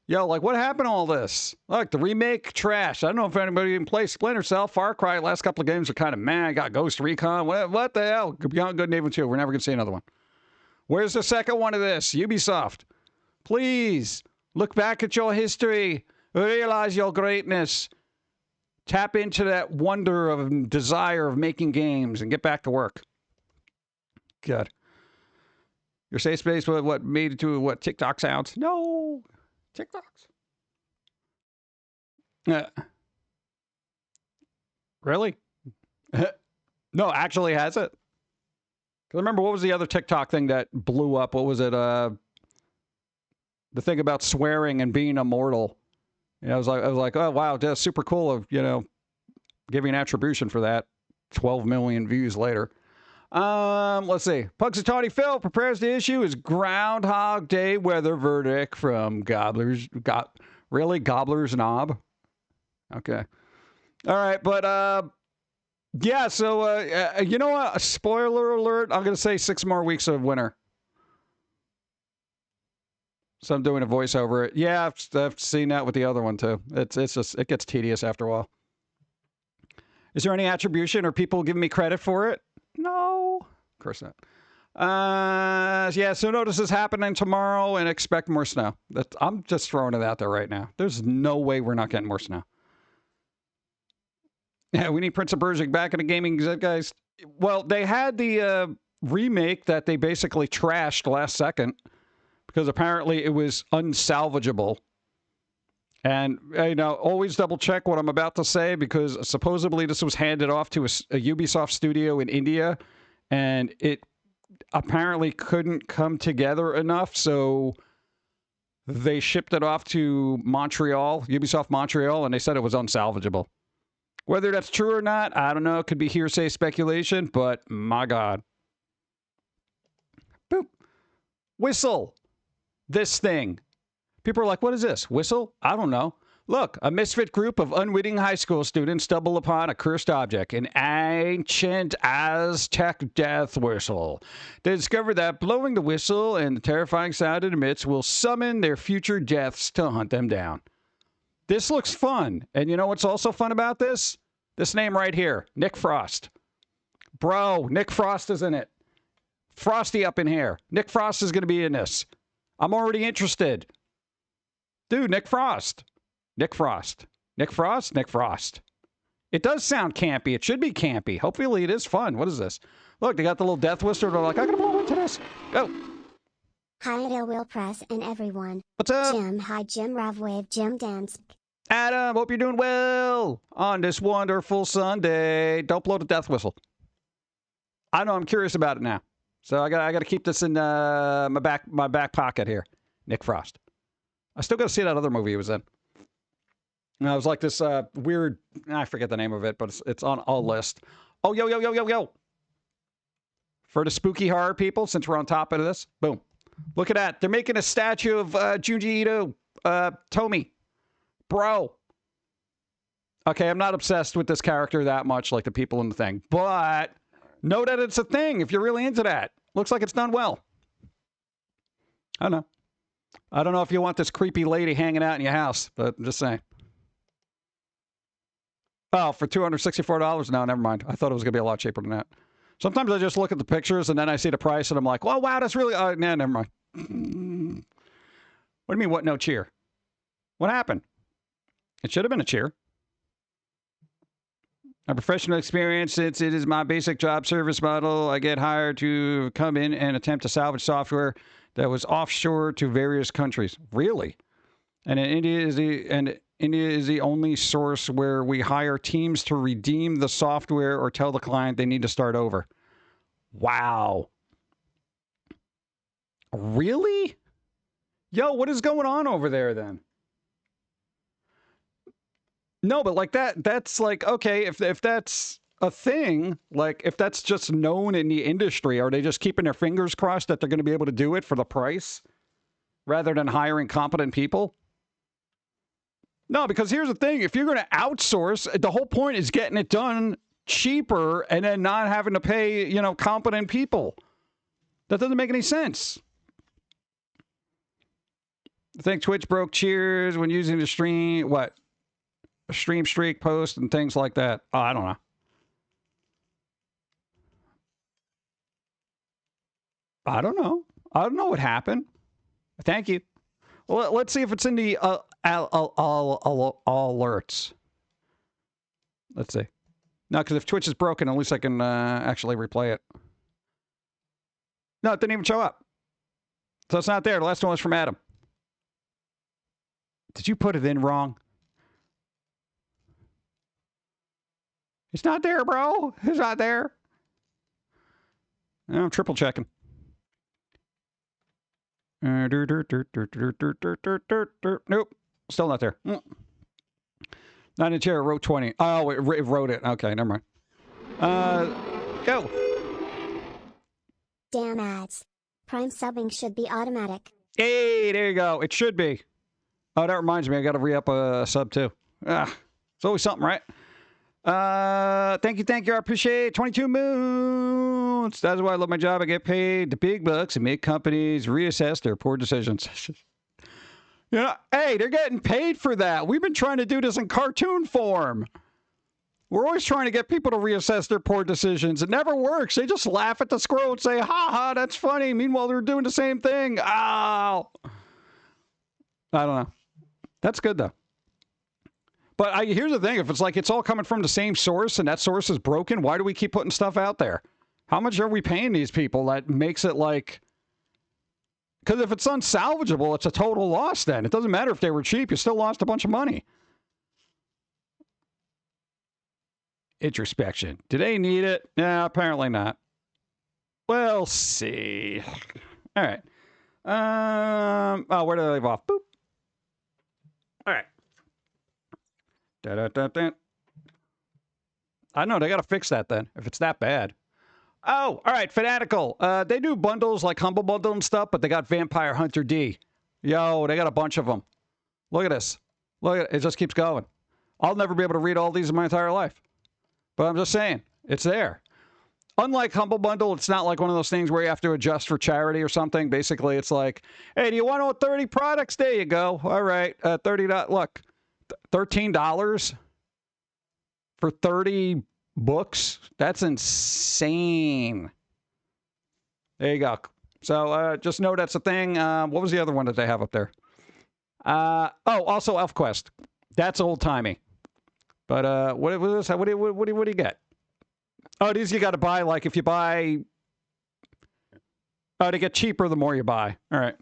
Yo, like, what happened to all this? Look, the remake, trash. I don't know if anybody even plays Splinter Cell, Far Cry. Last couple of games are kind of meh. Got Ghost Recon. What the hell? Beyond Good and Evil 2. We're never going to see another one. Where's the second one of this? Ubisoft. Please, look back at your history. Realize your greatness. Tap into that wonder of desire of making games and get back to work. Good. Your safe space, what made it to what TikTok sounds? No. TikToks. Really? No, actually has it. Because remember, what was the other TikTok thing that blew up? What was it? The thing about swearing and being immortal. You know, I was like, oh wow, that's super cool of, you know, giving attribution for that. 12 million views later. Let's see. Pugs and Tawny Phil prepares to issue his Groundhog Day weather verdict from Gobbler's Knob? Okay. All right, but yeah, so you know what? Spoiler alert, I'm going to say 6 more weeks of winter. So I'm doing a voice over it. Yeah, I've seen that with the other one too. It's just, it gets tedious after a while. Is there any attribution or people giving me credit for it? No, of course not. Yeah, so notice is happening tomorrow and expect more snow. I'm just throwing it out there right now. There's no way we're not getting more snow. Yeah, we need Prince of Persia back in the gaming zeitgeist. Well, they had the remake that they basically trashed last second because apparently it was unsalvageable. And, always double check what I'm about to say because supposedly this was handed off to a Ubisoft studio in India and it apparently couldn't come together enough. So they shipped it off to Montreal, Ubisoft Montreal, and they said it was unsalvageable. Whether that's true or not, I don't know. It could be hearsay speculation, but my God. Boop. Whistle. This thing. People are like, what is this? Whistle? I don't know. Look, a misfit group of unwitting high school students stumble upon a cursed object, an ancient Aztec death whistle. They discover that blowing the whistle and the terrifying sound it emits will summon their future deaths to hunt them down. This looks fun. And you know what's also fun about this? This name right here, Nick Frost. Bro, Nick Frost is in it. Frosty up in here. Nick Frost is going to be in this. I'm already interested. Dude, Nick Frost. Nick Frost. Nick Frost? Nick Frost. It does sound campy. It should be campy. Hopefully it is fun. What is this? Look, they got the little death whistle. They're like, I gotta blow into this. Go. Hi, Ill Will Press and everyone. What's up? Jim, hi, Jim Ravwave, Jim Dance. Adam, hope you're doing well on this wonderful Sunday. Don't blow the death whistle. I know, I'm curious about it now. So I got to keep this in my back pocket here. Nick Frost. I still got to see that other movie he was in. And I was like this weird, I forget the name of it, but it's on a list. Oh, yo. For the spooky horror people, since we're on top of this, boom. Look at that. They're making a statue of Junji Ito, Tomy. Bro. Okay, I'm not obsessed with this character that much like the people in the thing, but know that it's a thing if you're really into that. Looks like it's done well. I don't know. I don't know if you want this creepy lady hanging out in your house, but I'm just saying. Oh, for $264? No, never mind. I thought it was going to be a lot cheaper than that. Sometimes I just look at the pictures and then I see the price and I'm like, oh, wow, that's really... nah, never mind. What do you mean, what no cheer? What happened? It should have been a cheer. A professional experience, since it is my basic job service model, I get hired to come in and attempt to salvage software that was offshore to various countries. Really? And India is the only source where we hire teams to redeem the software or tell the client they need to start over. Wow. Really? Yo, what is going on over there then? No, but like that's like, okay, if that's a thing, like if that's just known in the industry, are they just keeping their fingers crossed that they're going to be able to do it for the price rather than hiring competent people? No, because here's the thing. If you're going to outsource, the whole point is getting it done cheaper and then not having to pay, competent people. That doesn't make any sense. I think Twitch broke cheers when using the stream, stream streak post and things like that. Oh, I don't know. I don't know what happened. Thank you. Well, let's see if it's in the alerts. Let's see. No, because if Twitch is broken, at least I can actually replay it. No, it didn't even show up. So it's not there. The last one was from Adam. Did you put it in wrong? It's not there, bro. It's not there. I'm triple checking. Nope. Still not there. Not in the chair. It wrote 20. Oh, it wrote it. Okay, never mind. Go. Damn ads. Prime subbing should be automatic. Hey, there you go. It should be. Oh, that reminds me. I got to re-up a sub too. It's always something, right? Thank you. I appreciate it. 22 moons. That's why I love my job. I get paid the big bucks and make companies reassess their poor decisions. Hey, they're getting paid for that. We've been trying to do this in cartoon form. We're always trying to get people to reassess their poor decisions. It never works. They just laugh at the scroll and say, ha ha, that's funny. Meanwhile, they're doing the same thing. Ow. I don't know. That's good, though. But here's the thing. If it's like it's all coming from the same source and that source is broken, why do we keep putting stuff out there? How much are we paying these people that makes it like Because if it's unsalvageable, it's a total loss then. It doesn't matter if they were cheap. You still lost a bunch of money. Introspection. Do they need it? Yeah, apparently not. We'll see. All right. Oh, where did I leave off? Boop. All right. Da-da-da-da. I know, they got to fix that then, if it's that bad. Oh, all right, Fanatical. They do bundles like Humble Bundle and stuff, but they got Vampire Hunter D. Yo, they got a bunch of them. Look at this. Look at it. It just keeps going. I'll never be able to read all these in my entire life. But I'm just saying, it's there. Unlike Humble Bundle, it's not like one of those things where you have to adjust for charity or something. Basically, it's like, hey, do you want 30 products? There you go. All right, $30. Look, $13 for 30 books? That's insane. There you go. So just know that's a thing. What was the other one that they have up there? Also ElfQuest. That's old-timey. But what do you get? Oh, these you got to buy, like, if you buy... Oh, they get cheaper the more you buy. All right.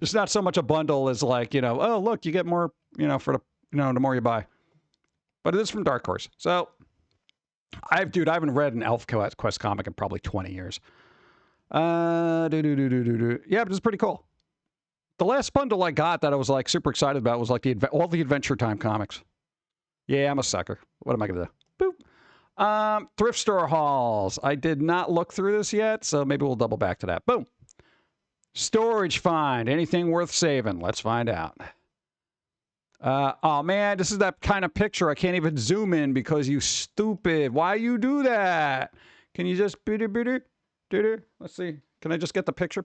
It's not so much a bundle as, like, oh, look, you get more, for the more you buy. But it is from Dark Horse. So, I haven't read an ElfQuest comic in probably 20 years. Yeah, but it's pretty cool. The last bundle I got that I was, like, super excited about was, like, all the Adventure Time comics. Yeah, I'm a sucker. What am I going to do? Boop. Thrift store hauls. I did not look through this yet, so maybe we'll double back to that. Boom. Storage find. Anything worth saving? Let's find out. Oh, man, this is that kind of picture. I can't even zoom in because you stupid. Why you do that? Can you just... Let's see. Can I just get the picture?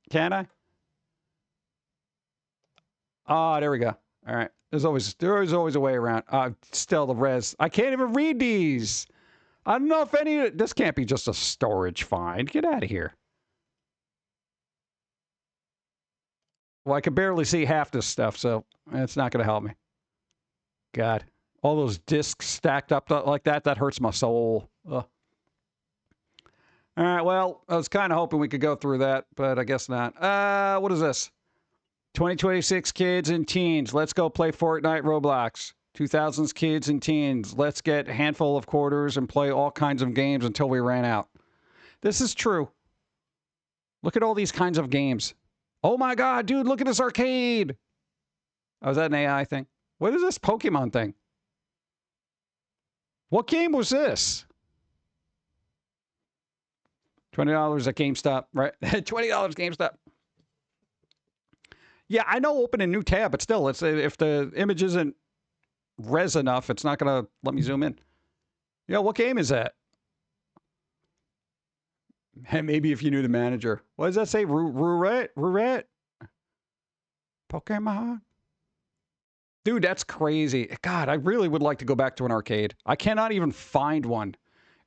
Can I? Oh, there we go. All right. There's always a way around. Still the res. I can't even read these. I don't know if this can't be just a storage find. Get out of here. Well, I can barely see half this stuff, so it's not going to help me. God. All those discs stacked up like that hurts my soul. Ugh. All right, well, I was kind of hoping we could go through that, but I guess not. What is this? 2026 kids and teens, let's go play Fortnite, Roblox. 2000s kids and teens, let's get a handful of quarters and play all kinds of games until we ran out. This is true. Look at all these kinds of games. Oh my God, dude, look at this arcade. Oh, is that an AI thing? What is this Pokemon thing? What game was this? $20 at GameStop, right? $20 GameStop. Yeah, I know open a new tab, but still, if the image isn't res enough, it's not going to let me zoom in. Yeah, what game is that? Hey, maybe if you knew the manager. What does that say? Roulette? Pokemon? Dude, that's crazy. God, I really would like to go back to an arcade. I cannot even find one.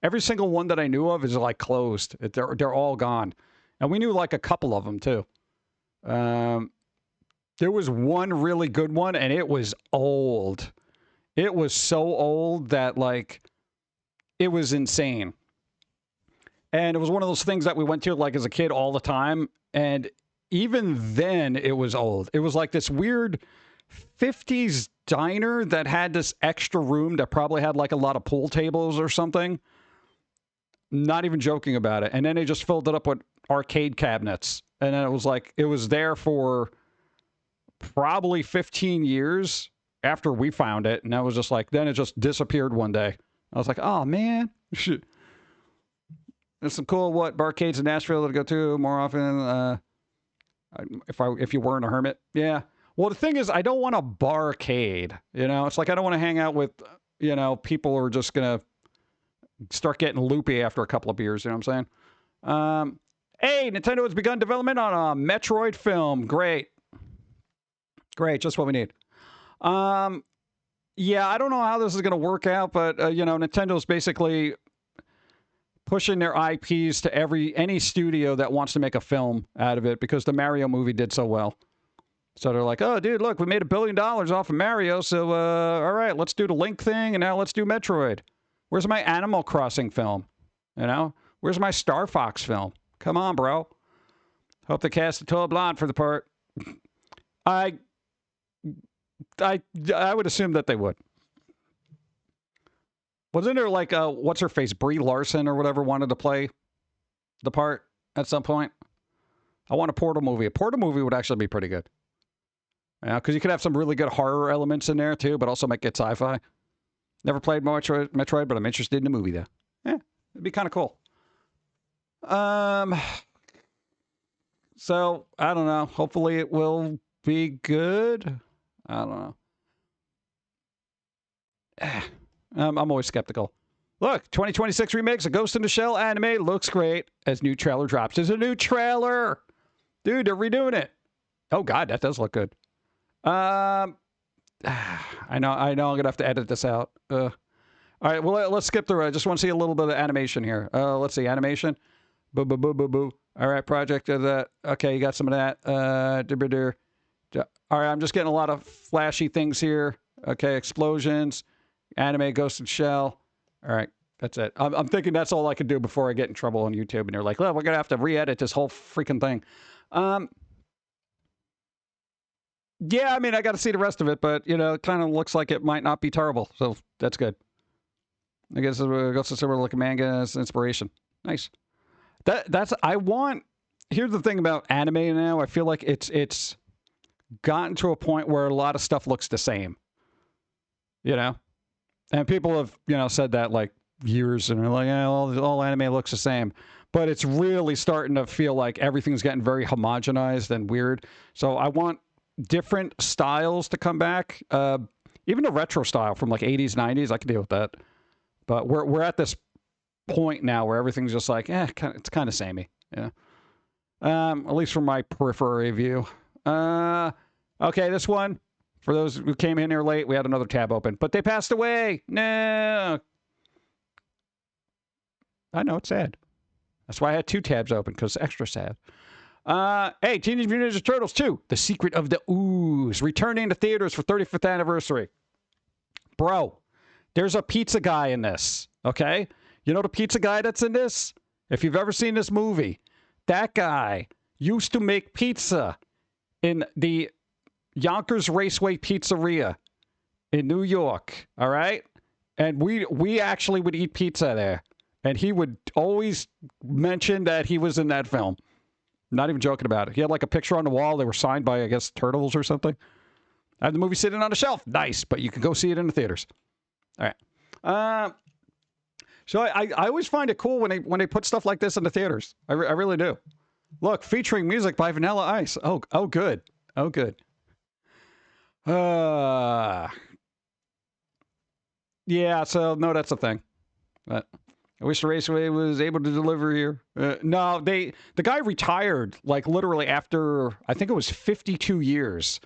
Every single one that I knew of is, like, closed. They're all gone. And we knew, like, a couple of them, too. There was one really good one, and it was old. It was so old that, like, it was insane. And it was one of those things that we went to, like, as a kid all the time. And even then, it was old. It was like this weird 50s diner that had this extra room that probably had, like, a lot of pool tables or something. Not even joking about it. And then they just filled it up with arcade cabinets. And then it was like, it was there for probably 15 years after we found it. And that was just like, then it just disappeared one day. I was like, oh, man. There's some cool, barcades in Nashville to go to more often. If you weren't a hermit. Yeah. Well, the thing is, I don't want a barcade. It's like I don't want to hang out with, people who are just going to start getting loopy after a couple of beers. You know what I'm saying? Hey, Nintendo has begun development on a Metroid film. Great. Just what we need. Yeah, I don't know how this is going to work out, but, Nintendo's basically pushing their IPs to any studio that wants to make a film out of it because the Mario movie did so well. So they're like, oh, dude, look, we made $1 billion off of Mario, so, all right, let's do the Link thing, and now let's do Metroid. Where's my Animal Crossing film? Where's my Star Fox film? Come on, bro. Hope they cast a tall blonde for the part. I would assume that they would. Wasn't there like what's her face, Brie Larson or whatever, wanted to play the part at some point? I want a Portal movie. A Portal movie would actually be pretty good. Yeah, because you could have some really good horror elements in there too, but also make it sci-fi. Never played Metroid, but I'm interested in the movie though. Yeah, it'd be kind of cool. So I don't know. Hopefully it will be good. I don't know. I'm always skeptical. Look, 2026 remakes of Ghost in the Shell anime looks great as new trailer drops. There's a new trailer. Dude, they're redoing it. Oh, God, that does look good. I know I'm going to have to edit this out. All right, well, let's skip through it. I just want to see a little bit of animation here. Let's see, animation. Boo, boo, boo, boo, boo. All right, project of that. Okay, you got some of that. All right, I'm just getting a lot of flashy things here. Okay, explosions, anime, Ghost in Shell. All right, that's it. I'm thinking that's all I can do before I get in trouble on YouTube. And they're like, well, we're going to have to re-edit this whole freaking thing. Yeah, I mean, I got to see the rest of it, but, you know, it kind of looks like it might not be terrible. So that's good. I guess Ghost of Silver looking manga as inspiration. Nice. Here's the thing about anime now. I feel like it's gotten to a point where a lot of stuff looks the same. You know? And people have, you know, said that like years and they're like, yeah, all anime looks the same. But it's really starting to feel like everything's getting very homogenized and weird. So I want different styles to come back. Even the retro style from like 80s, 90s, I can deal with that. But we're at this point now where everything's just like, it's kind of samey. Yeah. At least from my periphery view. Okay, this one. For those who came in here late, we had another tab open. But they passed away. No. I know, it's sad. That's why I had two tabs open, because it's extra sad. Hey, Teenage Mutant Ninja Turtles 2, The Secret of the Ooze, returning to theaters for 35th anniversary. Bro, there's a pizza guy in this, okay? You know the pizza guy that's in this? If you've ever seen this movie, that guy used to make pizza in the Yonkers Raceway Pizzeria in New York, all right? And we actually would eat pizza there. And he would always mention that he was in that film. Not even joking about it. He had like a picture on the wall. They were signed by, I guess, Turtles or something. I had the movie sitting on the shelf. Nice, but you can go see it in the theaters. All right. So I always find it cool when they put stuff like this in the theaters. I really do. Look, featuring music by Vanilla Ice. Oh, good. Oh, good. Yeah, so no, that's a thing. But I wish the Raceway was able to deliver here. No, the guy retired like literally after, I think it was 52 years.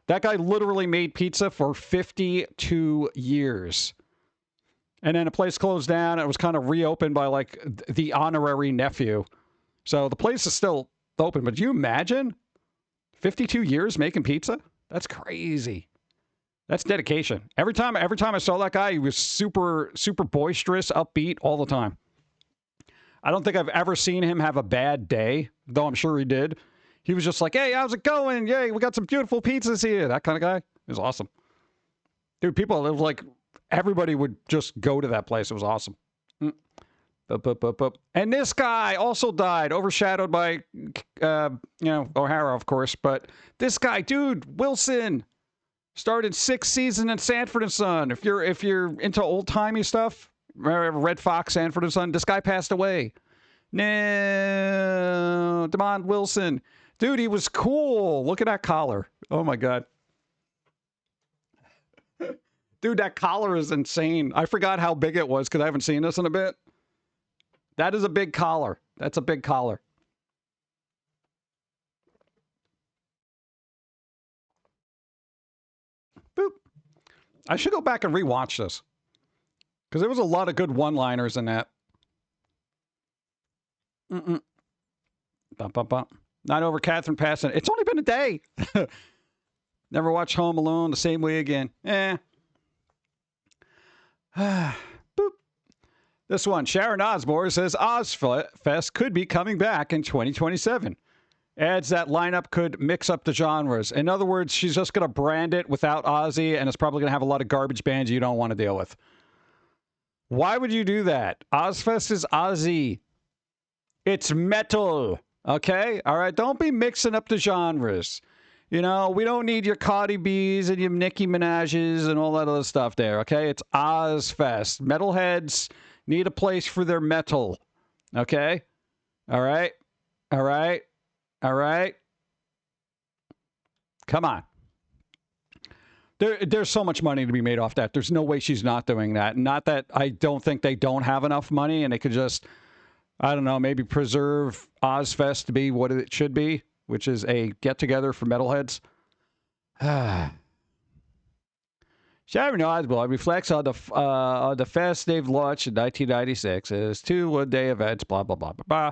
That guy literally made pizza for 52 years. And then the place closed down. It was kind of reopened by like the honorary nephew. So the place is still open. But do you imagine 52 years making pizza? That's crazy. That's dedication. Every time I saw that guy, he was super, super boisterous, upbeat all the time. I don't think I've ever seen him have a bad day, though I'm sure he did. He was just like, hey, how's it going? Yay, we got some beautiful pizzas here. That kind of guy. It was awesome. Dude, it was like everybody would just go to that place. It was awesome. And this guy also died, overshadowed by, O'Hara, of course. But this guy, dude, Wilson, started 6th season in Sanford and Son. If you're into old timey stuff, Red Fox, Sanford and Son, this guy passed away. No, Demond Wilson, dude, he was cool. Look at that collar. Oh my god, dude, that collar is insane. I forgot how big it was because I haven't seen this in a bit. That is a big collar. That's a big collar. Boop. I should go back and rewatch this because there was a lot of good one-liners in that. Bum, bum, bum. Not over Catherine passing. It's only been a day. Never watch Home Alone the same way again. Boop. This one, Sharon Osbourne says Ozfest could be coming back in 2027. Adds that lineup could mix up the genres. In other words, she's just going to brand it without Ozzy, and it's probably going to have a lot of garbage bands you don't want to deal with. Why would you do that? Ozfest is Ozzy. It's metal. Okay? All right? Don't be mixing up the genres. You know, we don't need your Cardi B's and your Nicki Minaj's and all that other stuff there. Okay? It's Ozfest. Metalheads need a place for their metal. Okay? All right? All right? All right? Come on. There's so much money to be made off that. There's no way she's not doing that. Not that I don't think they don't have enough money and they could just, I don't know, maybe preserve Ozfest to be what it should be, which is a get-together for metalheads. Sharon Oswald reflects on the fest they've launched in 1996 as 2 one-day events, blah, blah, blah, blah, blah.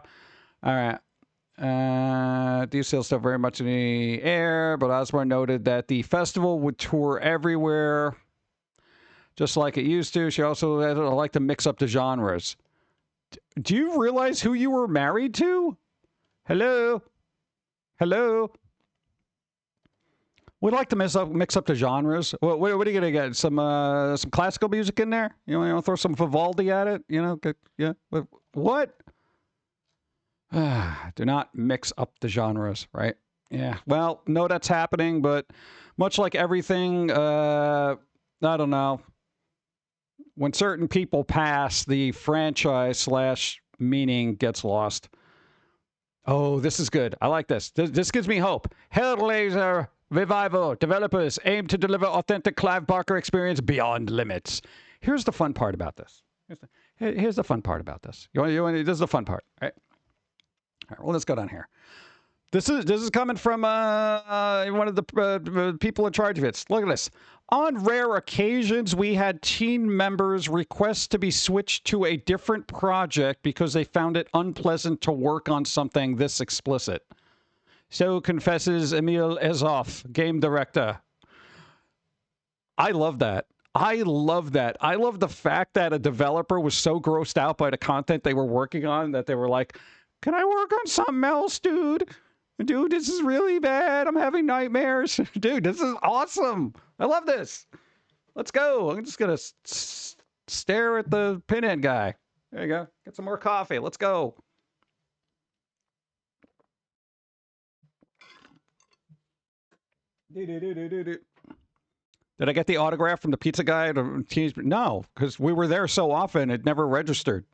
All right. These sales still very much in the air, but Osborne noted that the festival would tour everywhere, just like it used to. She also liked to mix up the genres. Do you realize who you were married to? Hello? Hello? We'd like to mix up the genres. What are you going to get? Some classical music in there? You want to throw some Vivaldi at it? You know? Yeah. What? Do not mix up the genres, right? Yeah. Well, no, that's happening, but much like everything, I don't know. When certain people pass, the franchise / meaning gets lost. Oh, this is good. I like this. This gives me hope. Hellraiser Revival developers aim to deliver authentic Clive Barker experience beyond limits. Here's the fun part about this. Here's the fun part about this. This is the fun part, right? All right, well, let's go down here. This is coming from one of the people in charge of it. Look at this. On rare occasions, we had team members request to be switched to a different project because they found it unpleasant to work on something this explicit. So confesses Emil Ezoff, game director. I love that. I love that. I love the fact that a developer was so grossed out by the content they were working on that they were like, can I work on something else, dude? Dude, this is really bad. I'm having nightmares. Dude, this is awesome. I love this. Let's go. I'm just going to stare at the pinhead guy. There you go. Get some more coffee. Let's go. Did I get the autograph from the pizza guy? No, because we were there so often, it never registered.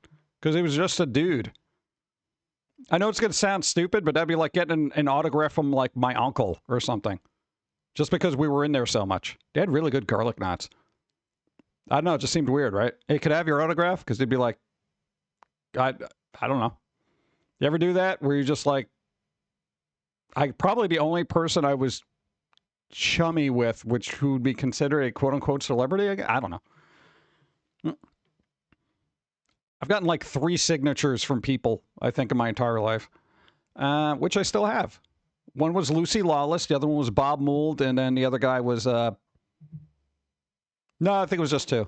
Because he was just a dude. I know it's going to sound stupid, but that'd be like getting an autograph from, like, my uncle or something. Just because we were in there so much. They had really good garlic knots. I don't know, it just seemed weird, right? Hey, could I have your autograph? Because they'd be like, I don't know. You ever do that? Where you're just like, probably the only person I was chummy with, who would be considered a quote-unquote celebrity? I don't know. I've gotten like 3 signatures from people, I think, in my entire life, which I still have. One was Lucy Lawless, the other one was Bob Mould, and then the other guy was, no, I think it was just 2.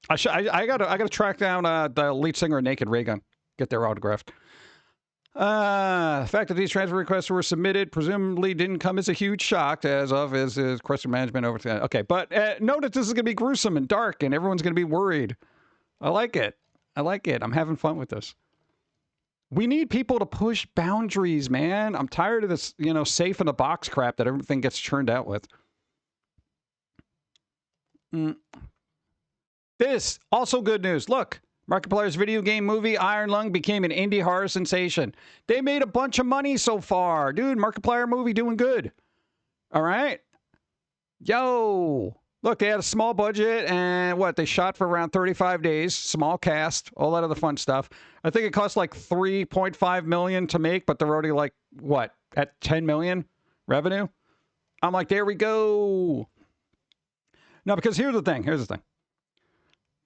I gotta track down the lead singer of Naked Raygun, get their autographed. The fact that these transfer requests were submitted presumably didn't come as a huge shock, as of his question management over time. Okay, but note that this is going to be gruesome and dark, and everyone's going to be worried. I like it. I like it. I'm having fun with this. We need people to push boundaries, man. I'm tired of this, safe in a box crap that everything gets churned out with. This, also good news. Look. Markiplier's video game movie, Iron Lung, became an indie horror sensation. They made a bunch of money so far. Dude, Markiplier movie doing good. All right? Yo. Look, they had a small budget and they shot for around 35 days. Small cast, all that other fun stuff. I think it cost like $3.5 million to make, but they're already like, at $10 million revenue? I'm like, there we go. No, because here's the thing.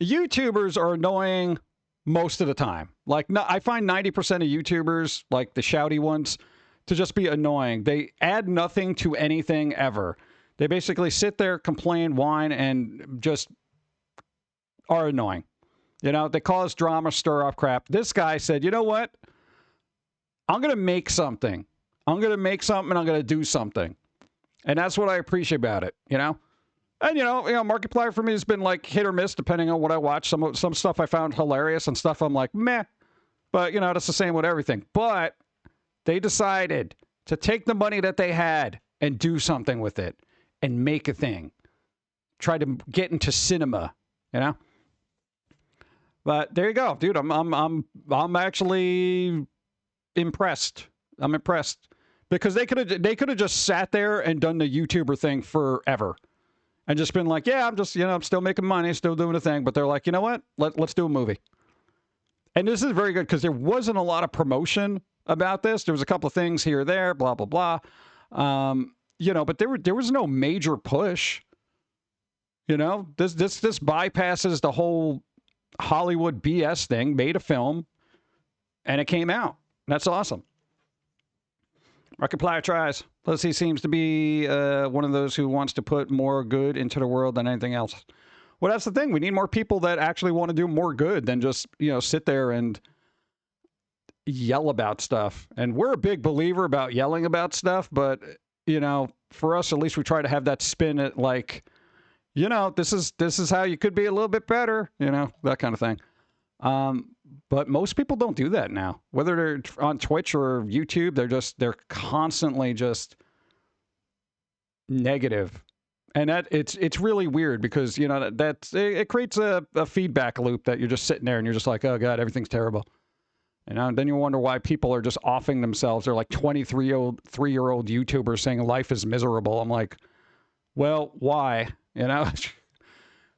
YouTubers are annoying most of the time. Like, I find 90% of YouTubers, like the shouty ones, to just be annoying. They add nothing to anything ever. They basically sit there, complain, whine, and just are annoying. They cause drama, stir up crap. This guy said, you know what? I'm going to make something. I'm going to make something and I'm going to do something. And that's what I appreciate about it, you know? And, you know, Markiplier for me has been like hit or miss depending on what I watch. Some stuff I found hilarious and stuff I'm like, meh. But, you know, that's the same with everything. But they decided to take the money that they had and do something with it and make a thing. Try to get into cinema, you know? But there you go, dude. I'm actually impressed. I'm impressed because they could have just sat there and done the YouTuber thing forever, and just been like, yeah, I'm just, you know, I'm still making money, still doing a thing. But they're like, you know what? Let's do a movie. And this is very good because there wasn't a lot of promotion about this. There was a couple of things here or there, blah blah blah. You know, but there was no major push. You know, this bypasses the whole Hollywood BS thing, made a film, and it came out. That's awesome. Markiplier tries. Plus, he seems to be one of those who wants to put more good into the world than anything else. Well, that's the thing. We need more people that actually want to do more good than just, you know, sit there and yell about stuff. And we're a big believer about yelling about stuff, but, you know, for us, at least we try to have that spin at like, you know, this is how you could be a little bit better, you know, that kind of thing. But most people don't do that now. Whether they're on Twitch or YouTube, they're constantly just negative. And that it's really weird because, you know, it creates a feedback loop that you're just sitting there and you're just like, oh God, everything's terrible. You know, and then you wonder why people are just offing themselves. They're like 3-year-old YouTubers saying life is miserable. I'm like, well, why? You know,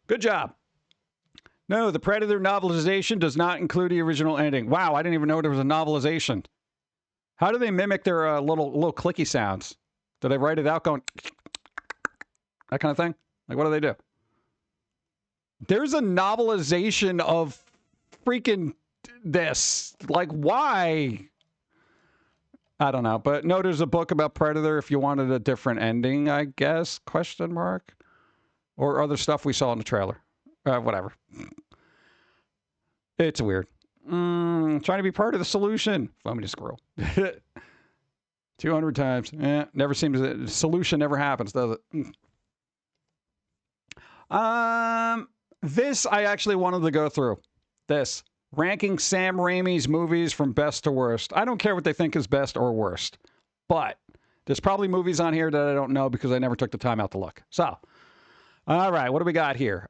good job. No, the Predator novelization does not include the original ending. Wow, I didn't even know there was a novelization. How do they mimic their little clicky sounds? Do they write it out going that kind of thing? Like, what do they do? There's a novelization of freaking this. Like, why? I don't know. But no, there's a book about Predator if you wanted a different ending, I guess, question mark. Or other stuff we saw in the trailer. Whatever. It's weird. Trying to be part of the solution. Foamy the squirrel. 200 times. Never seems... The solution never happens, does it? This I actually wanted to go through. This. Ranking Sam Raimi's movies from best to worst. I don't care what they think is best or worst. But there's probably movies on here that I don't know because I never took the time out to look. So... All right, what do we got here?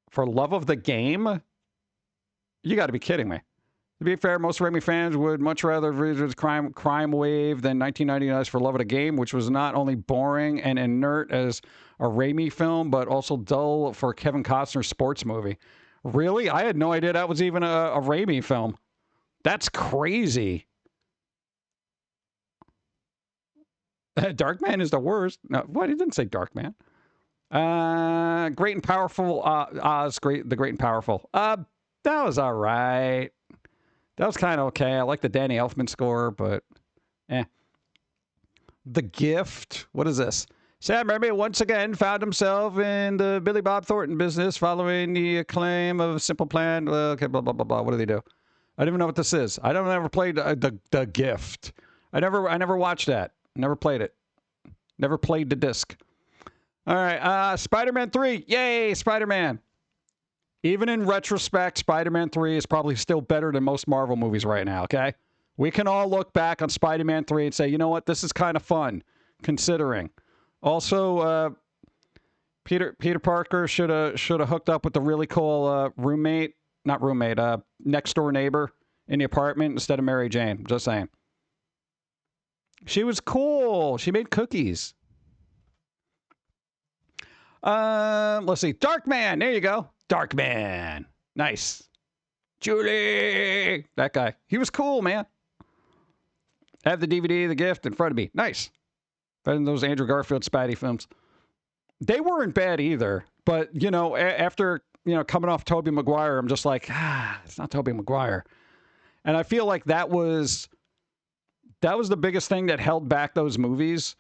For love of the game? You got to be kidding me. To be fair, most Raimi fans would much rather visit Crime Wave than 1999's For Love of the Game, which was not only boring and inert as a Raimi film, but also dull for Kevin Costner's sports movie. Really? I had no idea that was even a Raimi film. That's crazy. Darkman is the worst. No, what? He didn't say Darkman. Great and Powerful. Oz, the Great and Powerful. That was all right. That was kind of okay. I like the Danny Elfman score, but The Gift. What is this? Sam Raimi once again found himself in the Billy Bob Thornton business following the acclaim of Simple Plan. Okay, blah, blah, blah, blah. What do they do? I don't even know what this is. I don't ever played the Gift. I never watched that. Never played it. Never played the disc. All right. Spider-Man 3. Yay, Spider-Man. Even in retrospect, Spider-Man 3 is probably still better than most Marvel movies right now, okay? We can all look back on Spider-Man 3 and say, you know what? This is kind of fun, considering. Also, Peter Parker should have hooked up with the really cool next door neighbor in the apartment instead of Mary Jane. Just saying. She was cool. She made cookies. Let's see. Darkman. There you go. Darkman. Nice. Julie. That guy. He was cool, man. I have the DVD, The Gift, in front of me. Nice. Better than those Andrew Garfield Spidey films. They weren't bad either. But, you know, after, you know, coming off Tobey Maguire, I'm just like, it's not Tobey Maguire. And I feel like that was the biggest thing that held back those movies,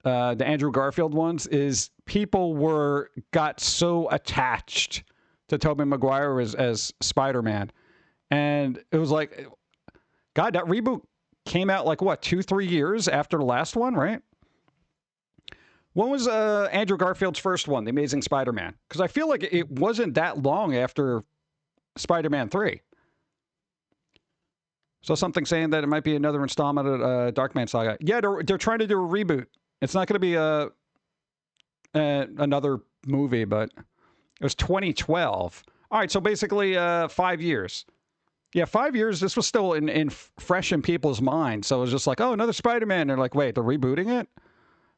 the Andrew Garfield ones, is people got so attached to Tobey Maguire as Spider-Man. And it was like, God, that reboot came out like, what, 2-3 years after the last one, right? When was Andrew Garfield's first one, The Amazing Spider-Man? Because I feel like it wasn't that long after Spider-Man 3. So something saying that it might be another installment of Darkman Saga. Yeah, they're trying to do a reboot. It's not going to be another movie, but it was 2012. All right, so basically 5 years. Yeah, 5 years. This was still in fresh in people's minds. So it was just like, oh, another Spider-Man. They're like, wait, they're rebooting it?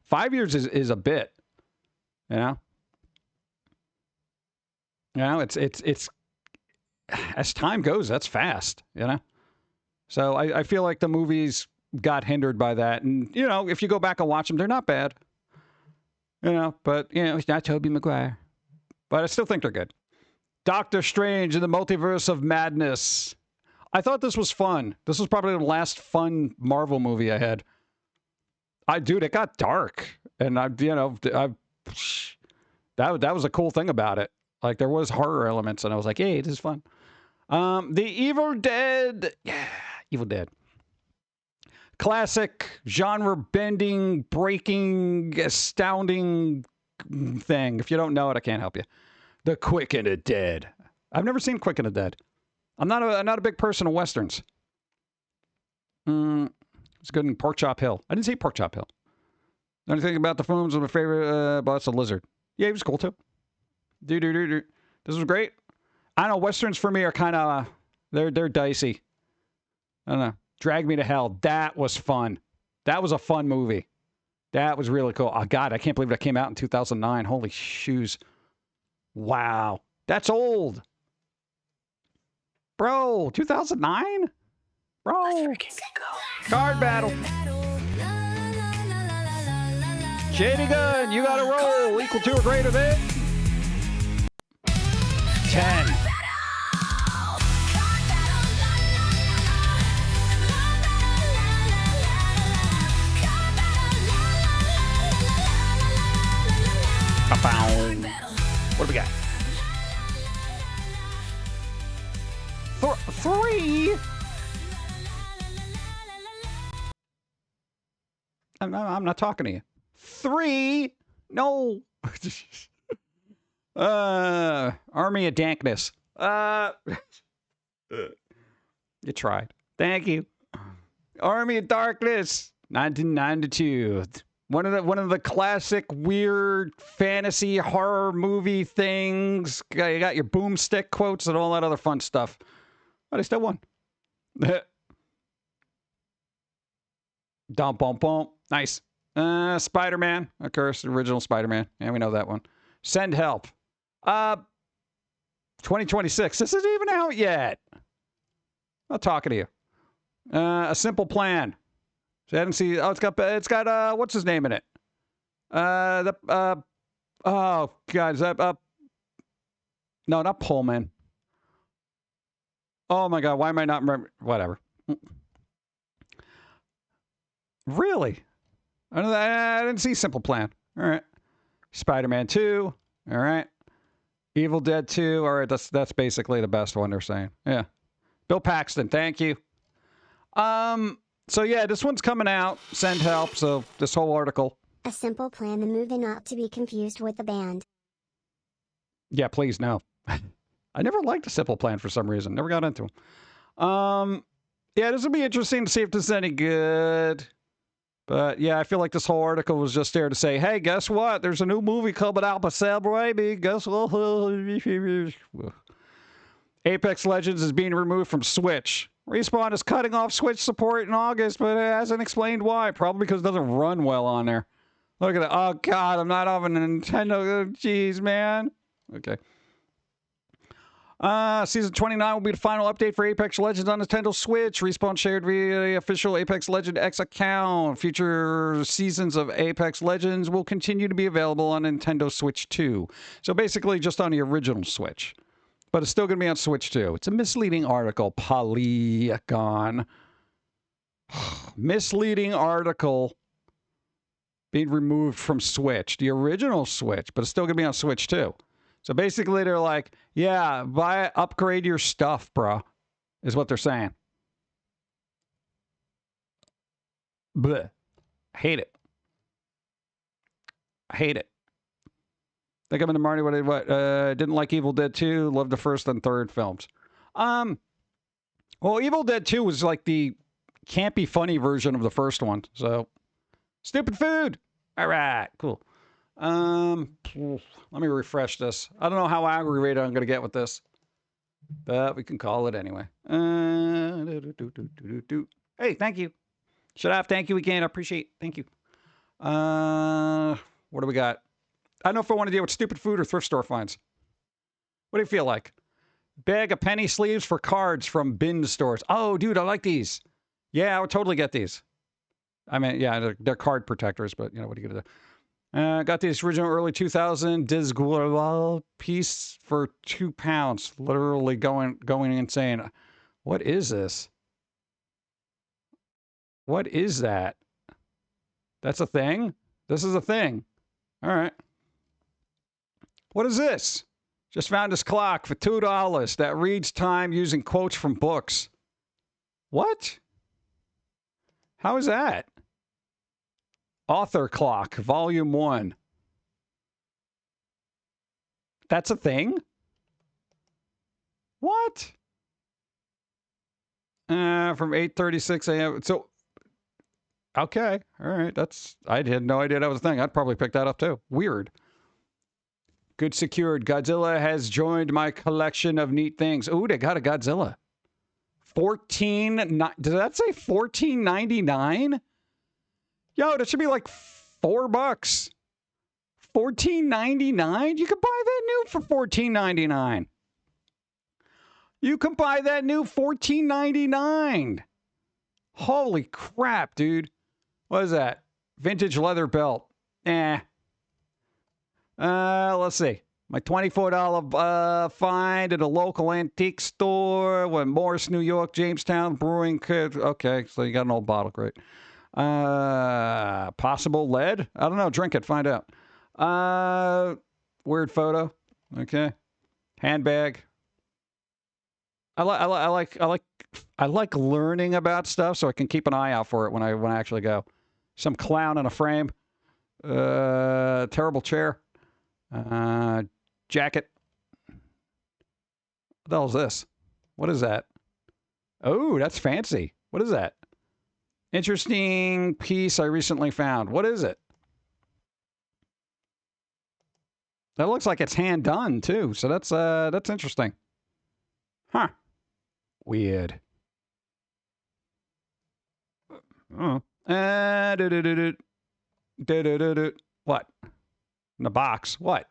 5 years is a bit, you know? You know, it's as time goes, that's fast, you know? So I feel like the movies got hindered by that. And, you know, if you go back and watch them, they're not bad. You know, but, you know, it's not Tobey Maguire. But I still think they're good. Doctor Strange in the Multiverse of Madness. I thought this was fun. This was probably the last fun Marvel movie I had. Dude, it got dark. And, that was a cool thing about it. Like, there was horror elements, and I was like, hey, this is fun. The Evil Dead. Yeah, Evil Dead. Classic, genre-bending, breaking, astounding thing. If you don't know it, I can't help you. The Quick and the Dead. I've never seen Quick and the Dead. I'm not a big person of Westerns. It's good in Pork Chop Hill. I didn't see Pork Chop Hill. Anything about the films of my favorite boss, a lizard. Yeah, he was cool too. This was great. I don't know, Westerns for me are kind of, they're dicey. I don't know. Drag Me to Hell. That was fun. That was a fun movie. That was really cool. Oh, God, I can't believe that came out in 2009. Holy shoes. Wow. That's old. Bro, 2009? Bro. Card battle. Shady Gun, you got to roll. Equal to or greater than 10. What do we got? 3. I'm not talking to you. 3. No. Army of Dankness. You tried. Thank you. Army of Darkness. 1992. One of the classic weird fantasy horror movie things. You got your boomstick quotes and all that other fun stuff. But I still won. Dum bum bum. Nice. Spider-Man. Of course, the original Spider-Man. Yeah, we know that one. Send Help. 2026. This isn't even out yet. I'm not talking to you. A Simple Plan. So I didn't see. Oh, it's got what's his name in it? Oh God, is that no, not Pullman. Oh my God, why am I not remember? Whatever. Really? I didn't see Simple Plan. All right. Spider-Man 2. All right. Evil Dead 2. All right, that's basically the best one they're saying. Yeah. Bill Paxton, thank you. So yeah, this one's coming out. Send Help. So this whole article. A Simple Plan, the movie, not to be confused with the band. Yeah, please no. I never liked A Simple Plan for some reason. Never got into them. Yeah, this will be interesting to see if this is any good. But yeah, I feel like this whole article was just there to say, hey, guess what? There's a new movie coming out by Sam Raimi. Guess what? Apex Legends is being removed from Switch. Respawn is cutting off Switch support in August, but it hasn't explained why. Probably because it doesn't run well on there. Look at that. Oh, God, I'm not on a Nintendo. Jeez, man. Okay. Season 29 will be the final update for Apex Legends on Nintendo Switch. Respawn shared via the official Apex Legend X account. Future seasons of Apex Legends will continue to be available on Nintendo Switch 2. So basically just on the original Switch. But it's still going to be on Switch 2. It's a misleading article. Polygon. Misleading article being removed from Switch. The original Switch, but it's still going to be on Switch 2. So basically they're like, yeah, upgrade your stuff, bro. is what they're saying. Bleh. Hate it. Hate it. Think I'm into Marty. What? Didn't like Evil Dead 2. Loved the first and third films. Well, Evil Dead 2 was like the campy, funny version of the first one. So, stupid food. All right, cool. Let me refresh this. I don't know how aggravated I'm going to get with this, but we can call it anyway. Hey, thank you. Shut up. Thank you again. I appreciate it. Thank you. What do we got? I don't know if I want to deal with stupid food or thrift store finds. What do you feel like? Bag of penny sleeves for cards from bin stores. Oh, dude, I like these. Yeah, I would totally get these. I mean, yeah, they're card protectors, but, you know, what are you going to do? Got this original early 2000 Disgual piece for £2. Literally going insane. What is this? What is that? That's a thing? This is a thing. All right. What is this? Just found this clock for $2 that reads time using quotes from books. What? How is that? Author Clock, Volume 1. That's a thing? What? From 8:36 a.m. So, okay. All right. I had no idea that was a thing. I'd probably pick that up too. Weird. Good secured. Godzilla has joined my collection of neat things. Ooh, they got a Godzilla. Does that say $14.99? Yo, that should be like $4. $14.99? You can buy that new for $14.99. You can buy that new $14.99. Holy crap, dude. What is that? Vintage leather belt. Let's see. My $24 find at a local antique store when Morris, New York, Jamestown Brewing. Okay, so you got an old bottle, great. Possible lead? I don't know. Drink it. Find out. Weird photo. Okay. Handbag. I like learning about stuff so I can keep an eye out for it when I actually go. Some clown in a frame. Terrible chair. Jacket. What the hell is this? What is that? Oh, that's fancy. What is that? Interesting piece I recently found. What is it? That looks like it's hand done too. So that's interesting. Huh. Weird. What? In the box. What?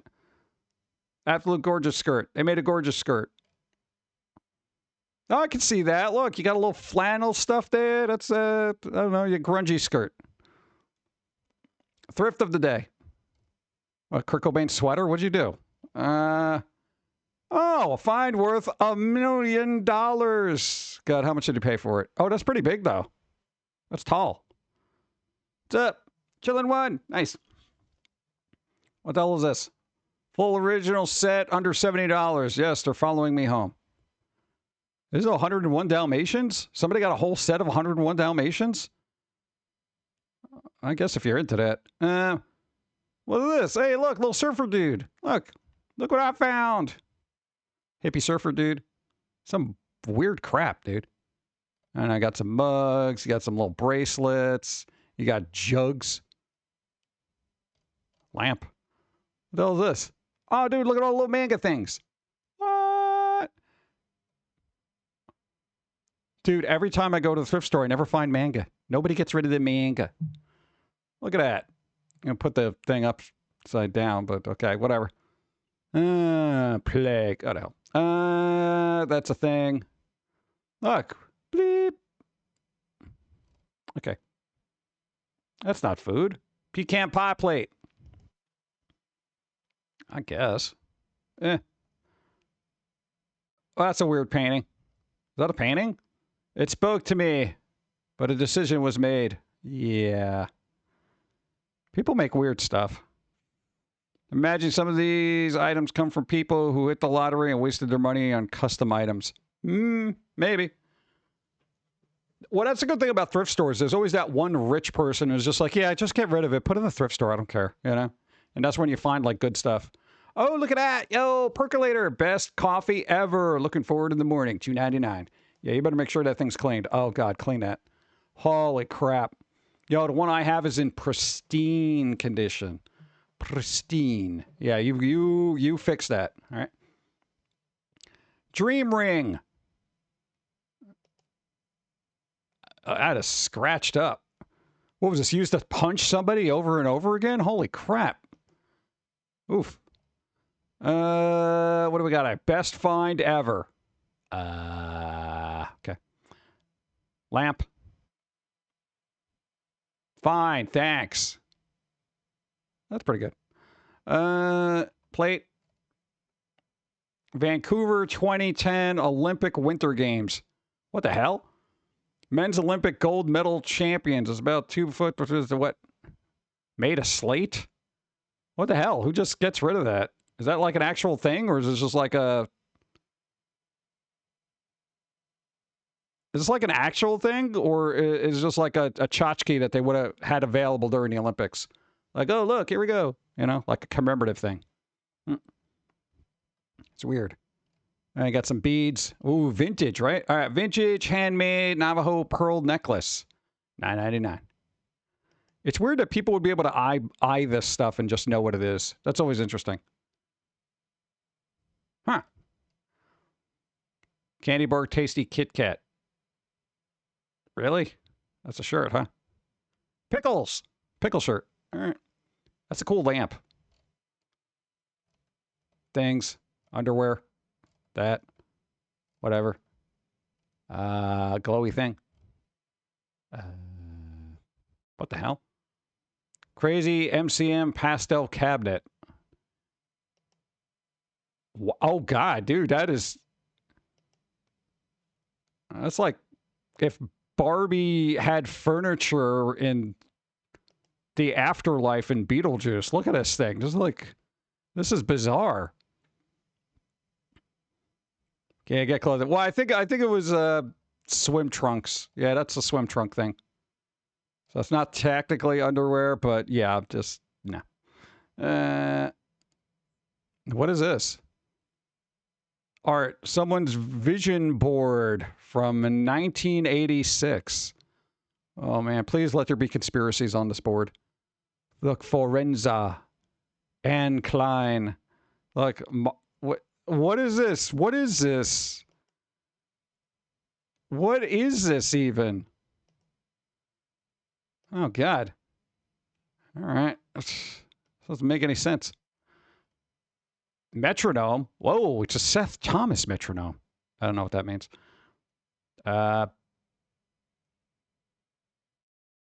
Absolute gorgeous skirt. They made a gorgeous skirt. Oh, I can see that. Look, you got a little flannel stuff there. That's, I don't know, your grungy skirt. Thrift of the day. What, Kurt Cobain's sweater? What'd you do? Oh, a find worth $1 million. God, how much did you pay for it? Oh, that's pretty big, though. That's tall. What's up? Chillin' one. Nice. What the hell is this? Full original set, under $70. Yes, they're following me home. This is 101 Dalmatians? Somebody got a whole set of 101 Dalmatians? I guess if you're into that. What is this? Hey, look, little surfer dude. Look what I found. Hippie surfer dude. Some weird crap, dude. And I got some mugs. You got some little bracelets. You got jugs. Lamp. What the hell is this? Oh, dude, look at all the little manga things. What? Dude, every time I go to the thrift store, I never find manga. Nobody gets rid of the manga. Look at that. I'm going to put the thing upside down, but okay, whatever. Plague. Oh, no. That's a thing. Look. Bleep. Okay. That's not food. Pecan pie plate. I guess. Well, that's a weird painting. Is that a painting? It spoke to me, but a decision was made. Yeah. People make weird stuff. Imagine some of these items come from people who hit the lottery and wasted their money on custom items. Maybe. Well, that's a good thing about thrift stores. There's always that one rich person who's just like, yeah, just get rid of it. Put it in the thrift store. I don't care, you know? And that's when you find, like, good stuff. Oh, look at that. Yo, percolator. Best coffee ever. Looking forward in the morning. $2.99. Yeah, you better make sure that thing's cleaned. Oh, God, clean that. Holy crap. Yo, the one I have is in pristine condition. Pristine. Yeah, you fix that, all right? Dream ring. That is scratched up. What was this, used to punch somebody over and over again? Holy crap. Oof. What do we got? A best find ever. Okay. Lamp. Fine, thanks. That's pretty good. Plate. Vancouver 2010 Olympic Winter Games. What the hell? Men's Olympic gold medal champions. It's about 2 foot. What? Made a slate? What the hell? Who just gets rid of that? Is that like an actual thing, or is this just like a... Is this like an actual thing, or is it just like a tchotchke that they would have had available during the Olympics? Like, oh, look, here we go. You know, like a commemorative thing. It's weird. I got some beads. Ooh, vintage, right? All right, vintage, handmade, Navajo pearl necklace. $9.99. It's weird that people would be able to eye this stuff and just know what it is. That's always interesting. Huh. Candy bar tasty Kit Kat. Really? That's a shirt, huh? Pickles. Pickle shirt. All right. That's a cool lamp. Things. Underwear. That. Whatever. Glowy thing. What the hell? Crazy MCM pastel cabinet. Oh, God, dude. That's like if Barbie had furniture in the afterlife in Beetlejuice. Look at this thing. This is bizarre. Okay, get clothing. Well, I think it was swim trunks. Yeah, that's a swim trunk thing. So it's not technically underwear, but yeah, just no. What is this? Art. Someone's vision board from 1986. Oh, man. Please let there be conspiracies on this board. Look, Forenza. Anne Klein. Look, what is this? What is this? What is this even? Oh, God. All right. Doesn't make any sense. Metronome. Whoa, it's a Seth Thomas metronome. I don't know what that means.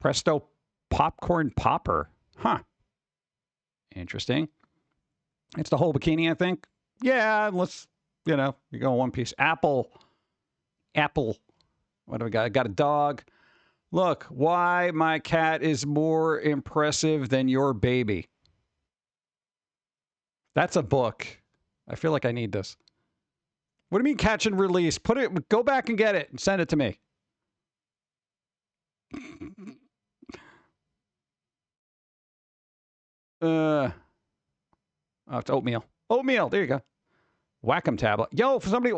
Presto popcorn popper. Huh. Interesting. It's the whole bikini, I think. Yeah, let's, you go in one piece. Apple. What do we got? I got a dog. Look, why my cat is more impressive than your baby. That's a book. I feel like I need this. What do you mean catch and release? Go back and get it and send it to me. Oh, it's oatmeal. Oatmeal. There you go. Wacom tablet. Yo, somebody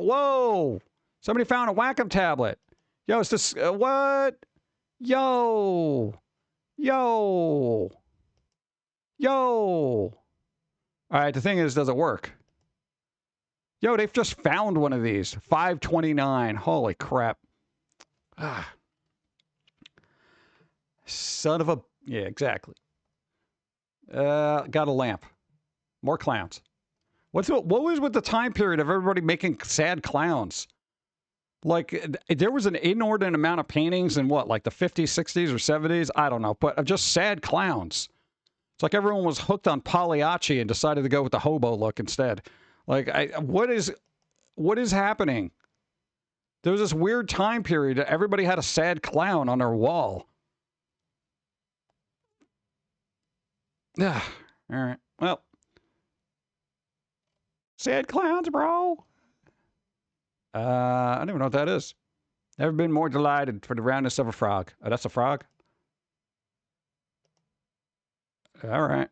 found a Wacom tablet. Yo, it's this, what? Yo. All right, the thing is, does it work? Yo, they've just found one of these. $5.29. Holy crap. Son of a... Yeah, exactly. Got a lamp. More clowns. What was with the time period of everybody making sad clowns? Like, there was an inordinate amount of paintings in what, like the 50s, 60s, or 70s? I don't know, but of just sad clowns. It's like everyone was hooked on Pagliacci and decided to go with the hobo look instead. Like, what is happening? There was this weird time period that everybody had a sad clown on their wall. All right. Well, sad clowns, bro. I don't even know what that is. Never been more delighted for the roundness of a frog. Oh, that's a frog? All right.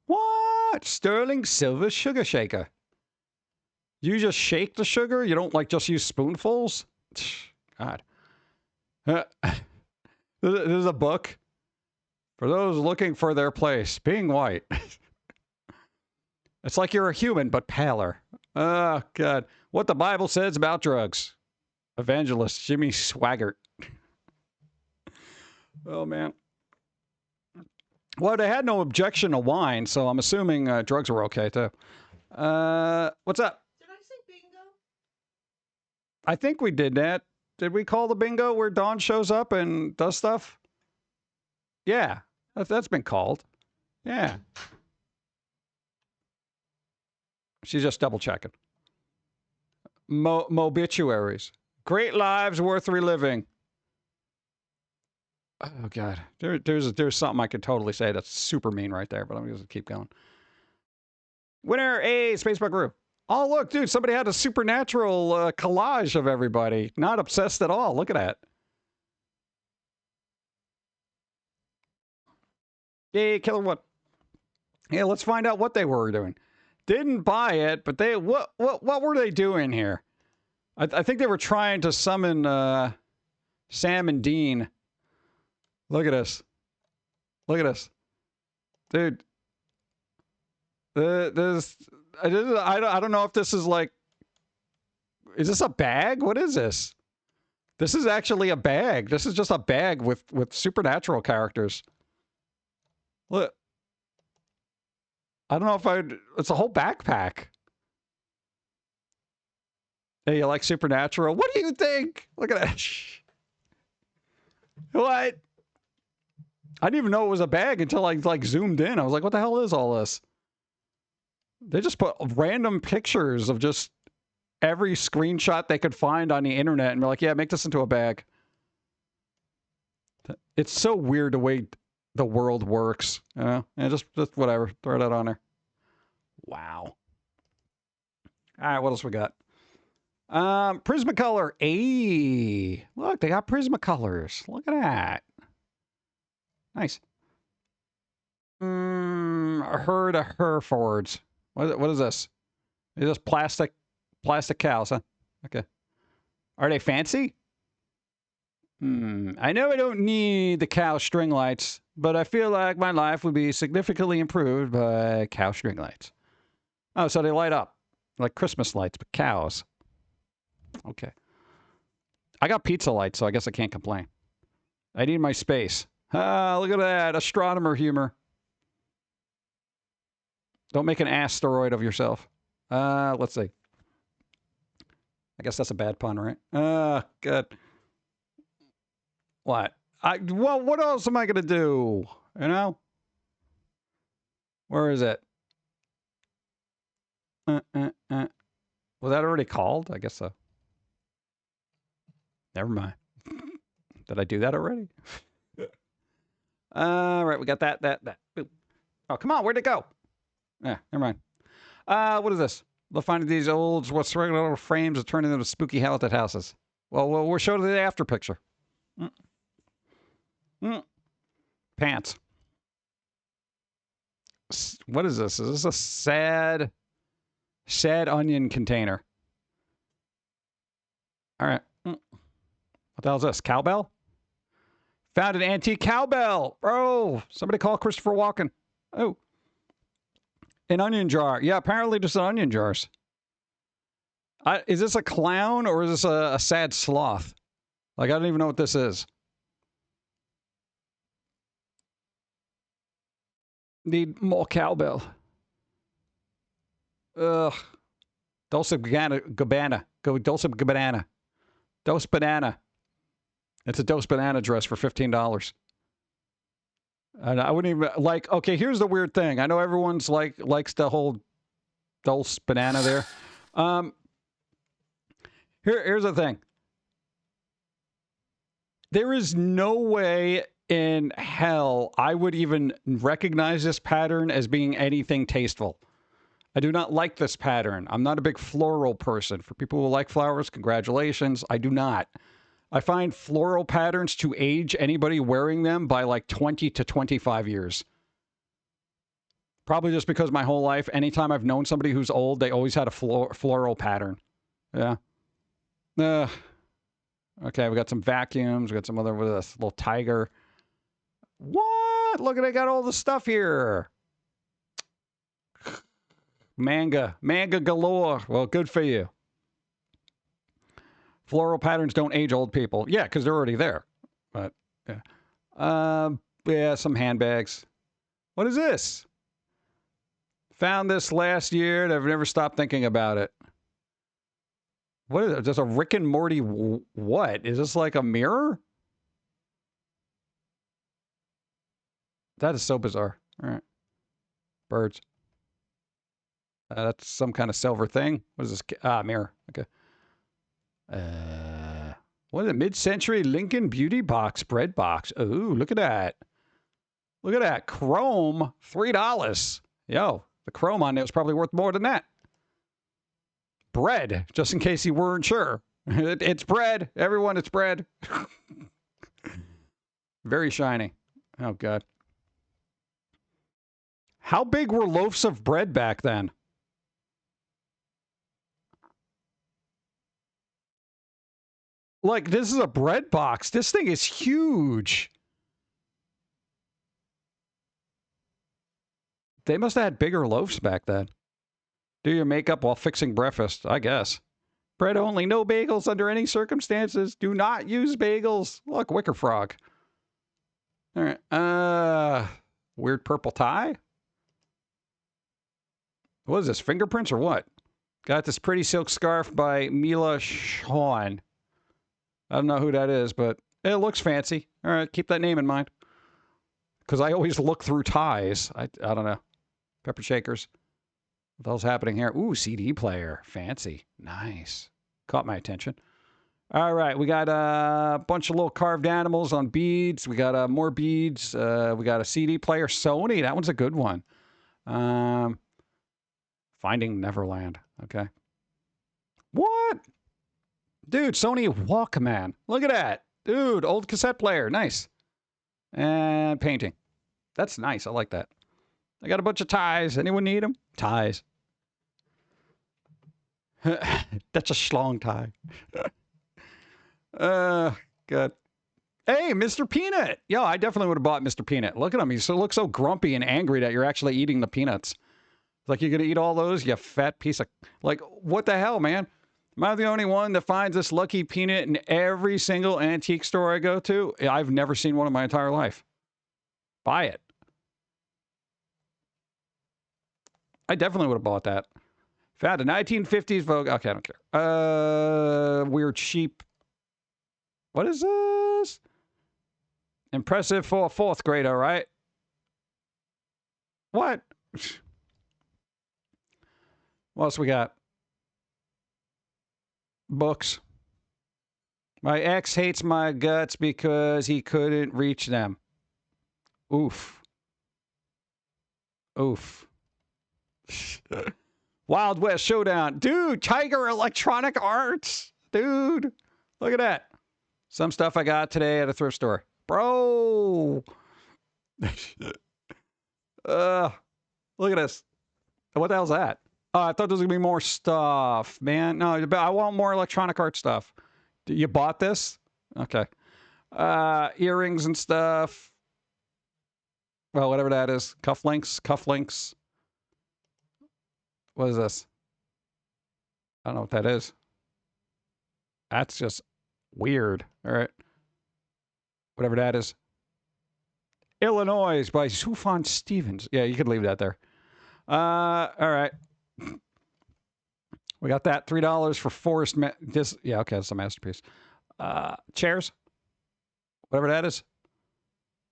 What? Sterling silver sugar shaker. You just shake the sugar? You don't, like, just use spoonfuls? God. There's a book for those looking for their place. Being white. It's like you're a human, but paler. Oh, God. What the Bible says about drugs. Evangelist Jimmy Swaggart. Oh, man. Well, they had no objection to wine, so I'm assuming drugs were okay, too. What's up? Did I say bingo? I think we did that. Did we call the bingo where Dawn shows up and does stuff? Yeah, that's been called. Yeah. She's just double checking. Mobituaries. Great lives worth reliving. Oh, God. There's something I could totally say that's super mean right there, but I'm going to keep going. Winner A, Spacebar Group. Oh, look, dude, somebody had a supernatural collage of everybody. Not obsessed at all. Look at that. Yay, Killer One. Yeah, let's find out what they were doing. Didn't buy it, but they what were they doing here? I think they were trying to summon Sam and Dean. Look at this. Look at this. Dude. I don't know if this is like, is this a bag? What is this? This is actually a bag. This is just a bag with supernatural characters. Look. I don't know if it's a whole backpack. Hey, you like supernatural? What do you think? Look at that. What? I didn't even know it was a bag until I like zoomed in. I was like, what the hell is all this? They just put random pictures of just every screenshot they could find on the internet and be like, yeah, make this into a bag. It's so weird the way the world works, you know? And just whatever. Throw that on there. Wow. All right, what else we got? Prismacolor. Hey, look, they got Prismacolors. Look at that. Nice. Herd of Herefords. What is this? Is this plastic cows, huh? Okay. Are they fancy? I know I don't need the cow string lights, but I feel like my life would be significantly improved by cow string lights. Oh, so they light up like Christmas lights, but cows. Okay. I got pizza lights, so I guess I can't complain. I need my space. Ah, look at that. Astronomer humor. Don't make an asteroid of yourself. Let's see. I guess that's a bad pun, right? Good. What? Well, what else am I going to do? You know? Where is it? Was that already called? I guess so. Never mind. Did I do that already? All right, we got that. Boop. Oh, come on. Where'd it go? Yeah, never mind. What is this? They'll find these old, what's regular little frames that turn into spooky haunted houses. Well, we're showing the after picture. Pants. What is this? Is this a sad onion container? All right. What the hell is this? Cowbell? Found an antique cowbell. Bro, somebody call Christopher Walken. Oh. An onion jar. Yeah, apparently just onion jars. Is this a clown or is this a sad sloth? Like, I don't even know what this is. Need more cowbell. Ugh. Dose Gabbana. Go Dose Gabbana. Dose Banana. It's a Dose Banana dress for $15. And I wouldn't even like. Okay, here's the weird thing. I know everyone's likes the whole Dulce banana there. Here's the thing. There is no way in hell I would even recognize this pattern as being anything tasteful. I do not like this pattern. I'm not a big floral person. For people who like flowers, congratulations. I do not. I find floral patterns to age anybody wearing them by like 20 to 25 years. Probably just because my whole life, anytime I've known somebody who's old, they always had a floral pattern. Yeah. Okay, we got some vacuums. We got some other with this little tiger. What? Look at, I got all the stuff here. Manga galore. Well, good for you. Floral patterns don't age old people. Yeah, because they're already there. But yeah. Yeah, some handbags. What is this? Found this last year and I've never stopped thinking about it. What is it? Just a Rick and Morty what? Is this like a mirror? That is so bizarre. All right. Birds. That's some kind of silver thing. What is this? Ah, mirror. Okay. What is it? Mid-century Lincoln Beauty Box bread box. Ooh, look at that. Look at that. Chrome, $3. Yo, the chrome on there is probably worth more than that. Bread, just in case you weren't sure. It's bread. Everyone, it's bread. Very shiny. Oh, God. How big were loaves of bread back then? Like, this is a bread box. This thing is huge. They must have had bigger loaves back then. Do your makeup while fixing breakfast, I guess. Bread only, no bagels under any circumstances. Do not use bagels. Look, Wicker Frog. All right. Weird purple tie. What is this, fingerprints or what? Got this pretty silk scarf by Mila Shawn. I don't know who that is, but it looks fancy. All right, keep that name in mind. Because I always look through ties. I don't know. Pepper shakers. What the hell's happening here? Ooh, CD player. Fancy. Nice. Caught my attention. All right, we got a bunch of little carved animals on beads. We got more beads. We got a CD player. Sony. That one's a good one. Finding Neverland. Okay. What? Dude, Sony Walkman. Look at that. Dude, old cassette player. Nice. And painting. That's nice. I like that. I got a bunch of ties. Anyone need them? Ties. That's a schlong tie. Good. Hey, Mr. Peanut. Yo, I definitely would have bought Mr. Peanut. Look at him. He looks so grumpy and angry that you're actually eating the peanuts. Like, you're going to eat all those, you fat piece of... Like, what the hell, man? Am I the only one that finds this lucky peanut in every single antique store I go to? I've never seen one in my entire life. Buy it. I definitely would have bought that. Found a 1950s Vogue. Okay, I don't care. Weird sheep. What is this? Impressive for a fourth grader, right? What? What else we got? Books. My ex hates my guts because he couldn't reach them. Oof. Oof. Wild West Showdown. Dude, Tiger Electronic Arts. Dude, look at that. Some stuff I got today at a thrift store. Bro. Look at this. What the hell's that? Oh, I thought there was going to be more stuff, man. No, I want more electronic art stuff. You bought this? Okay. Earrings and stuff. Well, whatever that is. Cufflinks. What is this? I don't know what that is. That's just weird. All right. Whatever that is. Illinois by Sufjan Stevens. Yeah, you could leave that there. All right. We got that. $3 for Forest. Yeah, okay, that's a masterpiece. Chairs. Whatever that is.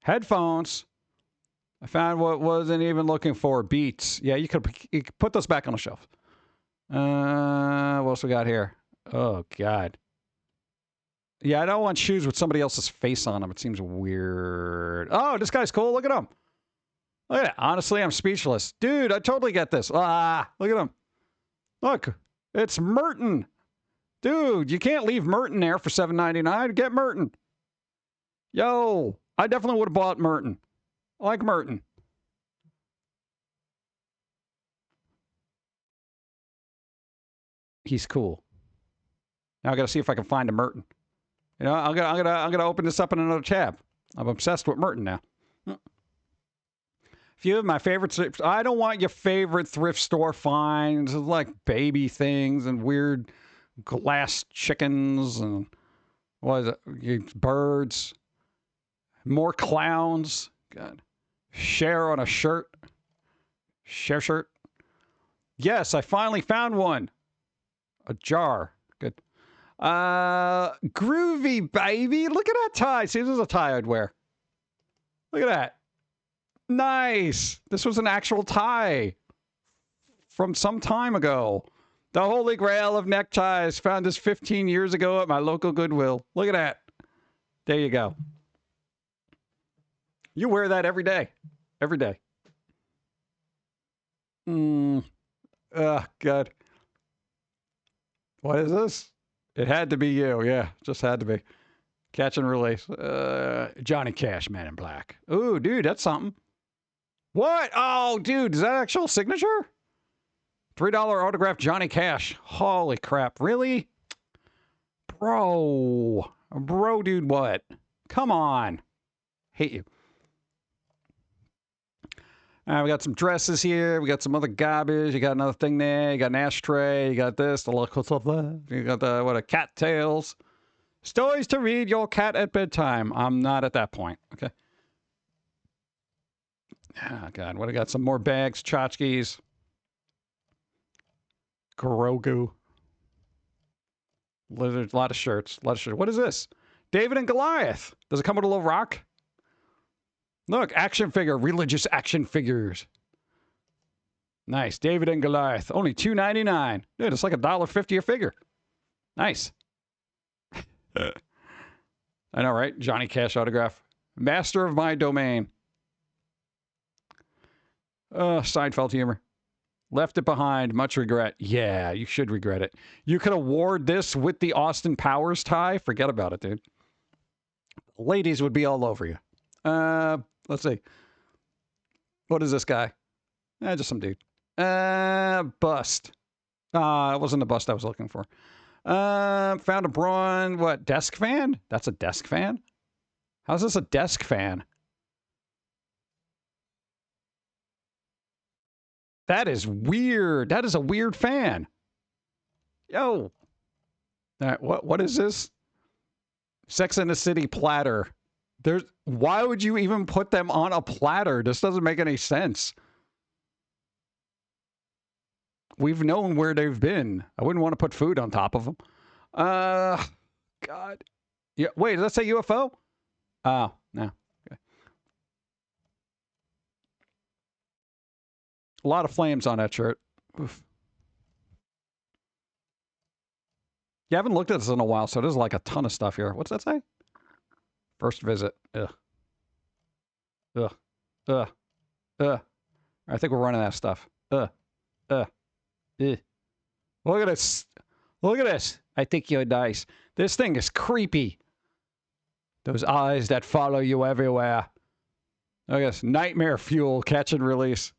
Headphones. I found what wasn't even looking for. Beats. Yeah, you could put those back on the shelf. What else we got here? Oh, God. Yeah, I don't want shoes with somebody else's face on them. It seems weird. Oh, this guy's cool. Look at him. Look at that. Honestly, I'm speechless. Dude, I totally get this. Ah, look at him. Look, it's Merton. Dude, you can't leave Merton there for $7.99. Get Merton. Yo, I definitely would have bought Merton. I like Merton. He's cool. Now I got to see if I can find a Merton. You know, I'm gonna open this up in another tab. I'm obsessed with Merton now. A few of my favorites. I don't want your favorite thrift store finds like baby things and weird glass chickens and what is it? Birds. More clowns. God. Share on a shirt. Share shirt. Yes, I finally found one. A jar. Good. Groovy, baby. Look at that tie. See, this is a tie I'd wear. Look at that. Nice. This was an actual tie from some time ago. The holy grail of neckties. Found this 15 years ago at my local Goodwill. Look at that. There you go. You wear that every day. Every day. Oh, God. What is this? It had to be you. Yeah, just had to be. Catch and release. Johnny Cash, Man in Black. Ooh, dude, that's something. What? Oh, dude, is that actual signature? $3 autograph Johnny Cash. Holy crap. Really? Bro. Bro, dude, what? Come on. Hate you. We got some dresses here. We got some other garbage. You got another thing there. You got an ashtray. You got this. The local stuff there. You got the, what, a cat tails. Stories to read your cat at bedtime. I'm not at that point. Okay. Oh, God. What, I got some more bags. Tchotchkes. Grogu. A lot of shirts. A lot of shirts. What is this? David and Goliath. Does it come with a little rock? Look, action figure, religious action figures. Nice. David and Goliath. Only $2.99. Dude, it's like $1.50 a figure. Nice. I know, right? Johnny Cash autograph. Master of my domain. Seinfeld humor. Left it behind. Much regret. Yeah, you should regret it. You could award this with the Austin Powers tie. Forget about it, dude. Ladies would be all over you. Let's see. What is this guy? Just some dude. Bust. It wasn't the bust I was looking for. Found a Braun, what, desk fan? That's a desk fan? How's this a desk fan? That is weird. That is a weird fan. Yo. What is this? Sex and the City platter. Why would you even put them on a platter? This doesn't make any sense. We've known where they've been. I wouldn't want to put food on top of them. God. Yeah. Wait, does that say UFO? Oh, no. Okay. A lot of flames on that shirt. Oof. You haven't looked at this in a while, so there's like a ton of stuff here. What's that say? First visit. Ugh. Ugh. Ugh. Ugh. I think we're running out of stuff. Ugh. Ugh. Ugh. Look at this. Look at this. I think you're nice. This thing is creepy. Those eyes that follow you everywhere. I guess nightmare fuel, catch and release.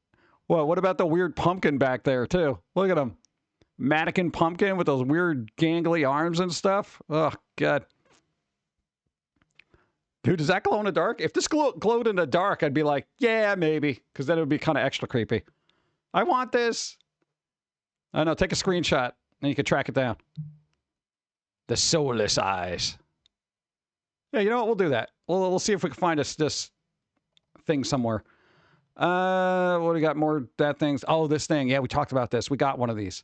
Well, what about the weird pumpkin back there, too? Look at him. Mannequin pumpkin with those weird gangly arms and stuff. Oh, God. Dude, does that glow in the dark? If this glowed in the dark, I'd be like, yeah, maybe. Because then it would be kind of extra creepy. I want this. I know, take a screenshot. And you can track it down. The soulless eyes. Yeah, you know what? We'll do that. We'll see if we can find this thing somewhere. What do we got? More that things? Oh, this thing. Yeah, we talked about this. We got one of these.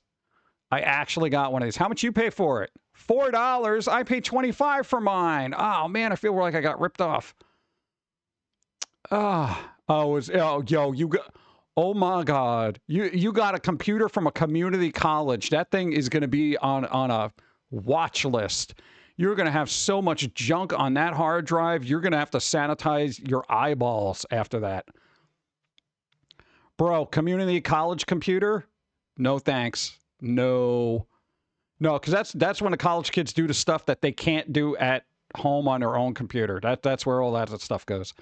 I actually got one of these. How much you pay for it? $4. I paid $25 for mine. Oh, man, I feel like I got ripped off. Oh my God. You got a computer from a community college. That thing is going to be on a watch list. You're going to have so much junk on that hard drive. You're going to have to sanitize your eyeballs after that. Bro, community college computer? No thanks. No. No, because that's when the college kids do the stuff that they can't do at home on their own computer. That's where all that stuff goes.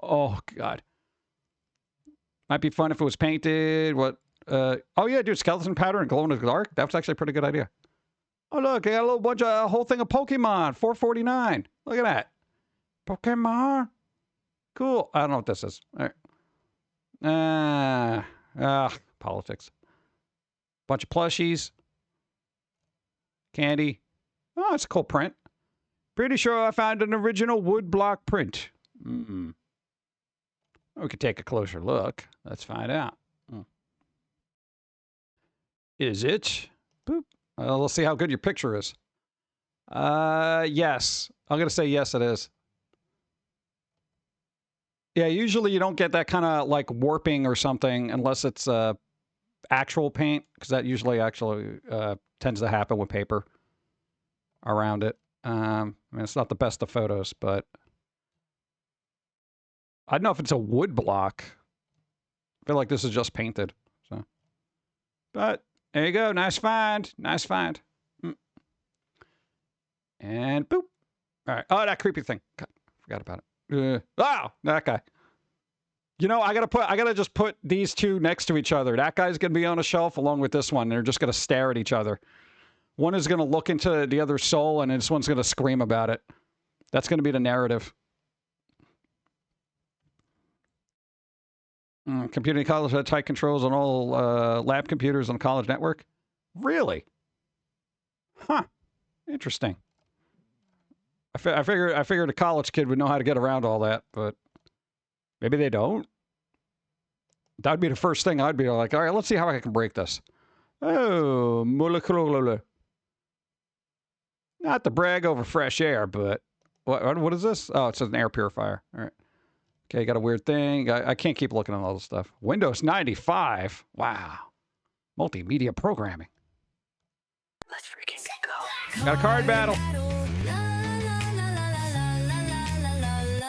Oh, God. Might be fun if it was painted. What? Oh, yeah, dude, skeleton powder and glow in the dark? That was actually a pretty good idea. Oh, look, I got a little bunch of, a whole thing of Pokemon. $4.49. Look at that. Pokemon. Cool. I don't know what this is. All right. Politics. Bunch of plushies. Candy. Oh, it's a cool print. Pretty sure I found an original woodblock print. We could take a closer look. Let's find out. Is it? Boop. Well, let's see how good your picture is. Yes. I'm going to say yes, it is. Yeah, usually you don't get that kind of like warping or something unless it's actual paint, because that usually actually tends to happen with paper around it. I mean, it's not the best of photos, but I don't know if it's a wood block. I feel like this is just painted. So, but there you go. Nice find. Nice find. And boop. All right. Oh, that creepy thing. God, forgot about it. Oh, that guy. You know, I gotta just put these two next to each other. That guy's gonna be on a shelf along with this one. They're just gonna stare at each other. One is gonna look into the other's soul, and this one's gonna scream about it. That's gonna be the narrative. Computing college had tight controls on all lab computers on the college network. Really? Huh. Interesting. I figured a college kid would know how to get around all that, but maybe they don't. That'd be the first thing I'd be like, all right, let's see how I can break this. Oh, molecular. Not to brag over fresh air, but what is this? Oh, it's an air purifier. All right. Okay, got a weird thing. I can't keep looking at all this stuff. Windows 95. Wow. Multimedia programming. Let's freaking go. Got a card battle.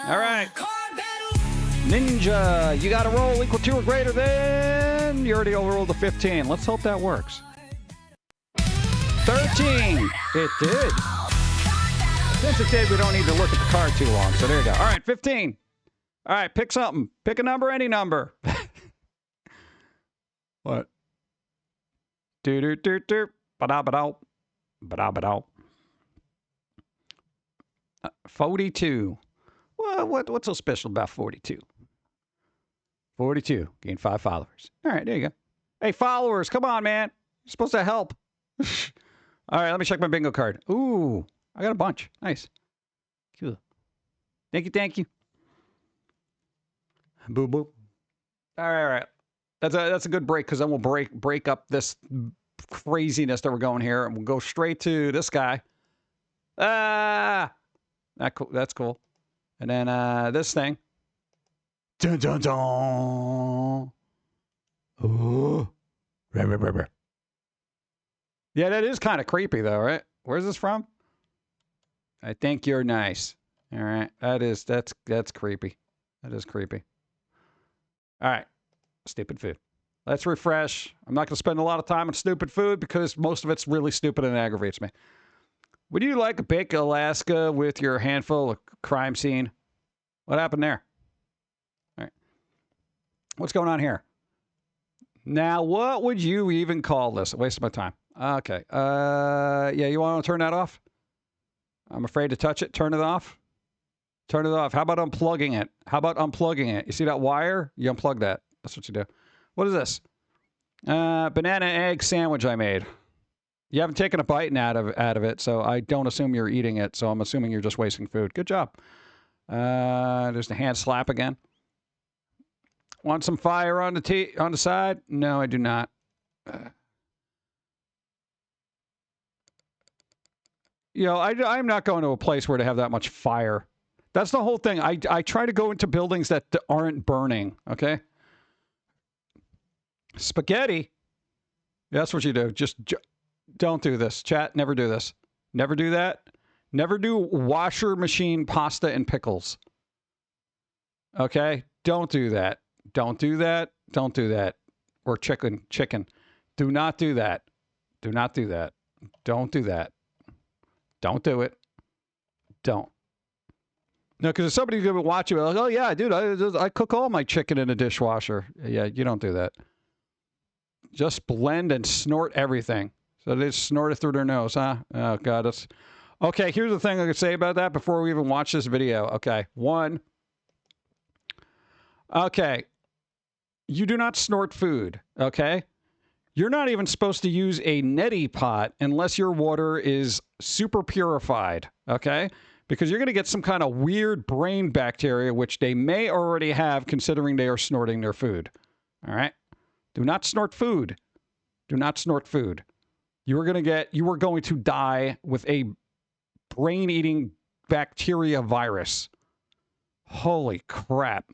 All right. Ninja, you got to roll equal to or greater than. You already overrolled the 15. Let's hope that works. 13. It did. Since it did, we don't need to look at the card too long. So there you go. All right, 15. All right, pick something. Pick a number, any number. What? Do-do-do-do. Ba-da-ba-da. Ba-da-ba-da. 42. Well, what's so special about 42? 42. Gain 5 followers. All right, there you go. Hey, followers, come on, man. You're supposed to help. All right, let me check my bingo card. Ooh, I got a bunch. Nice. Cool. Thank you. Boop, boop. All right. That's a good break, because then we'll break up this craziness that we're going here, and we'll go straight to this guy. That's cool. And then this thing. Dun dun dun. Ooh. Yeah, that is kind of creepy though, right? Where's this from? I think you're nice. All right. That's creepy. That is creepy. All right. Stupid food. Let's refresh. I'm not going to spend a lot of time on stupid food because most of it's really stupid and aggravates me. Would you like a bake Alaska with your handful of crime scene? What happened there? All right. What's going on here? Now, what would you even call this? A waste of my time. Okay. Yeah, you want to turn that off? I'm afraid to touch it. Turn it off. Turn it off. How about unplugging it? You see that wire? You unplug that. That's what you do. What is this? Banana egg sandwich I made. You haven't taken a bite out of it, so I don't assume you're eating it. So I'm assuming you're just wasting food. Good job. There's the hand slap again. Want some fire on the side? No, I do not. I'm not going to a place where they have that much fire. That's the whole thing. I try to go into buildings that aren't burning, okay? Spaghetti? That's what you do. Just don't do this. Chat, never do this. Never do that. Never do washer machine pasta and pickles. Okay? Don't do that. Don't do that. Don't do that. Or chicken. Do not do that. Do not do that. Don't do that. Don't do it. Don't. No, because if somebody's going to watch you, like, oh, yeah, dude, I cook all my chicken in a dishwasher. Yeah, you don't do that. Just blend and snort everything. So they just snort it through their nose, huh? Oh, God. Okay, here's the thing I could say about that before we even watch this video. Okay, one. Okay. You do not snort food, okay? You're not even supposed to use a neti pot unless your water is super purified, okay? Because you're going to get some kind of weird brain bacteria, which they may already have considering they are snorting their food, all right? Do not snort food. Do not snort food. You are going to die with a brain-eating bacteria virus. Holy crap.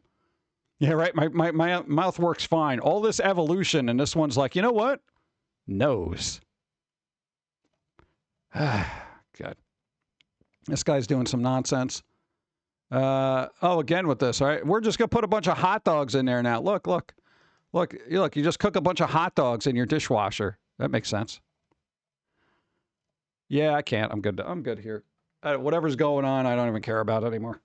Yeah, right. My mouth works fine. All this evolution, and this one's like, you know what? Nose. God. This guy's doing some nonsense. Again with this, all right? We're just going to put a bunch of hot dogs in there now. Look. You just cook a bunch of hot dogs in your dishwasher. That makes sense. Yeah, I can't. I'm good here. Whatever's going on, I don't even care about it anymore.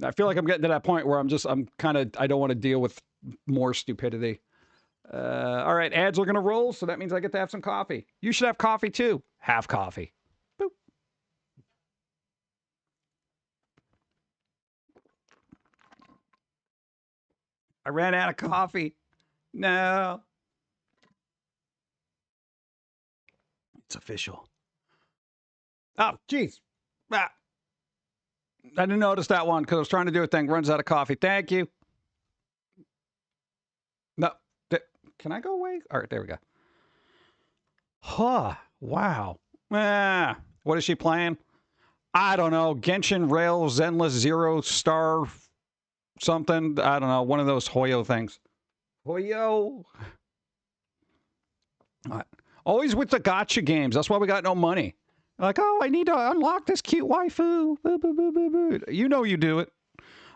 I feel like I'm getting to that point where I don't want to deal with more stupidity. All right, ads are going to roll, so that means I get to have some coffee. You should have coffee too. Have coffee. Boop. I ran out of coffee. No. It's official. Oh, jeez. Ah. I didn't notice that one because I was trying to do a thing. Runs out of coffee. Thank you. No. Can I go away? All right, there we go. Huh. Wow. What is she playing? I don't know. Genshin Rails Zenless Zero Star something. I don't know. One of those Hoyo things. Hoyo. Always with the gotcha games. That's why we got no money. Like, oh, I need to unlock this cute waifu. Boo, boo, boo, boo, boo. You know you do it.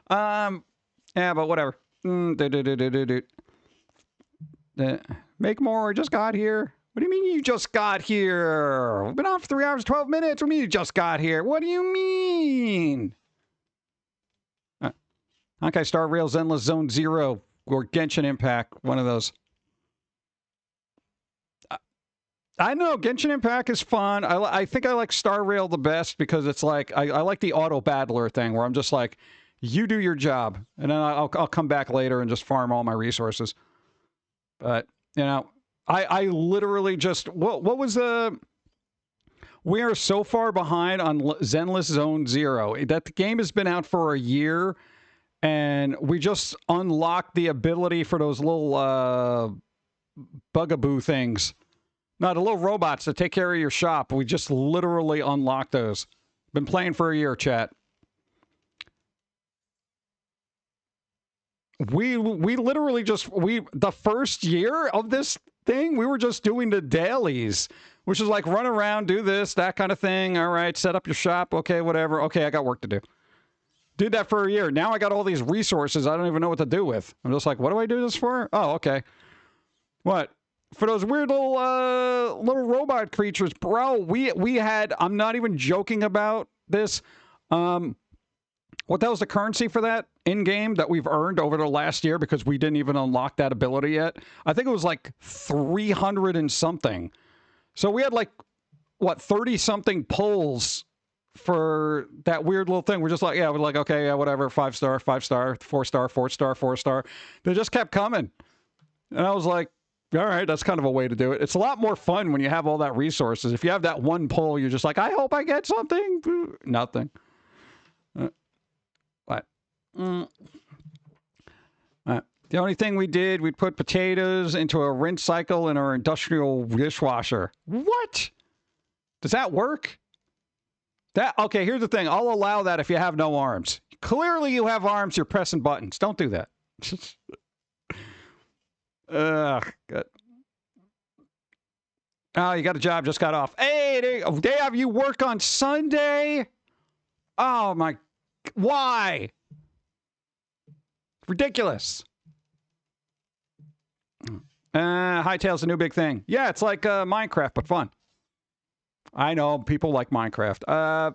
Yeah, but whatever. Make more. Just got here. What do you mean you just got here? We've been on for 3 hours, 12 minutes. What do you mean you just got here? What do you mean? Okay, Star Rails Endless Zone Zero or Genshin Impact. One of those. I know Genshin Impact is fun. I think I like Star Rail the best because it's like I like the auto battler thing where I'm just like, you do your job, and then I'll come back later and just farm all my resources. But you know, I literally just what was the? We are so far behind on Zenless Zone Zero that the game has been out for a year, and we just unlocked the ability for those little bugaboo things. No, the little robots that take care of your shop. We just literally unlocked those. Been playing for a year, chat. We literally just, the first year of this thing, we were just doing the dailies, which is like run around, do this, that kind of thing. All right, set up your shop. Okay, whatever. Okay, I got work to do. Did that for a year. Now I got all these resources I don't even know what to do with. I'm just like, what do I do this for? Oh, okay. What? For those weird little robot creatures, bro, we had, I'm not even joking about this. What that was the currency for that in-game that we've earned over the last year because we didn't even unlock that ability yet? I think it was like 300 and something. So we had like, what, 30-something pulls for that weird little thing. We're just like, yeah, we're like, okay, yeah, whatever, 5-star, 5-star, 4-star, 4-star, 4-star. They just kept coming. And I was like, all right, that's kind of a way to do it. It's a lot more fun when you have all that resources. If you have that one pull, you're just like, I hope I get something. Nothing. What? The only thing we did, we put potatoes into a rinse cycle in our industrial dishwasher. What? Does that work? Okay, here's the thing. I'll allow that if you have no arms. Clearly you have arms, you're pressing buttons. Don't do that. Ugh, good. Oh, you got a job, just got off. Hey, they have you work on Sunday? Oh, my. Why? Ridiculous. Hightail's a new big thing. Yeah, it's like Minecraft, but fun. I know, people like Minecraft.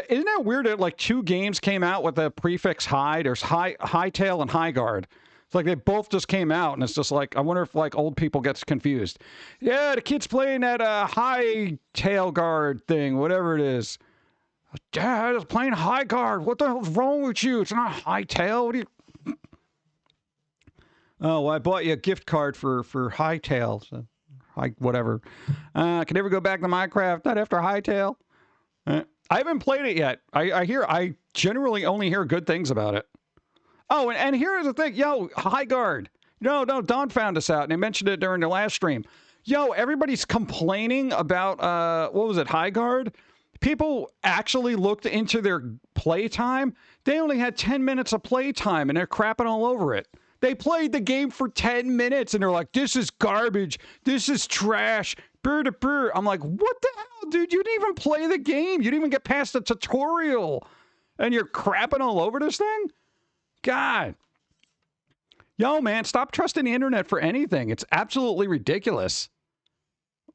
Isn't that weird that like 2 games came out with the prefix high? There's Hightail and Highguard. It's like they both just came out, and it's just like, I wonder if like old people gets confused. Yeah, the kid's playing that Hightail guard thing, whatever it is. Dad is playing Highguard. What the hell's wrong with you? It's not Hightail. What do you... Oh, well, I bought you a gift card for Hightail. So, whatever. Can never go back to Minecraft. Not after Hightail. I haven't played it yet. I generally only hear good things about it. Oh, and here's the thing. Yo, Highguard. No, Don found us out, and I mentioned it during the last stream. Yo, everybody's complaining about, what was it, Highguard? People actually looked into their playtime. They only had 10 minutes of playtime, and they're crapping all over it. They played the game for 10 minutes, and they're like, this is garbage. This is trash. Brr to brr. I'm like, what the hell, dude? You didn't even play the game. You didn't even get past the tutorial, and you're crapping all over this thing? God. Yo, man, stop trusting the internet for anything. It's absolutely ridiculous.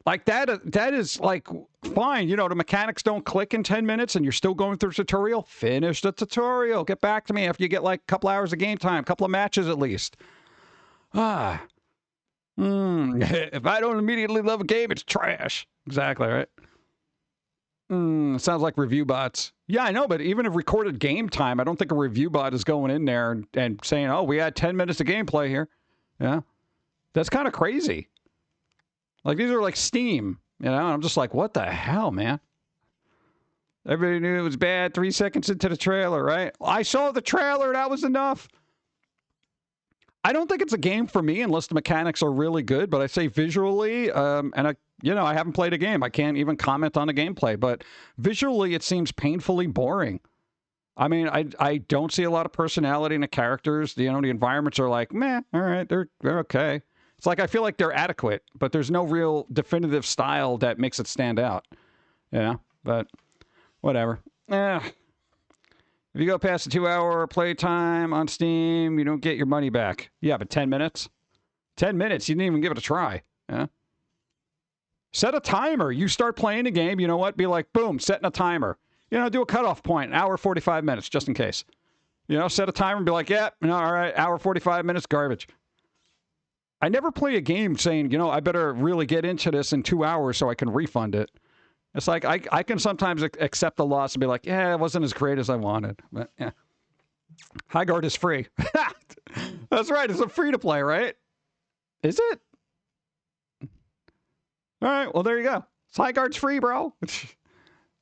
Like, that is, like, fine. You know, the mechanics don't click in 10 minutes and you're still going through the tutorial. Finish the tutorial. Get back to me after you get, like, a couple hours of game time. A couple of matches at least. If I don't immediately love a game, it's trash. Exactly, right? Sounds like review bots. Yeah, I know, but even if recorded game time, I don't think a review bot is going in there and saying, oh, we had 10 minutes of gameplay here. Yeah. That's kind of crazy. Like, these are like Steam, you know? And I'm just like, what the hell, man? Everybody knew it was bad 3 seconds into the trailer, right? I saw the trailer. That was enough. I don't think it's a game for me unless the mechanics are really good, but I say visually, and I haven't played a game. I can't even comment on the gameplay, but visually it seems painfully boring. I mean, I don't see a lot of personality in the characters. The environments are like, meh, all right, they're okay. It's like I feel like they're adequate, but there's no real definitive style that makes it stand out. Yeah, but whatever. If you go past the 2-hour playtime on Steam, you don't get your money back. Yeah, but 10 minutes? 10 minutes, you didn't even give it a try. Yeah. Set a timer. You start playing the game, you know what? Be like, boom, setting a timer. You know, do a cutoff point, an hour, 45 minutes, just in case. You know, set a timer and be like, yeah, all right, hour, 45 minutes, garbage. I never play a game saying, you know, I better really get into this in 2 hours so I can refund it. It's like, I can sometimes accept the loss and be like, yeah, it wasn't as great as I wanted. But, yeah. Highguard is free. That's right. It's a free-to-play, right? Is it? All right. Well, there you go. Highguard's free, bro.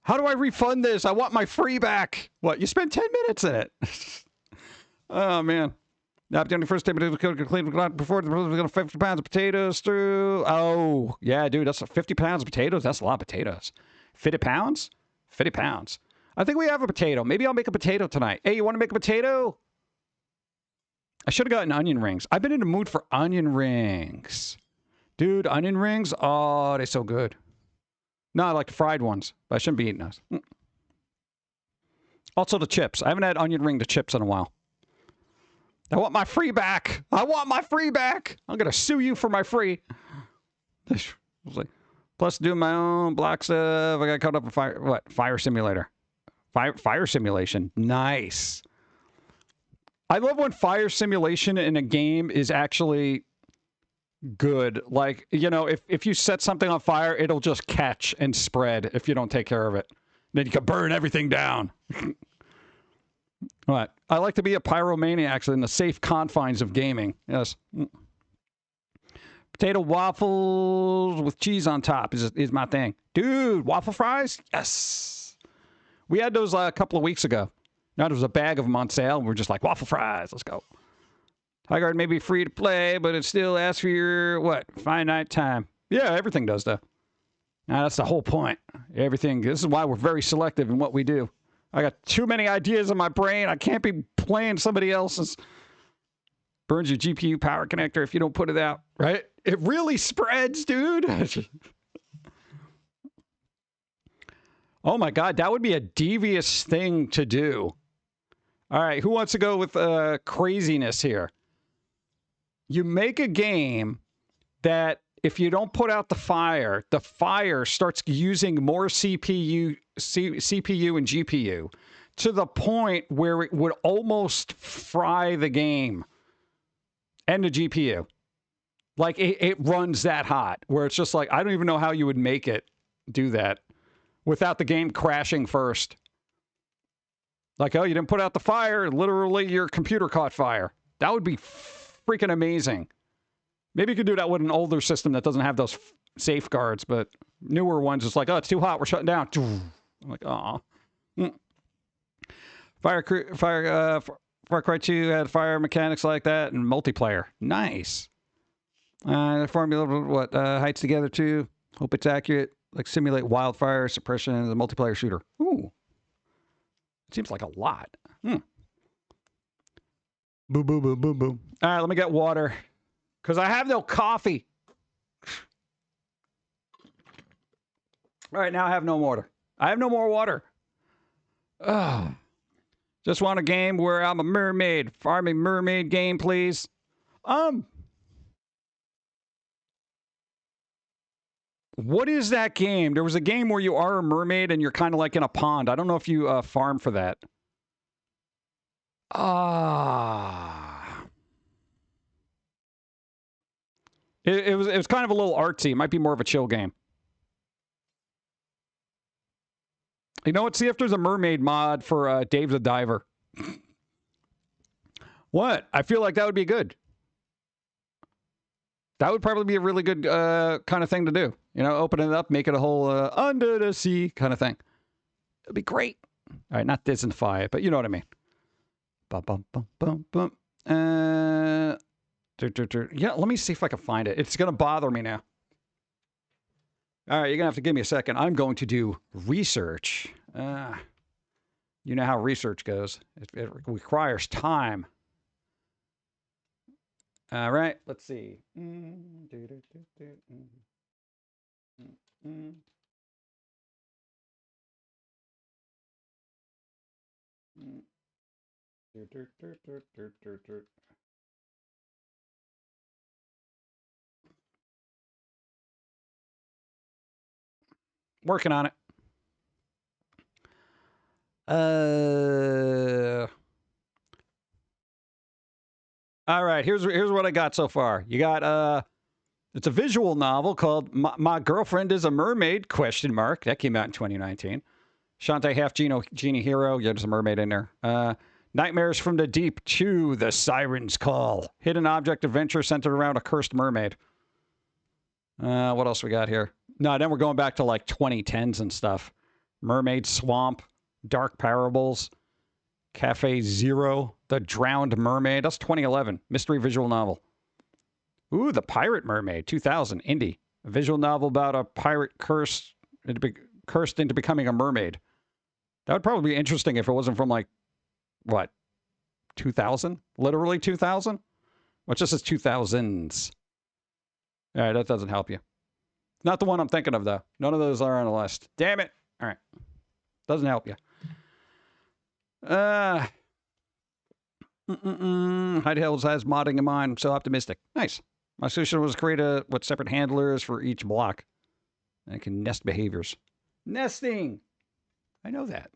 How do I refund this? I want my free back. What? You spent 10 minutes in it. Oh, man. Now, the first time before the 50 pounds of potatoes through. Oh, yeah, dude, that's 50 pounds of potatoes. That's a lot of potatoes. 50 pounds? 50 pounds. I think we have a potato. Maybe I'll make a potato tonight. Hey, you want to make a potato? I should have gotten onion rings. I've been in the mood for onion rings. Dude, onion rings? Oh, they're so good. No, I like the fried ones, but I shouldn't be eating those. Also the chips. I haven't had onion ring to chips in a while. I want my free back. I want my free back. I'm going to sue you for my free. Plus doing my own block stuff. I got caught up in Fire simulator. Fire simulation. Nice. I love when fire simulation in a game is actually good. Like, you know, if you set something on fire, it'll just catch and spread if you don't take care of it. Then you can burn everything down. What? I like to be a pyromaniac in the safe confines of gaming. Yes. Potato waffles with cheese on top is my thing. Dude, waffle fries? Yes. We had those a couple of weeks ago. Now there was a bag of them on sale, and we're just like, waffle fries, let's go. Highguard may be free to play, but it still asks for your, finite time. Yeah, everything does, though. Now, that's the whole point. Everything. This is why we're very selective in what we do. I got too many ideas in my brain. I can't be playing somebody else's. Burns your GPU power connector if you don't put it out, right? It really spreads, dude. Oh, my God. That would be a devious thing to do. All right, who wants to go with craziness here? You make a game that if you don't put out the fire starts using more CPU and GPU to the point where it would almost fry the game and the GPU. Like, it runs that hot, where it's just like, I don't even know how you would make it do that without the game crashing first. Like, oh, you didn't put out the fire. Literally, your computer caught fire. That would be freaking amazing. Maybe you could do that with an older system that doesn't have those safeguards, but newer ones, it's like, oh, it's too hot. We're shutting down. I'm like, oh. Far Cry 2 had fire mechanics like that and multiplayer. Nice. Formula, what, heights together too. Hope it's accurate. Like simulate wildfire suppression in the multiplayer shooter. Ooh. Seems like a lot. Boom, boom, boom, boom, boom. All right, let me get water. Because I have no coffee. All right, now I have no water. I have no more water. Oh. Just want a game where I'm a mermaid. Farming mermaid game, please. What is that game? There was a game where you are a mermaid and you're kind of like in a pond. I don't know if you farm for that. It was kind of a little artsy. It might be more of a chill game. You know what? See if there's a mermaid mod for Dave the Diver. What? I feel like that would be good. That would probably be a really good kind of thing to do. You know, open it up, make it a whole under the sea kind of thing. It'd be great. All right, not Disneyfy it, but you know what I mean. Bum, bum, bum, bum, bum. Yeah, let me see if I can find it. It's going to bother me now. All right, you're going to have to give me a second. I'm going to do research. You know how research goes. It requires time. All right, let's see. Working on it. All right, here's what I got so far. You got it's a visual novel called My Girlfriend is a Mermaid, ? That came out in 2019. Shantae half genie hero. Yeah, there's a mermaid in there. Nightmares from the Deep 2, The Siren's Call. Hidden object adventure centered around a cursed mermaid. What else we got here? No, then we're going back to like 2010s and stuff. Mermaid Swamp, Dark Parables, Cafe Zero, The Drowned Mermaid. That's 2011. Mystery visual novel. Ooh, The Pirate Mermaid, 2000. Indie. A visual novel about a pirate cursed into becoming a mermaid. That would probably be interesting if it wasn't from like, what, 2000? Literally 2000? Well, it just says 2000s. All right, that doesn't help you. Not the one I'm thinking of, though. None of those are on the list. Damn it. All right. Doesn't help you. Heidi Hills has modding in mind. I'm so optimistic. Nice. My solution was to create separate handlers for each block. And it can nest behaviors. Nesting. I know that.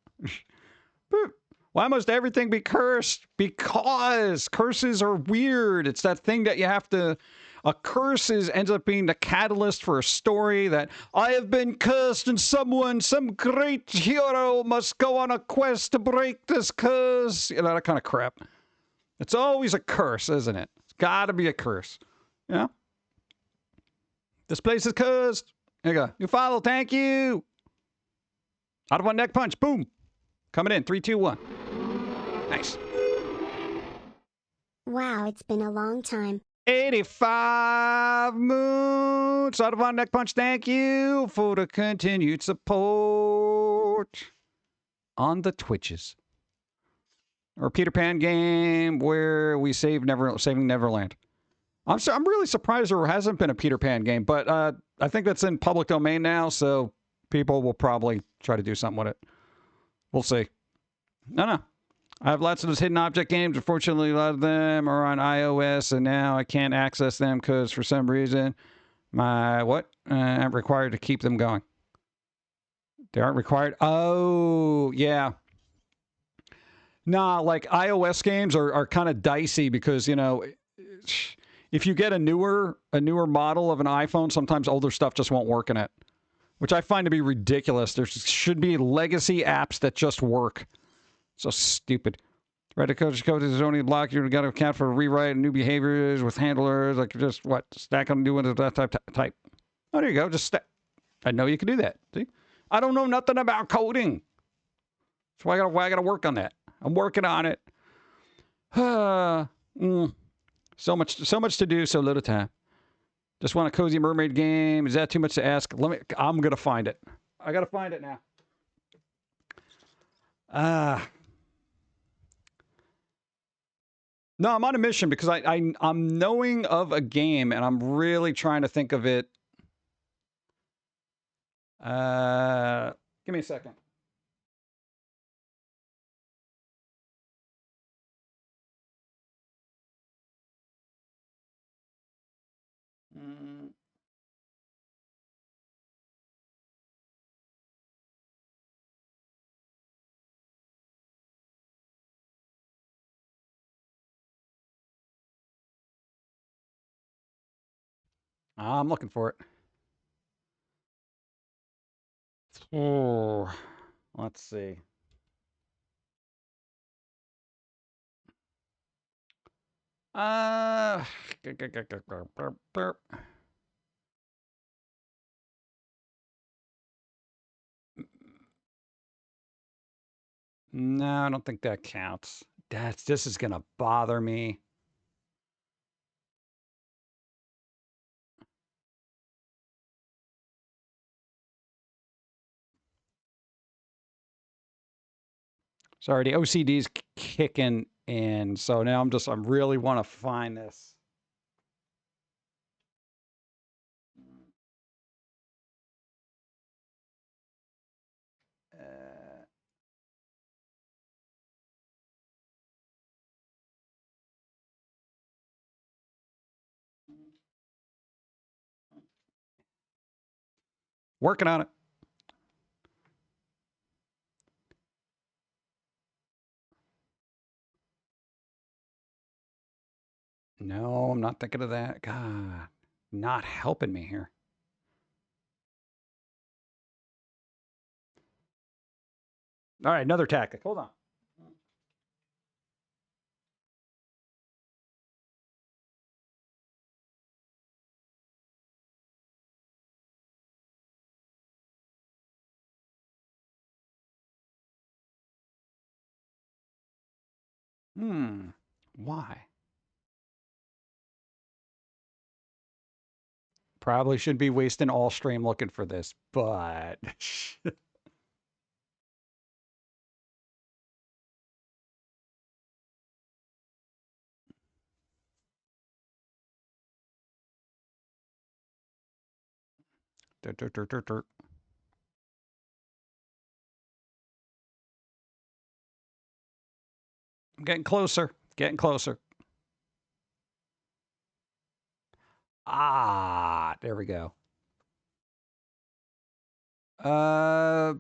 Why must everything be cursed? Because curses are weird. It's that thing that you have to... A curse ends up being the catalyst for a story that I have been cursed and some great hero must go on a quest to break this curse. You know, that kind of crap. It's always a curse, isn't it? It's got to be a curse. You know? This place is cursed. There you go. You follow. Thank you. Out of one neck punch. Boom. Coming in. 3, 2, 1. Nice. Wow, it's been a long time. 85 moons. Out of one neck punch. Thank you for the continued support on the Twitches. Or Peter Pan game where we saving Neverland. I'm really surprised there hasn't been a Peter Pan game, but I think that's in public domain now, so people will probably try to do something with it. We'll see. No. I have lots of those hidden object games. Unfortunately, a lot of them are on iOS, and now I can't access them because for some reason, I'm required to keep them going. They aren't required. Oh, yeah. Nah, like iOS games are kind of dicey because, you know, if you get a newer model of an iPhone, sometimes older stuff just won't work in it, which I find to be ridiculous. There should be legacy apps that just work. So stupid. Right, the code is only block. You've got to account for rewrite new behaviors with handlers, like just what stack on doing that type. Oh, there you go. Just I know you can do that. See, I don't know nothing about coding. That's why I got to work on that. I'm working on it. So much to do, so little time. Just want a cozy mermaid game. Is that too much to ask? I'm gonna find it. I gotta find it now. No, I'm on a mission because I'm knowing of a game and I'm really trying to think of it. Give me a second. I'm looking for it. Oh, let's see. No, I don't think that counts. This is gonna bother me. Sorry, the OCD's kicking in, so now I really want to find this. Working on it. No, I'm not thinking of that. God, not helping me here. All right, another tactic. Hold on. Why? Probably shouldn't be wasting all stream looking for this, but I'm getting closer. Getting closer. Ah, there we go. All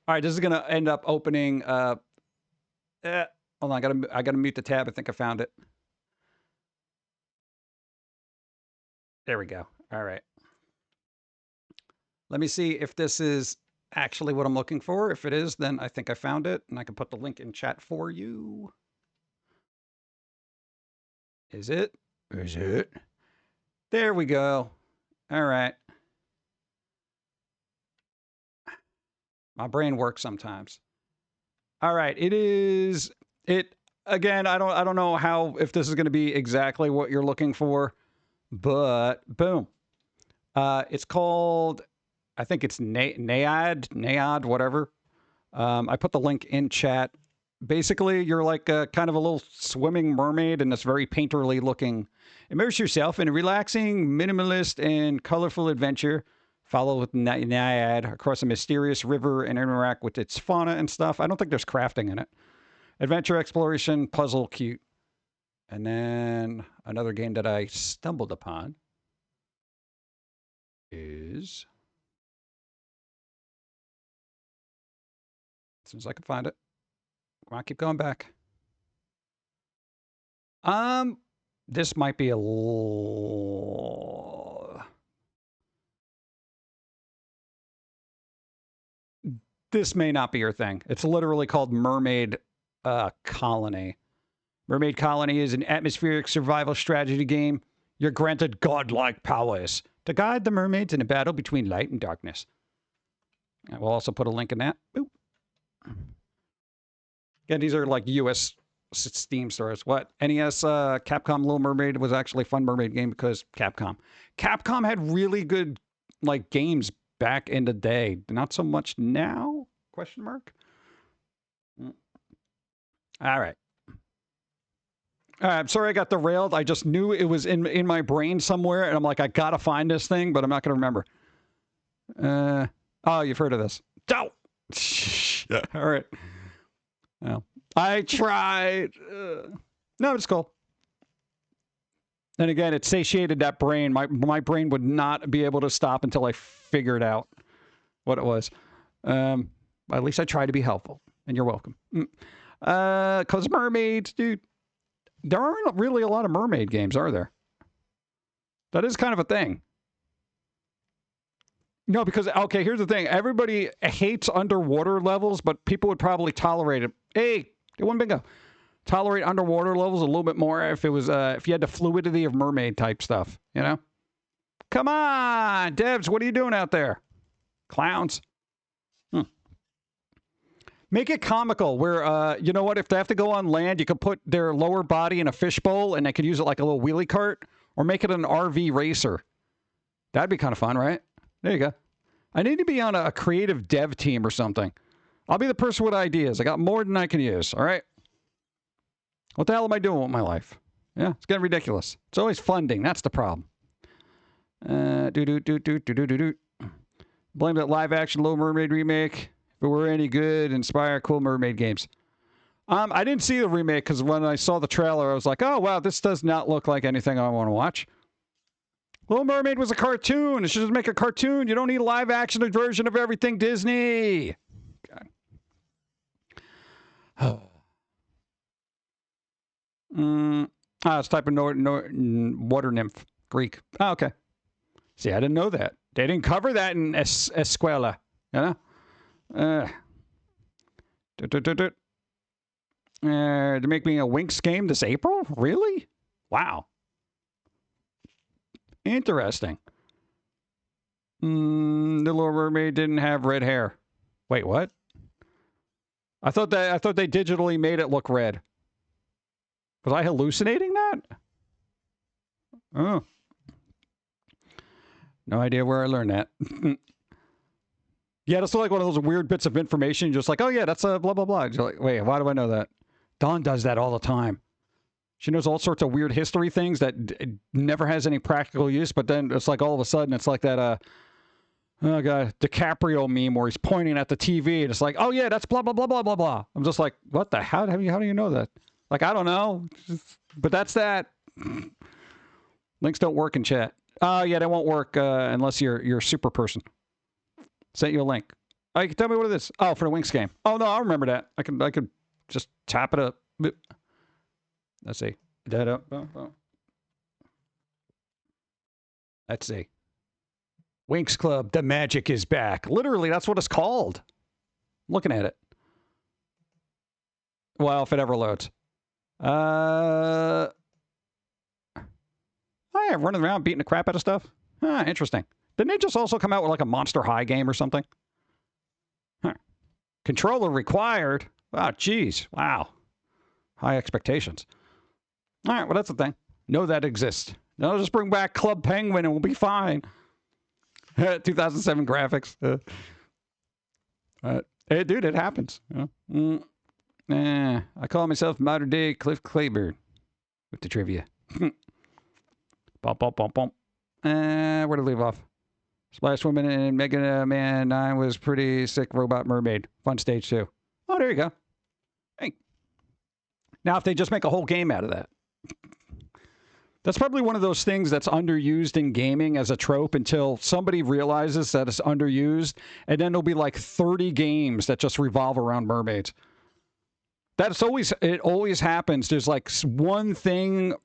right, this is gonna end up opening. Hold on, I gotta mute the tab. I think I found it. There we go. All right. Let me see if this is actually what I'm looking for. If it is, then I think I found it, and I can put the link in chat for you. Is it? Is it? There we go. All right. My brain works sometimes. All right, it is. It again. I don't know how if this is going to be exactly what you're looking for, but boom. It's called. I think it's Naiad, whatever. I put the link in chat. Basically, you're like a, kind of a little swimming mermaid in this very painterly looking. Immerse yourself in a relaxing, minimalist, and colorful adventure Follow with Naiad across a mysterious river and interact with its fauna and stuff. I don't think there's crafting in it. Adventure, exploration, puzzle, cute. And then another game that I stumbled upon is... As soon as I can find it. Come on, keep going back. This might be a This may not be your thing. It's literally called Mermaid Colony. Mermaid Colony is an atmospheric survival strategy game. You're granted godlike powers to guide the mermaids in a battle between light and darkness. I will also put a link in that. Boop. Again, these are like U.S. Steam stores. What? NES Capcom Little Mermaid was actually a fun mermaid game because Capcom. Capcom had really good like games back in the day. Not so much now? Question mark. All right. I'm sorry I got derailed. I just knew it was in my brain somewhere, and I'm like, I gotta find this thing, but I'm not gonna remember. Oh, you've heard of this. Don't. All right. Well, I tried. No, it's cool. And again, it satiated that brain. My brain would not be able to stop until I figured out what it was. At least I tried to be helpful, and you're welcome. Because mermaids, dude. There aren't really a lot of mermaid games, are there? That is kind of a thing. No, because, okay, here's the thing. Everybody hates underwater levels, but people would probably tolerate it. Hey, get one bingo. Tolerate underwater levels a little bit more if it was, if you had the fluidity of mermaid type stuff, you know? Come on, Devs, what are you doing out there? Clowns. Make it comical where, you know what, if they have to go on land, you could put their lower body in a fishbowl and they could use it like a little wheelie cart, or make it an RV racer. That'd be kind of fun, right? There you go. I need to be on a creative dev team or something. I'll be the person with ideas. I got more than I can use, all right? What the hell am I doing with my life? Yeah, it's getting ridiculous. It's always funding. That's the problem. Blame that live-action Little Mermaid remake. If it were any good, inspire cool mermaid games. I didn't see the remake because when I saw the trailer, I was like, oh, wow, this does not look like anything I want to watch. Little Mermaid was a cartoon. It should just make a cartoon. You don't need a live-action version of everything Disney. God. It's type of water nymph. Greek. Oh, okay. See, I didn't know that. They didn't cover that in Escuela. You know? To make me a Winx game this April? Really? Wow. Interesting. The Little Mermaid didn't have red hair. Wait, what? I thought they digitally made it look red. Was I hallucinating that? Oh. No idea where I learned that. Yeah, that's like one of those weird bits of information. You're just like, oh yeah, that's a blah, blah, blah. You're like, wait, why do I know that? Dawn does that all the time. She knows all sorts of weird history things that never has any practical use, but then it's like all of a sudden it's like that, oh god, DiCaprio meme where he's pointing at the TV and it's like, oh yeah, that's blah, blah, blah, blah, blah, blah. I'm just like, what the hell? How do you know that? Like, I don't know, but that's that. Links don't work in chat. Oh yeah, they won't work unless you're a super person. Sent you a link. Oh, you can tell me what it is. Oh, for the Winx game. Oh no, I remember that. I could just tap it up. Let's see. Let's see. Winx Club, the magic is back. Literally, that's what it's called. I'm looking at it. Well, if it ever loads. Oh yeah, running around beating the crap out of stuff. Interesting. Didn't they just also come out with like a Monster High game or something? Huh. Controller required. Oh, geez. Wow. High expectations. All right, well, that's the thing. Know that exists. Now just bring back Club Penguin and we'll be fine. 2007 graphics. Hey, dude, it happens. I call myself modern day Cliff Clayburgh with the trivia. Bump, bump, bump, bump. Where to leave off? Splash Woman and Mega Man 9 was pretty sick. Robot Mermaid. Fun stage too. Oh, there you go. Hey. Now, if they just make a whole game out of that. That's probably one of those things that's underused in gaming as a trope until somebody realizes that it's underused. And then there'll be like 30 games that just revolve around mermaids. It always happens. There's like one thing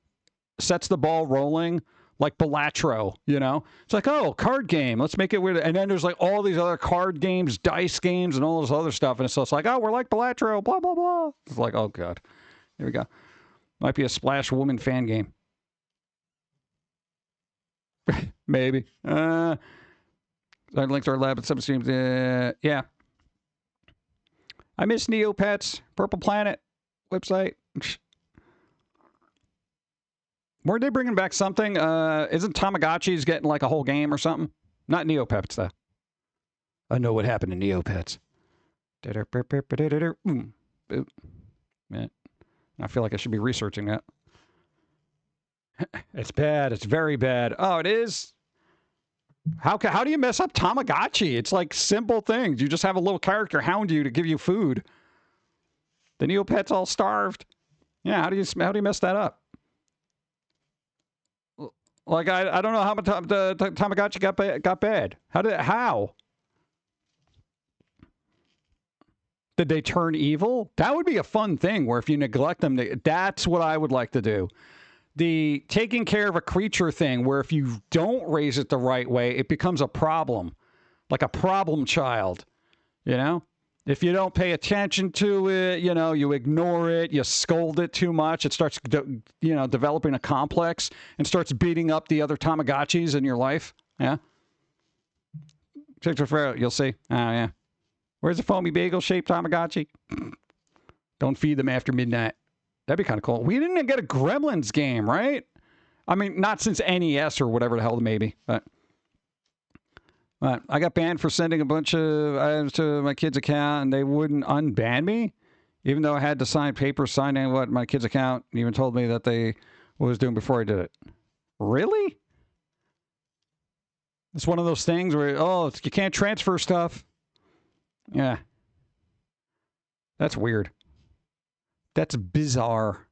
sets the ball rolling. Like Balatro, you know? It's like, oh, card game. Let's make it weird. And then there's like all these other card games, dice games, and all this other stuff. And so it's like, oh, we're like Balatro, blah, blah, blah. It's like, oh, God. Here we go. Might be a Splash Woman fan game. Maybe. I linked our lab at some streams. Yeah. I miss Neopets, Purple Planet website. Weren't they bringing back something? Isn't Tamagotchis getting like a whole game or something? Not Neopets, though. I know what happened to Neopets. Yeah. I feel like I should be researching that. It's bad. It's very bad. Oh, it is? How do you mess up Tamagotchi? It's like simple things. You just have a little character hound you to give you food. The Neopets all starved. Yeah, how do you mess that up? Like, I don't know how the Tamagotchi got bad. How? Did they turn evil? That would be a fun thing where if you neglect them, that's what I would like to do. The taking care of a creature thing where if you don't raise it the right way, it becomes a problem. Like a problem child, you know? If you don't pay attention to it, you know, you ignore it, you scold it too much, it starts, developing a complex and starts beating up the other Tamagotchis in your life. Yeah? You'll see. Oh, yeah. Where's the foamy bagel-shaped Tamagotchi? Don't feed them after midnight. That'd be kind of cool. We didn't get a Gremlins game, right? I mean, not since NES or whatever the hell it may be, but I got banned for sending a bunch of items to my kid's account, and they wouldn't unban me, even though I had to sign papers signing what my kid's account even told me that they was doing before I did it. Really? It's one of those things where, you can't transfer stuff. Yeah. That's weird. That's bizarre.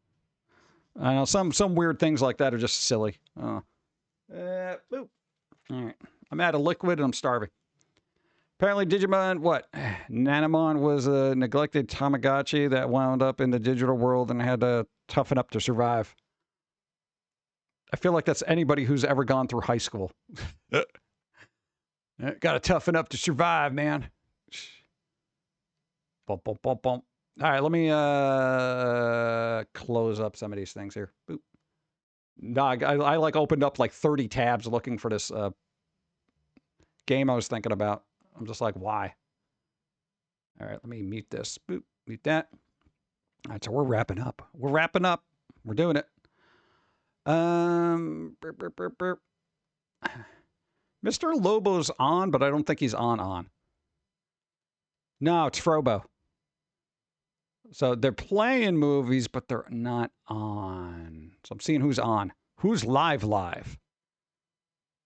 I know some weird things like that are just silly. Boop. All right. I'm out of liquid and I'm starving. Apparently Digimon, Nanamon was a neglected Tamagotchi that wound up in the digital world and had to toughen up to survive. I feel like that's anybody who's ever gone through high school. Got to toughen up to survive, man. Bump, bump, bump, bump. All right, let me close up some of these things here. Boop. No, I like opened up like 30 tabs looking for this game I was thinking about. I'm just like, why? All right, let me mute this. Boop, mute that. All right, so we're wrapping up. We're wrapping up. We're doing it. Burp, burp, burp, burp. Mr. Lobo's on, but I don't think he's on. No, it's Frobo. So they're playing movies, but they're not on. So I'm seeing who's on. Who's live?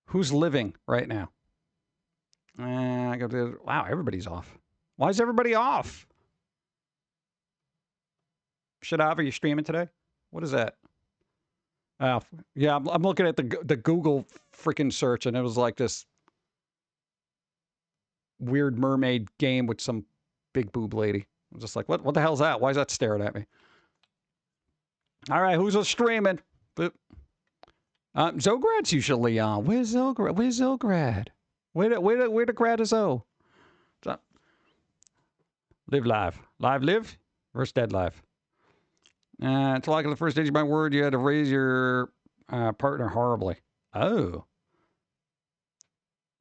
Who's living right now? Wow, everybody's off. Why is everybody off? Shadav, are you streaming today? What is that? Oh, yeah, I'm looking at the Google freaking search, and it was like this weird mermaid game with some big boob lady. I'm just like, what the hell's that? Why is that staring at me? All right, who's streaming? Zograd's usually on. Where's Zograd? Where the grad is O? Live live. Live? Versus dead live. To like the first Digimon word, you had to raise your partner horribly. Oh.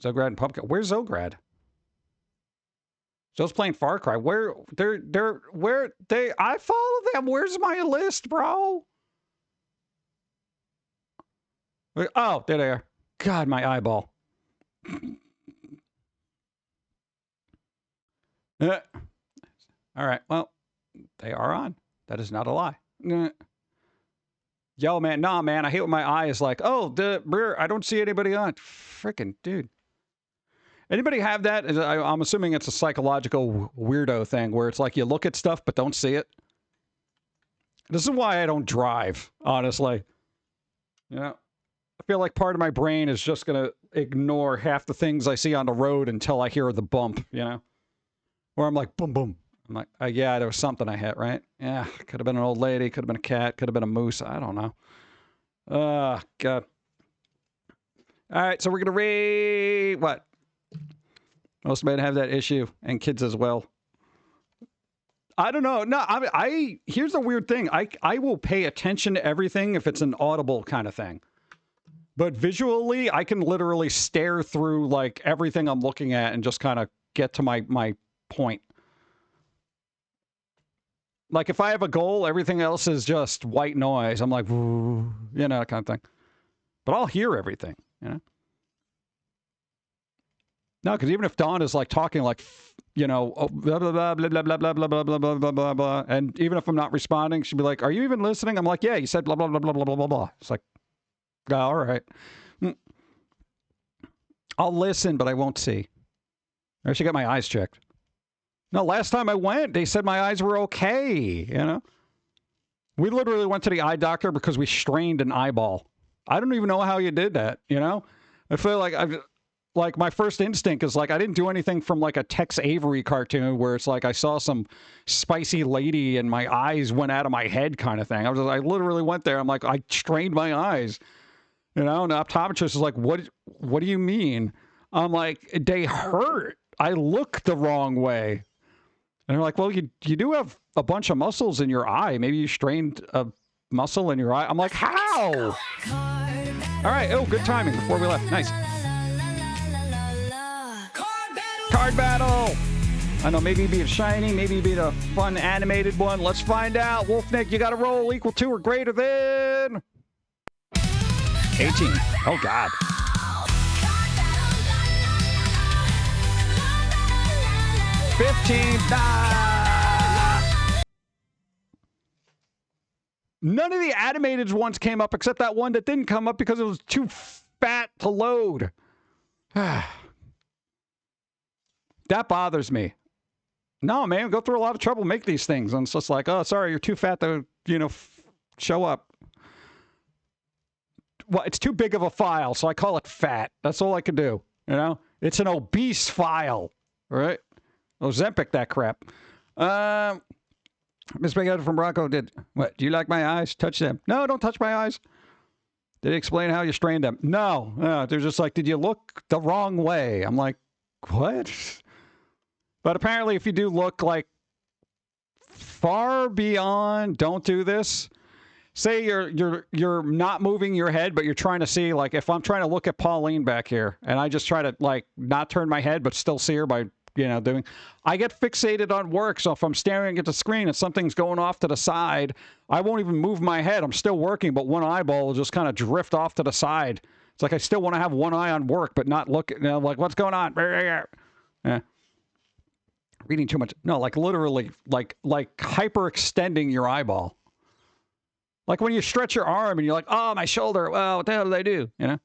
Zograd and Pum'Kin. Where's Zograd? Joe's playing Far Cry. I follow them. Where's my list, bro? Oh, there they are. God, my eyeball. All right. Well, they are on. That is not a lie. Yo, man. Nah, man. I hate when my eye is like, I don't see anybody on. Freaking dude. Anybody have that? I'm assuming it's a psychological weirdo thing where it's like you look at stuff but don't see it. This is why I don't drive, honestly. Yeah. I feel like part of my brain is just going to ignore half the things I see on the road until I hear the bump, you know? Where I'm like, boom, boom. I'm like, yeah, there was something I hit, right? Yeah, could have been an old lady, could have been a cat, could have been a moose. I don't know. God. All right, so we're going to read what? Most men have that issue, and kids as well. I don't know. No, here's the weird thing. I will pay attention to everything if it's an audible kind of thing. But visually, I can literally stare through like everything I'm looking at and just kind of get to my point. Like if I have a goal, everything else is just white noise. I'm like, you know, that kind of thing. But I'll hear everything, you know? No, because even if Dawn is like talking like, you know, blah, blah, blah, blah, blah, blah, blah, blah, blah, blah, blah, blah, blah. And even if I'm not responding, she'd be like, are you even listening? I'm like, yeah, you said blah, blah, blah, blah, blah, blah, blah, blah. It's like, oh, all right. I'll listen, but I won't see. I should get my eyes checked. No, last time I went, they said my eyes were okay, you know? We literally went to the eye doctor because we strained an eyeball. I don't even know how you did that, you know? I feel like my first instinct is like, I didn't do anything from like a Tex Avery cartoon where it's like I saw some spicy lady and my eyes went out of my head kind of thing. I literally went there. I'm like, I strained my eyes, you know? And the optometrist is like, what do you mean? I'm like, they hurt. I look the wrong way. And they're like, well, you do have a bunch of muscles in your eye. Maybe you strained a muscle in your eye. I'm like, how? All right. Oh, good timing before we left. Nice. Card battle. I know, maybe be a shiny, maybe be a fun animated one. Let's find out. Wolfnick, you got to roll equal to or greater than 18. Oh, God. None of the animated ones came up except that one that didn't come up because it was too fat to load. That bothers me. No, man, go through a lot of trouble, make these things. And it's just like, oh, sorry, you're too fat to, you know, show up. Well, it's too big of a file, so I call it fat. That's all I can do, you know? It's an obese file, right? Ozempic, that crap. Miss Big Head from Bronco did, what, do you like my eyes? Touch them. No, don't touch my eyes. Did he explain how you strained them? No, they're just like, did you look the wrong way? I'm like, what? But apparently if you do look like far beyond, don't do this. Say you're not moving your head, but you're trying to see, like if I'm trying to look at Pauline back here and I just try to like not turn my head, but still see her by, you know, I get fixated on work. So if I'm staring at the screen and something's going off to the side, I won't even move my head. I'm still working, but one eyeball will just kind of drift off to the side. It's like I still want to have one eye on work, but not look, you know, like what's going on? Yeah. Reading too much. No, like literally, like hyperextending your eyeball. Like when you stretch your arm and you're like, oh, my shoulder. Well, what the hell did I do? You know?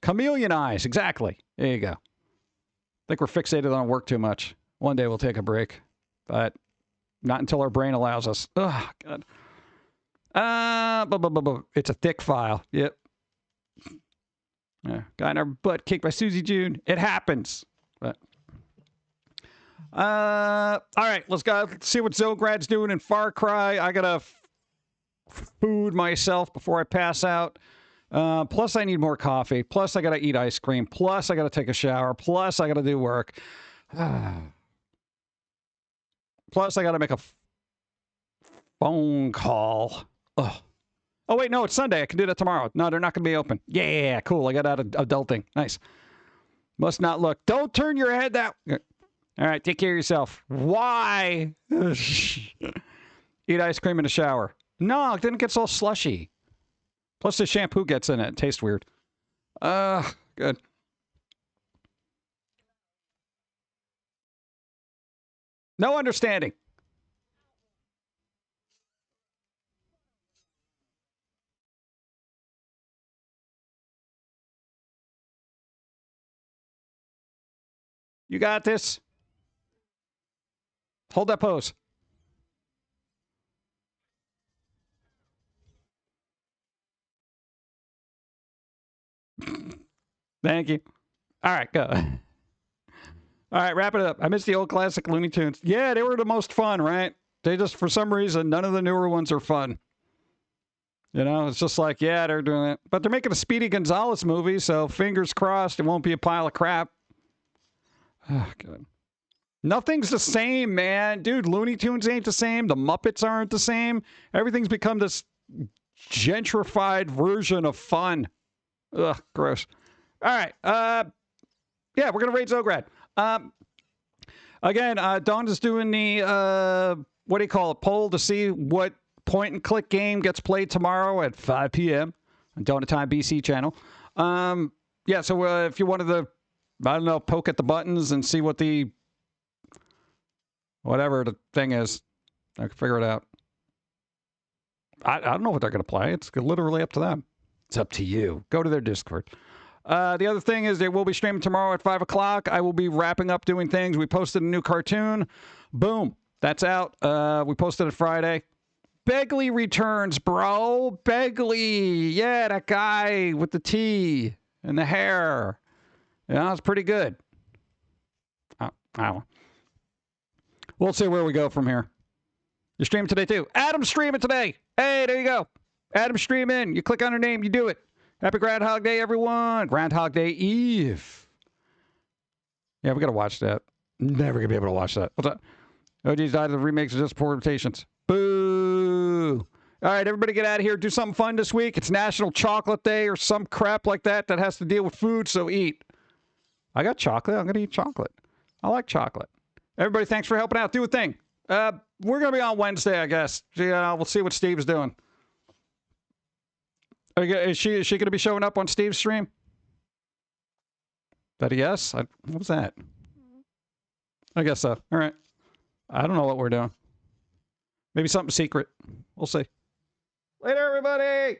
Chameleon eyes. Exactly. There you go. I think we're fixated on work too much. One day we'll take a break, but not until our brain allows us. Oh, God. It's a thick file. Yep. Yeah. Got our butt kicked by Susie June. It happens. But all right, let's go see what Zograd's doing in Far Cry. I gotta food myself before I pass out. Plus, I need more coffee. Plus, I gotta eat ice cream. Plus, I gotta take a shower. Plus, I gotta do work. Plus, I gotta make a phone call. Ugh. Oh, wait, no, it's Sunday. I can do that tomorrow. No, they're not gonna be open. Yeah, cool. I got out of adulting. Nice. Must not look. Don't turn your head that. All right, take care of yourself. Why? Eat ice cream in the shower. No, then it gets all slushy. Plus the shampoo gets in it. It tastes weird. Good. No understanding. You got this. Hold that pose. Thank you. All right, go. All right, wrap it up. I missed the old classic Looney Tunes. Yeah, they were the most fun, right? They just, for some reason, none of the newer ones are fun. You know, it's just like, yeah, they're doing it. But they're making a Speedy Gonzales movie, so fingers crossed it won't be a pile of crap. Oh, God. Nothing's the same, man. Dude, Looney Tunes ain't the same. The Muppets aren't the same. Everything's become this gentrified version of fun. Ugh, gross. All right. Yeah, we're going to raid Zograd. Again, Dawn is doing the, what do you call it, poll to see what point-and-click game gets played tomorrow at 5 p.m. on Donut Time BC channel. Yeah, so if you wanted to, I don't know, poke at the buttons and see what the, whatever the thing is, I can figure it out. I don't know what they're going to play. It's literally up to them. It's up to you. Go to their Discord. The other thing is they will be streaming tomorrow at 5 o'clock. I will be wrapping up doing things. We posted a new cartoon. Boom. That's out. We posted it Friday. Begley returns, bro. Begley. Yeah, that guy with the T and the hair. Yeah, it's pretty good. We'll see where we go from here. You're streaming today, too. Adam's streaming today. Hey, there you go. Adam's streaming. You click on her name, you do it. Happy Groundhog Day, everyone. Groundhog Day Eve. Yeah, we got to watch that. Never going to be able to watch that. What's up? OG's died of the remakes of just poor imitations. Boo. All right, everybody get out of here. Do something fun this week. It's National Chocolate Day or some crap like that that has to deal with food, so eat. I got chocolate. I'm going to eat chocolate. I like chocolate. Everybody, thanks for helping out. Do a thing. We're going to be on Wednesday, I guess. We'll see what Steve's doing. Is she going to be showing up on Steve's stream? That a yes? What was that? I guess so. All right. I don't know what we're doing. Maybe something secret. We'll see. Later, everybody.